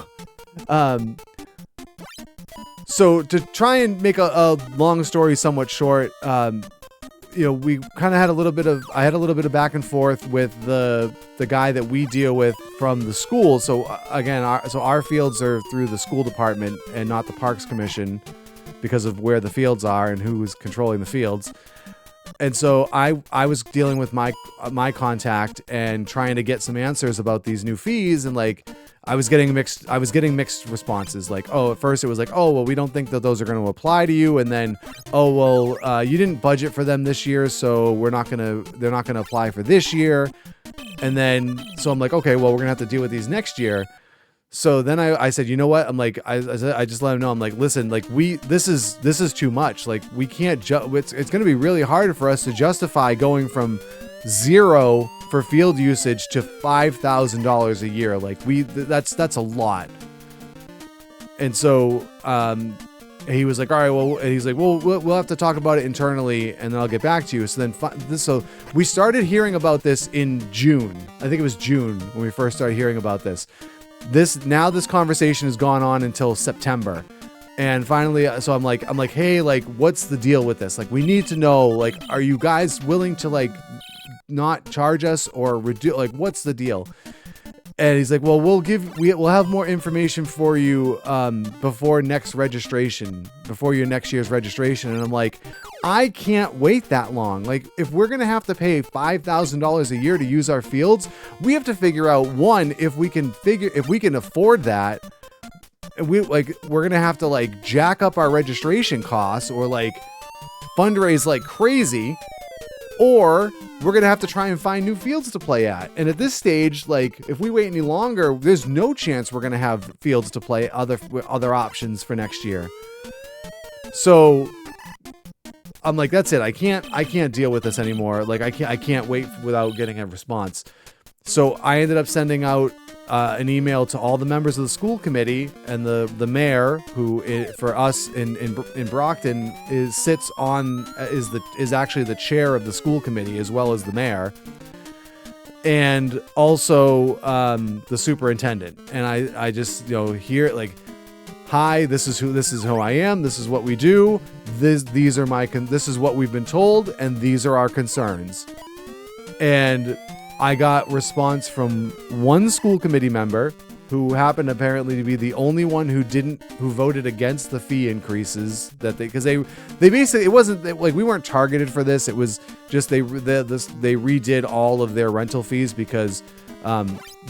So to try and make a long story somewhat short, we kind of had I had a little bit of back and forth with the guy that we deal with from the school. So again, our fields are through the school department and not the Parks Commission because of where the fields are and who's controlling the fields. And so I was dealing with my contact and trying to get some answers about these new fees, and like I was getting mixed responses. Like, oh, at first it was like, oh, well, we don't think that those are going to apply to you, and then, oh, well, you didn't budget for them this year, so they're not going to apply for this year. And then so I'm like, okay, well, we're going to have to deal with these next year. So then I said, you know what? I'm like, I just let him know. I'm like, listen, like this is too much. Like we can't it's going to be really hard for us to justify going from zero for field usage to $5,000 a year. Like that's a lot. And so, he was like, all right, well, and he's like, well, we'll have to talk about it internally and then I'll get back to you. So then, so we started hearing about this in June. I think it was June when we first started hearing about this. This conversation has gone on until September, and finally, so I'm like, hey, like, what's the deal with this? Like, we need to know, like, are you guys willing to like not charge us or reduce? Like, what's the deal? And he's like, well, we'll have more information for you before your next year's registration. And I'm like, I can't wait that long. Like, if we're gonna have to pay $5,000 a year to use our fields, we have to figure out, one, if we can afford that. We're gonna have to like jack up our registration costs or like fundraise like crazy, or we're going to have to try and find new fields to play at. And at this stage, like, if we wait any longer, there's no chance we're going to have fields to play other options for next year. So I'm like, that's it. I can't deal with this anymore. Like, I can't wait without getting a response. So I ended up sending out an email to all the members of the school committee and the mayor, who for us in Brockton is actually the chair of the school committee as well as the mayor, and also the superintendent. And I just hear like, hi, this is who I am. This is what we do. This is what we've been told, and these are our concerns. And I got response from one school committee member who happened apparently to be the only one who voted against the fee increases because they basically, it wasn't like we weren't targeted for this. It was just they redid all of their rental fees because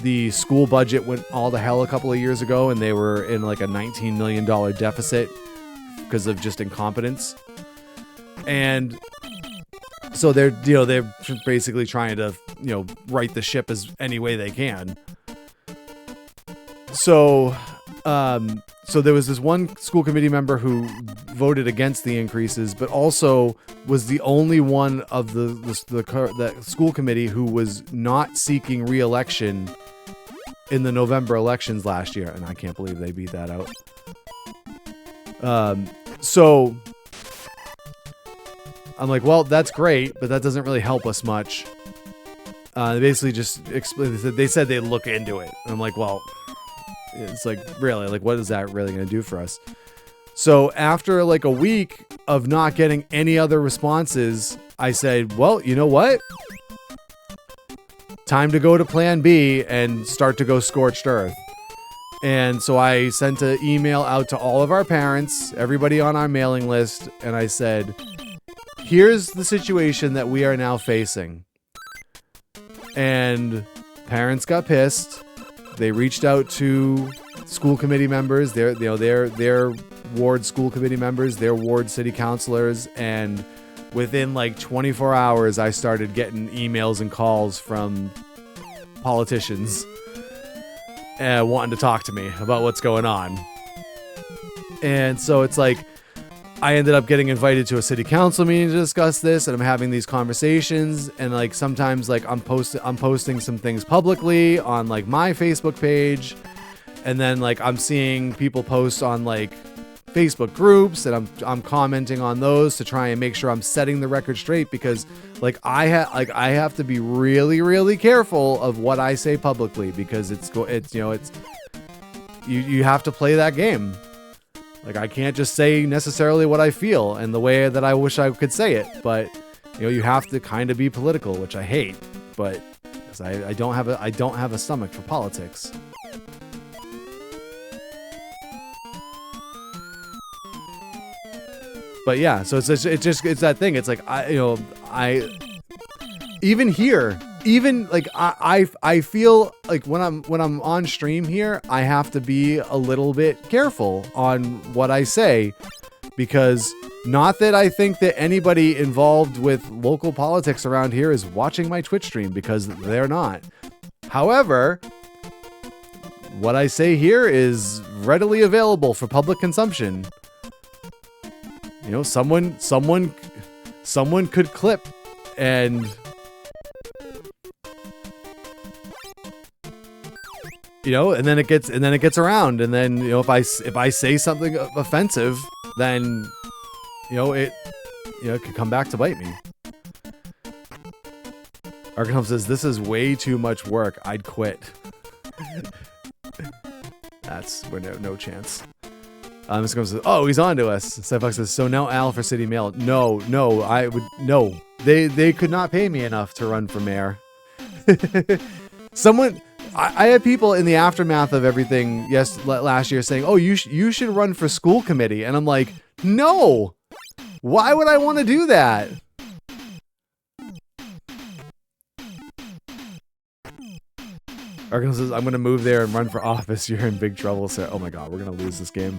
the school budget went all to hell a couple of years ago, and they were in like a $19 million deficit because of just incompetence. And so they're basically trying to right the ship as any way they can. So there was this one school committee member who voted against the increases, but also was the only one of the school committee who was not seeking re-election in the November elections last year, and I can't believe they beat that out. So I'm like, well, that's great, but that doesn't really help us much. They basically just explained. They said they'd look into it. And I'm like, well, it's like, really, like, what is that really going to do for us? So after like a week of not getting any other responses, I said, well, you know what? Time to go to plan B and start to go scorched earth. And so I sent an email out to all of our parents, everybody on our mailing list, and I said, here's the situation that we are now facing. And parents got pissed. They reached out to school committee members, their ward school committee members, their ward city councilors, and within like 24 hours, I started getting emails and calls from politicians wanting to talk to me about what's going on. And so it's like, I ended up getting invited to a city council meeting to discuss this, and I'm having these conversations, and like sometimes like I'm posting some things publicly on like my Facebook page, and then like I'm seeing people post on like Facebook groups, and I'm commenting on those to try and make sure I'm setting the record straight, because like I have to be really, really careful of what I say publicly, because it's you have to play that game. Like, I can't just say necessarily what I feel and the way that I wish I could say it, but you have to kind of be political, which I hate, but I don't have a stomach for politics. But yeah, so it's that thing. It's like even here, even like I feel like when I'm on stream here, I have to be a little bit careful on what I say, because not that I think that anybody involved with local politics around here is watching my Twitch stream, because they're not. However, what I say here is readily available for public consumption. Someone could clip and and then it gets around, and then if I say something offensive, then it could come back to bite me. Arkham says, "This is way too much work. I'd quit." We're no chance. This goes, "Oh, he's on to us." Cyfox says, "So now Al for City Mail." No, they could not pay me enough to run for mayor. I had people in the aftermath of everything last year saying, "Oh, you should run for school committee," and I'm like, no, why would I want to do that? Arkansas says, "I'm going to move there and run for office. You're in big trouble, sir." Oh my god, we're going to lose this game.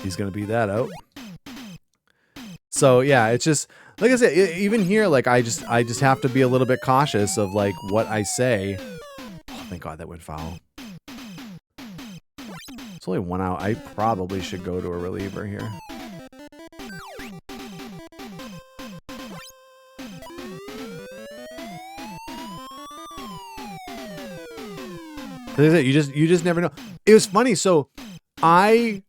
He's going to beat that out. So yeah, it's just, like I said, even here, like I just have to be a little bit cautious of like what I say. Oh, thank god that went foul. It's only 1 out. I probably should go to a reliever here. You just never know. It was funny. So I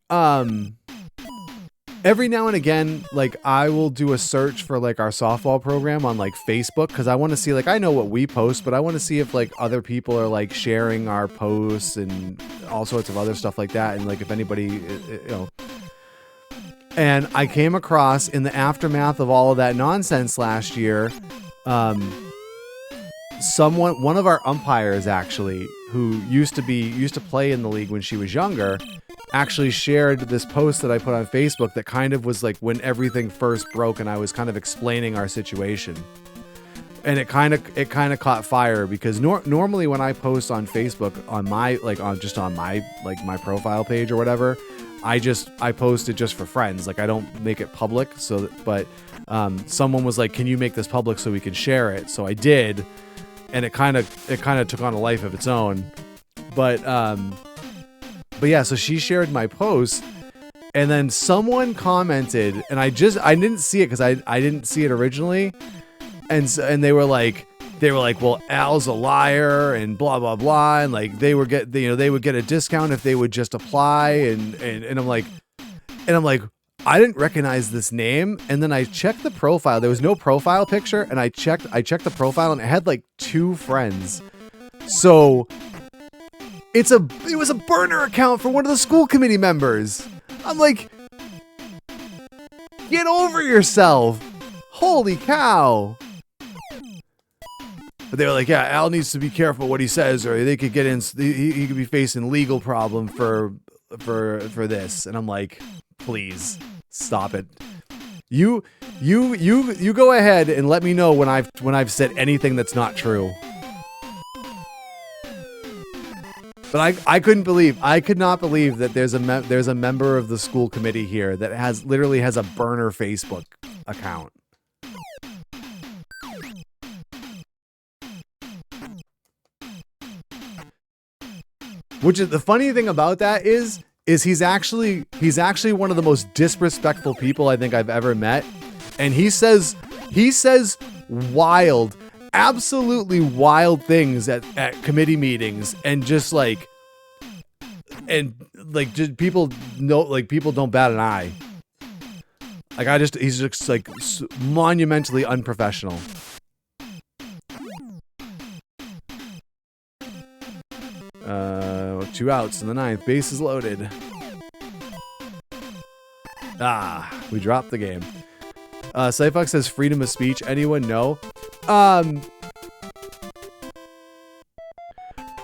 every now and again, like I will do a search for like our softball program on like Facebook, because I want to see, like, I know what we post, but I want to see if like other people are like sharing our posts and all sorts of other stuff like that, and like if anybody and I came across, in the aftermath of all of that nonsense last year, one of our umpires, actually, who used to play in the league when she was younger, actually shared this post that I put on Facebook that kind of was like when everything first broke, and I was kind of explaining our situation. And it kind of caught fire, because normally when I post on Facebook on my my profile page or whatever, I post it just for friends. Like, I don't make it public. But someone was like, "Can you make this public so we can share it?" So I did, and it kind of took on a life of its own. But yeah, so she shared my post, and then someone commented, and I didn't see it because I didn't see it originally, and they were like, "Well, Al's a liar," and blah blah blah, and like they would get a discount if they would just apply, and I'm like, I didn't recognize this name, and then I checked the profile. There was no profile picture, and I checked the profile, and it had like 2 friends. So it was a burner account for one of the school committee members. I'm like, get over yourself. Holy cow. But they were like, "Yeah, Al needs to be careful what he says, or they could he could be facing legal problem for this." And I'm like, please stop it. You go ahead and let me know when I've said anything that's not true. But I could not believe that there's a member of the school committee here that literally has a burner Facebook account. Which is the funny thing about that is he's actually one of the most disrespectful people I think I've ever met. And he says wild, absolutely wild things at committee meetings, and just like just people don't bat an eye. Like he's just like monumentally unprofessional. Two outs in the ninth. Base is loaded. We dropped the game. Cyfox says freedom of speech. Anyone know?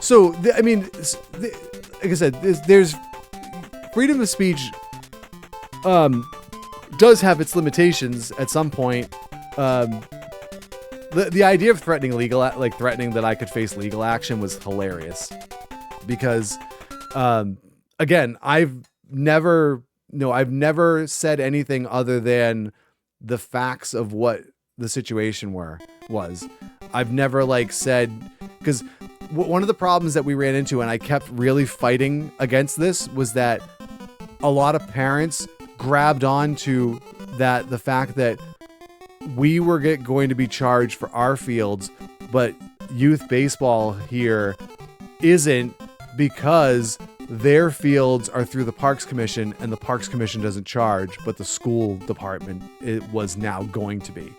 So I mean, like I said, there's freedom of speech. Does have its limitations at some point. The idea of threatening that I could face legal action was hilarious, because again, I've never said anything other than the facts of what the situation was. I've never said, because one of the problems that we ran into, and I kept really fighting against this, was that a lot of parents grabbed on to the fact that we were going to be charged for our fields, but youth baseball here isn't, because their fields are through the Parks Commission, and the Parks Commission doesn't charge, but the school department was now going to be.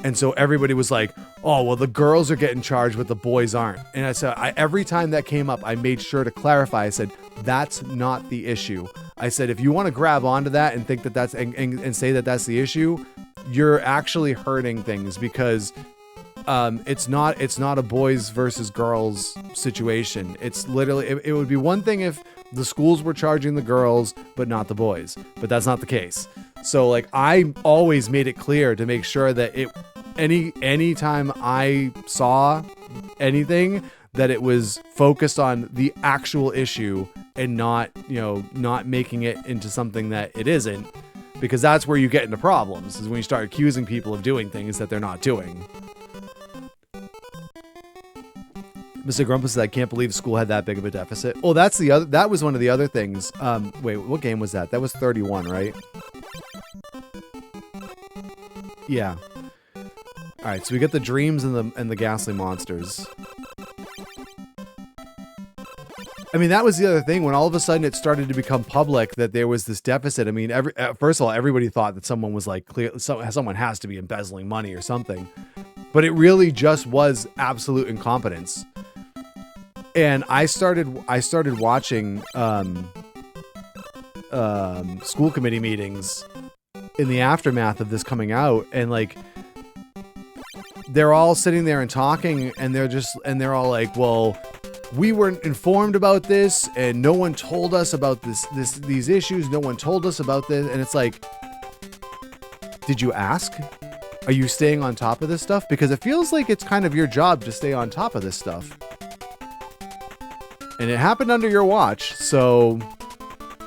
And so everybody was like, oh, well, the girls are getting charged, but the boys aren't. And I said, every time that came up, I made sure to clarify. I said, that's not the issue. I said, if you want to grab onto that and think that that's and say that that's the issue, you're actually hurting things, because it's not a boys versus girls situation. It's literally, it would be one thing if the schools were charging the girls but not the boys, but that's not the case. So I always made it clear to make sure that any time I saw anything, that it was focused on the actual issue and not making it into something that it isn't, because that's where you get into problems, is when you start accusing people of doing things that they're not doing. Mr. Grumpus said, I can't believe school had that big of a deficit. Oh, that was one of the other things. Wait, what game was that? That was 31, right? Yeah. All right, so we got the Dreams and the Ghastly monsters. I mean, that was the other thing, when all of a sudden it started to become public that there was this deficit. I mean, first of all, everybody thought that someone was someone has to be embezzling money or something, but it really just was absolute incompetence. And I started watching school committee meetings in the aftermath of this coming out, and they're all sitting there and talking, and they're all like, well, we weren't informed about this, and no one told us about these issues. No one told us about this. And it's like, did you ask? Are you staying on top of this stuff? Because it feels like it's kind of your job to stay on top of this stuff. And it happened under your watch. So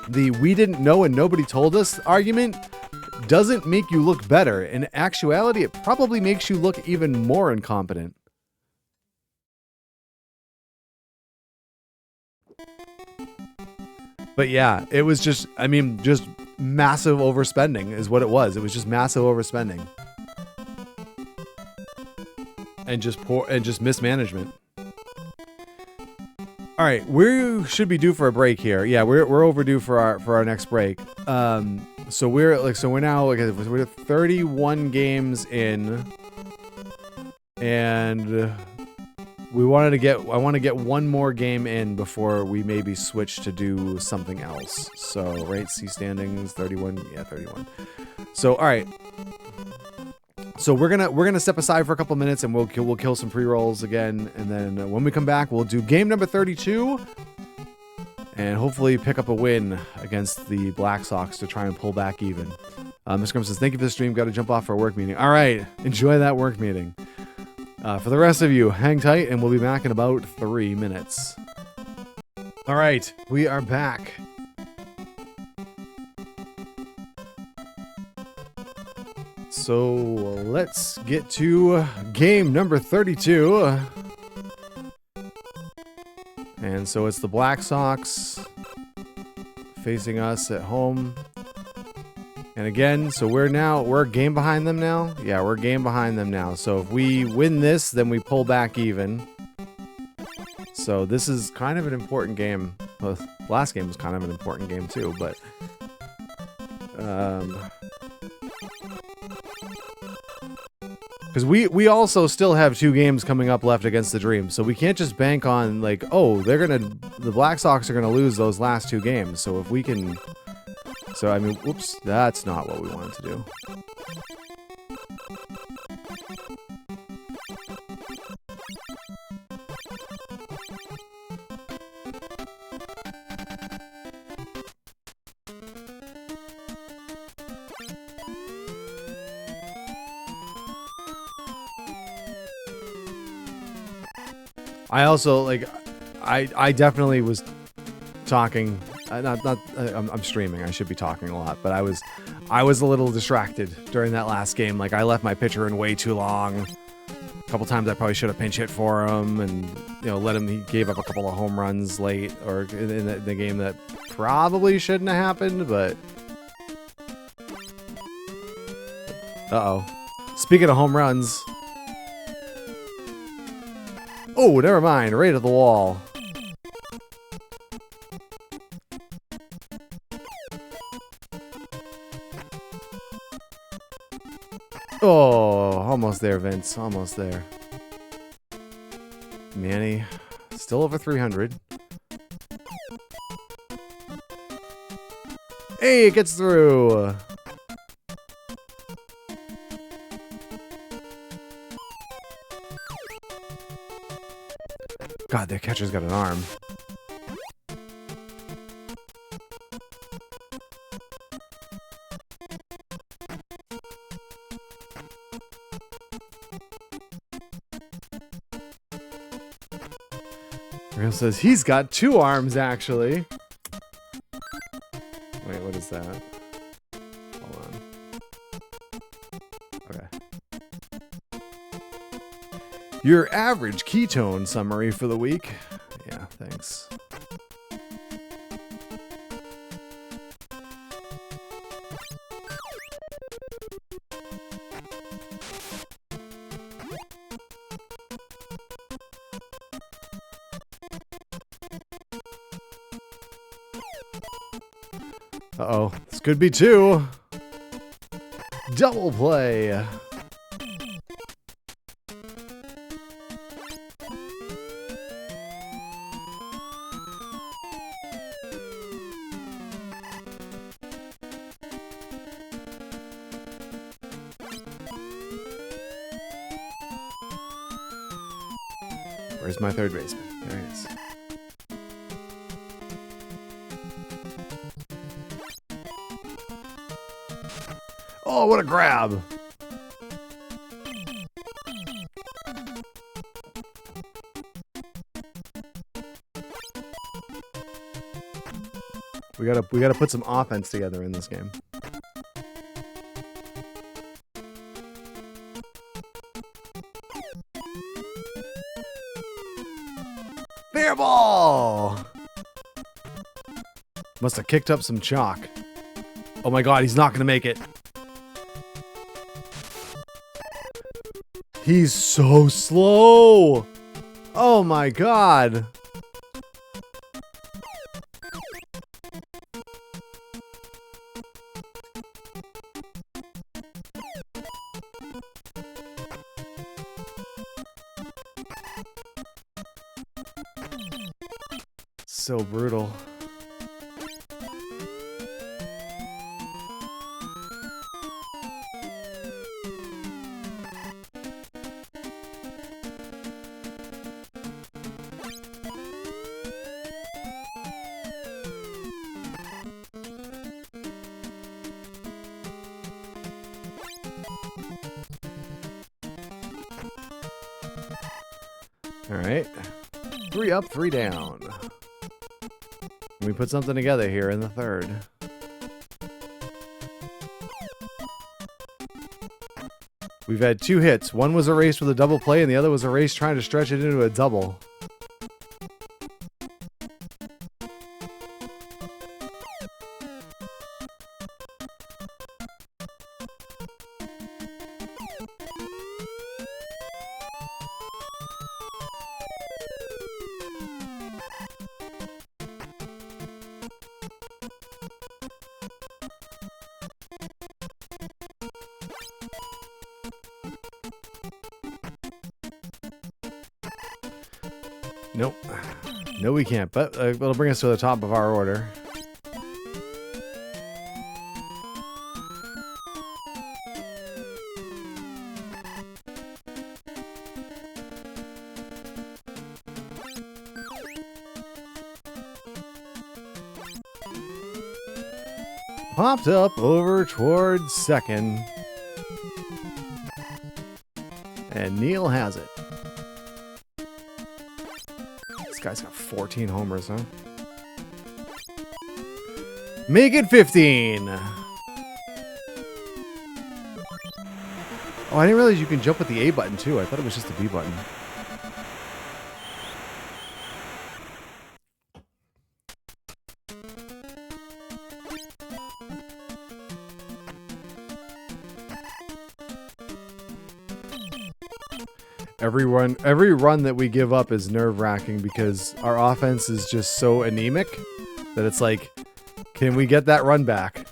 the we didn't know and nobody told us argument doesn't make you look better. In actuality, it probably makes you look even more incompetent. But yeah, it was just massive overspending is what it was. It was just massive overspending. And just mismanagement. All right, we should be due for a break here. Yeah, we're overdue for our next break. So we're now we're 31 games in, and I want to get one more game in before we maybe switch to do something else. So right, see standings 31. Yeah, 31. So all right. So we're gonna step aside for a couple minutes, and we'll kill some pre-rolls again, and then when we come back, we'll do game number 32, and hopefully pick up a win against the BlackSox to try and pull back even. Mr. Grum says, "Thank you for the stream. Got to jump off for a work meeting." All right, enjoy that work meeting. For the rest of you, hang tight, and we'll be back in about 3 minutes. All right, we are back. So let's get to game number 32. And so it's the BlackSox facing us at home. And again, so we're a game behind them now. Yeah, we're a game behind them now. So if we win this, then we pull back even. So this is kind of an important game. Well, last game was kind of an important game too, but because we also still have 2 games coming up left against the Dream, so we can't just bank on like, oh, the BlackSox are gonna lose those last 2 games. So if we can, so I mean, whoops, that's not what we wanted to do. I also, like, I definitely was talking, I'm streaming, I should be talking a lot, but I was a little distracted during that last game. Like, I left my pitcher in way too long. A couple times I probably should have pinch hit for him and, you know, he gave up a couple of home runs late, or in the game that probably shouldn't have happened, but... Uh-oh. Speaking of home runs... Oh, never mind. Right at the wall. Oh, almost there, Vince. Almost there. Manny, still over 300. Hey, it gets through. God, their catcher's got an arm. Real says he's got 2 arms, actually. Wait, what is that? Hold on. Okay. Your average ketone summary for the week. Yeah, thanks. Uh-oh, this could be 2. Double play. Where's my third baseman? There he is. Oh, what a grab! We gotta put some offense together in this game. Fair ball! Must have kicked up some chalk. Oh my god, he's not gonna make it. He's so slow! Oh my god! So brutal. All right, 3 up, 3 down. We put something together here in the third. We've had 2 hits. One was erased with a double play, and the other was erased trying to stretch it into a double. Nope. No, we can't, but it'll bring us to the top of our order. Popped up over towards second. And Neil has it. This guy's got 14 homers, huh? Make it 15. Oh, I didn't realize you can jump with the A button, too. I thought it was just the B button. Every run that we give up is nerve-wracking because our offense is just so anemic that it's like, can we get that run back?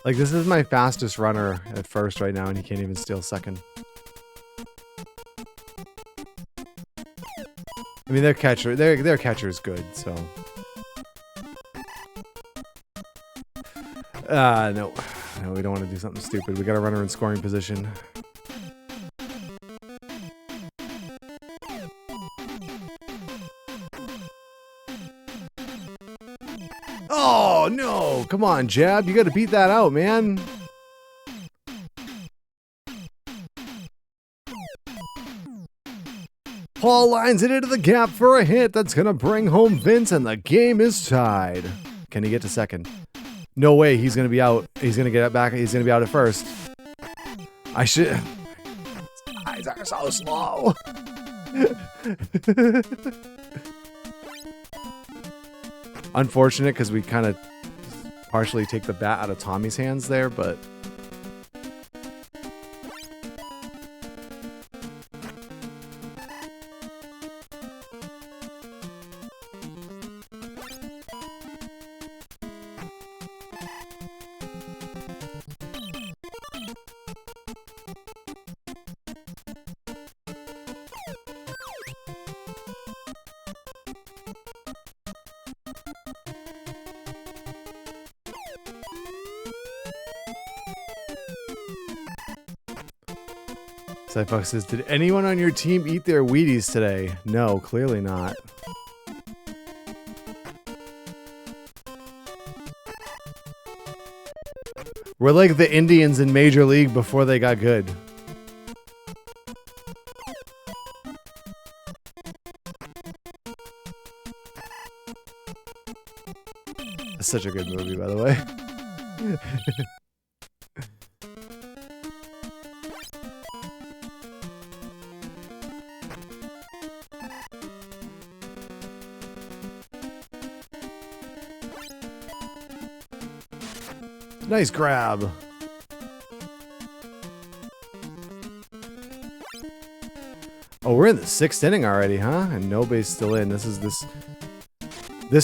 Like, this is my fastest runner at first right now, and he can't even steal second. I mean, their catcher is good, so. No, we don't want to do something stupid. We got a runner in scoring position. Oh, no. Come on, Jab. You got to beat that out, man. Paul lines it into the gap for a hit that's going to bring home Vince, and the game is tied. Can he get to second? No way. He's going to be out. He's going to get it back. He's going to be out at first. I should... His eyes are so slow. Unfortunate because we kind of partially take the bat out of Tommy's hands there, but Cyfox says, did anyone on your team eat their Wheaties today? No, clearly not. We're like the Indians in Major League before they got good. That's such a good movie, by the way. Nice grab. Oh, we're in the 6th inning already, huh? And nobody's still in. This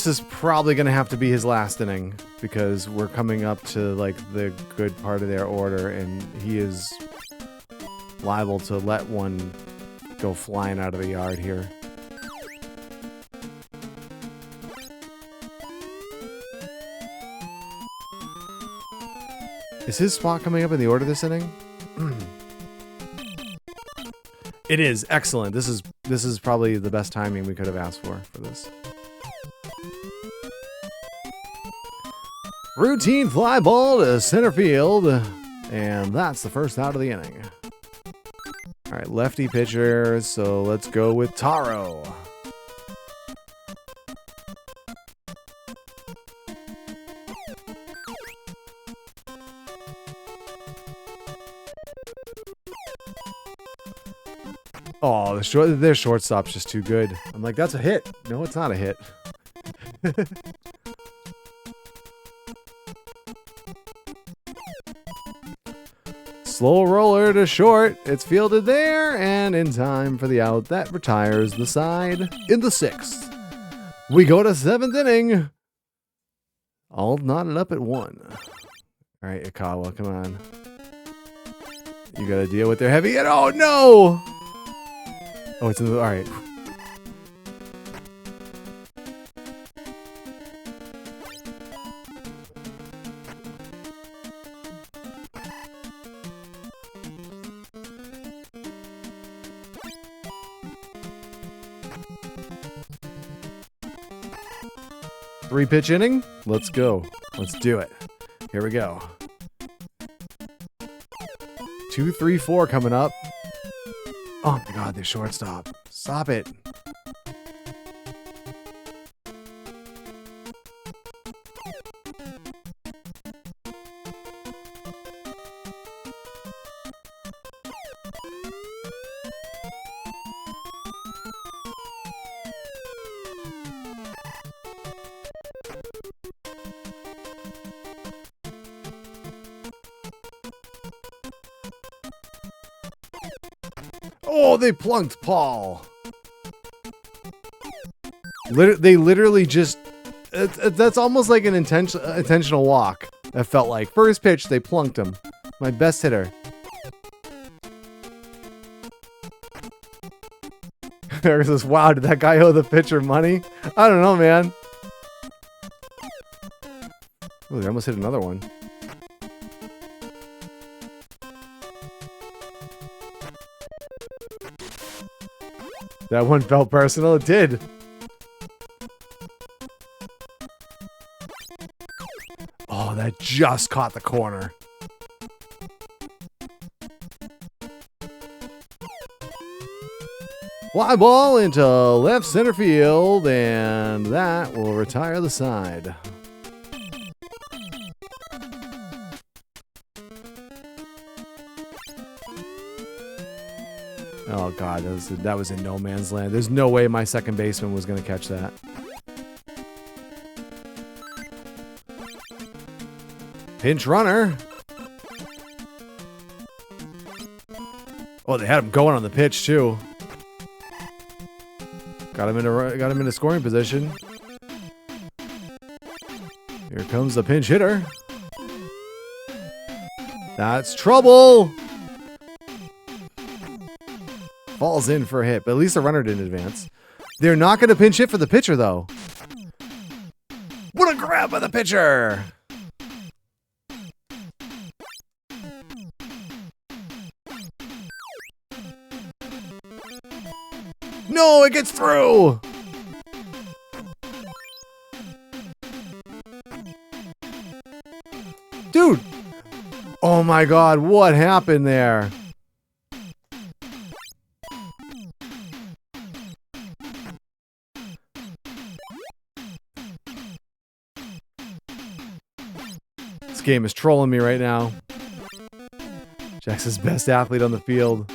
is probably gonna have to be his last inning because we're coming up to like the good part of their order, and he is liable to let one go flying out of the yard here. Is his spot coming up in the order this inning? It is excellent. This is probably the best timing we could have asked for this. Routine fly ball to center field, and that's the first out of the inning. All right, lefty pitcher, so let's go with Taro. Oh, their shortstop's just too good. I'm like, that's a hit. No, it's not a hit. Slow roller to short. It's fielded there and in time for the out. That retires the side. In the 6th, we go to 7th inning. All knotted up at 1. All right, Ikawa, come on. You got to deal with their heavy hit. Oh, no! Oh, it's in the... All right. 3-pitch inning. Let's go. Let's do it. Here we go. 2, 3, 4 coming up. Oh my God, the shortstop. Stop it. Oh, they plunked Paul. They literally just... That's almost like an intentional walk. That felt like. First pitch, they plunked him. My best hitter. There says, wow, did that guy owe the pitcher money? I don't know, man. Oh, they almost hit another one. That one felt personal. It did. Oh, that just caught the corner. Fly ball into left center field, and that will retire the side. Oh God, that was in no man's land. There's no way my second baseman was going to catch that. Pinch runner. Oh, they had him going on the pitch too. Got him into scoring position. Here comes the pinch hitter. That's trouble. Falls in for a hit, but at least the runner didn't advance. They're not going to pinch hit for the pitcher, though. What a grab by the pitcher! No, it gets through! Dude! Oh my God, what happened there? This game is trolling me right now. Jackson's best athlete on the field.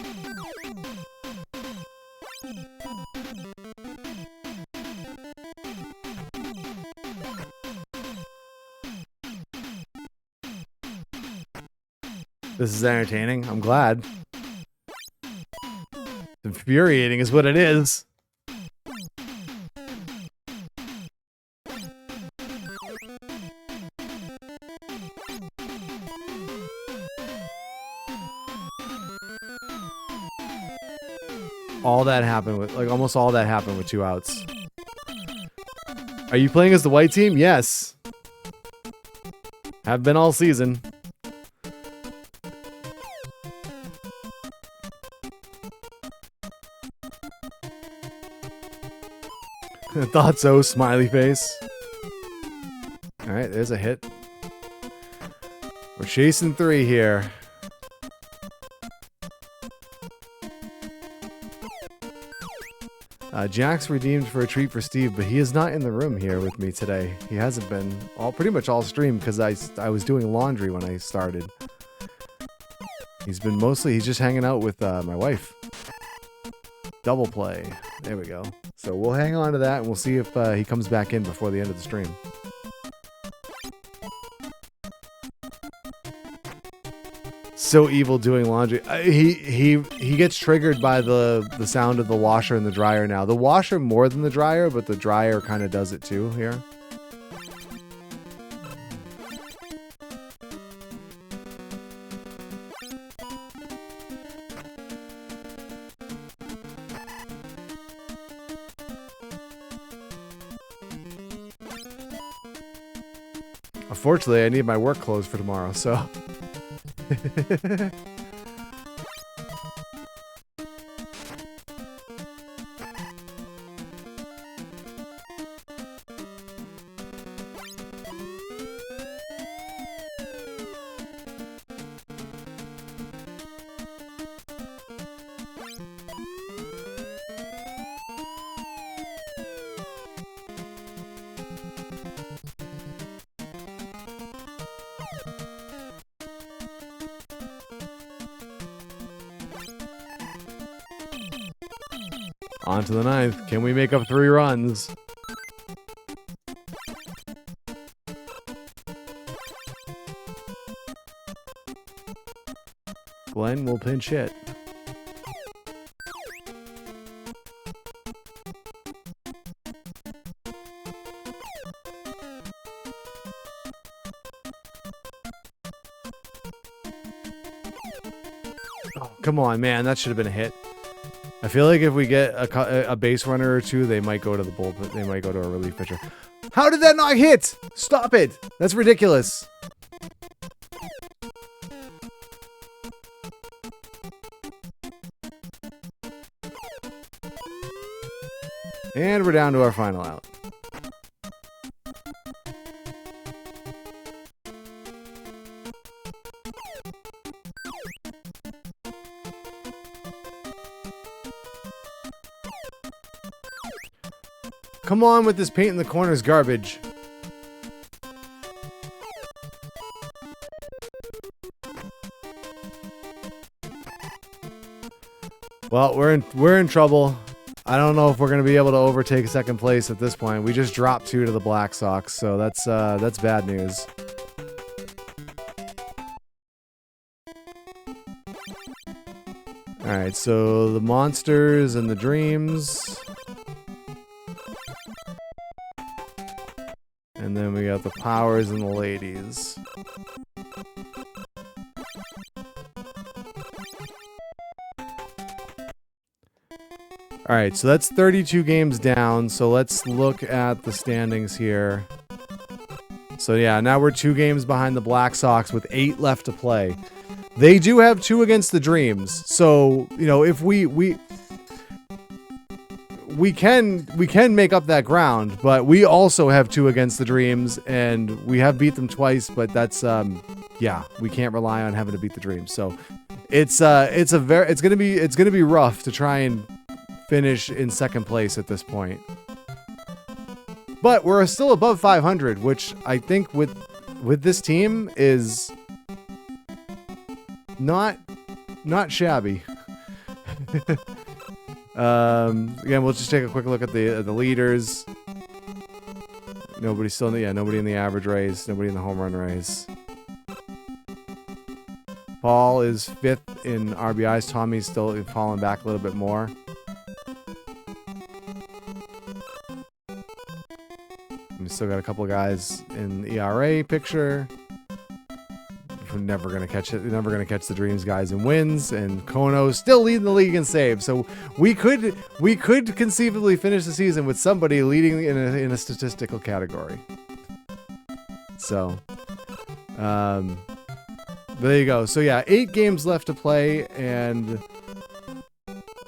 This is entertaining. I'm glad. Infuriating is what it is. All that happened with, like, almost all that happened with 2 outs. Are you playing as the white team? Yes. Have been all season. I thought so, smiley face. Alright, there's a hit. We're chasing 3 here. Jack's redeemed for a treat for Steve, but he is not in the room here with me today. He hasn't been pretty much all stream because I was doing laundry when I started. He's just hanging out with my wife. Double play. There we go. So we'll hang on to that and we'll see if he comes back in before the end of the stream. So evil doing laundry. He gets triggered by the sound of the washer and the dryer now. The washer more than the dryer, but the dryer kind of does it too here. Unfortunately, I need my work clothes for tomorrow, so... On to the 9th. Can we make up 3 runs? Glenn will pinch hit. Oh, come on, man. That should have been a hit. I feel like if we get a base runner or 2, they might go to the bullpen. They might go to a relief pitcher. How did that not hit? Stop it. That's ridiculous. And we're down to our final out. Come on with this paint in the corners garbage. Well, we're in trouble. I don't know if we're gonna be able to overtake second place at this point. We just dropped 2 to the BlackSox, so that's bad news. All right, so the monsters and the dreams. And then we got the powers and the ladies. Alright, so that's 32 games down. So let's look at the standings here. So yeah, now we're 2 games behind the BlackSox with 8 left to play. They do have 2 against the Dreams. So, you know, if we can make up that ground, but we also have 2 against the Dreams, and we have beat them twice, but that's yeah, we can't rely on having to beat the Dreams. So it's gonna be rough to try and finish in second place at this point. But we're still above 500, which I think with this team is not shabby. Again, we'll just take a quick look at the leaders. Nobody in the average race, nobody in the home run race. Paul is 5th in RBIs. Tommy's still falling back a little bit more. We still got a couple guys in the ERA picture. We're never gonna catch it. We're never gonna catch the Dreams guys in wins, and Kono's still leading the league in saves. So we could conceivably finish the season with somebody leading in a statistical category. So, there you go. So yeah, 8 games left to play, and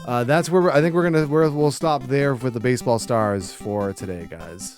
that's where I think we'll stop there with the baseball stars for today, guys.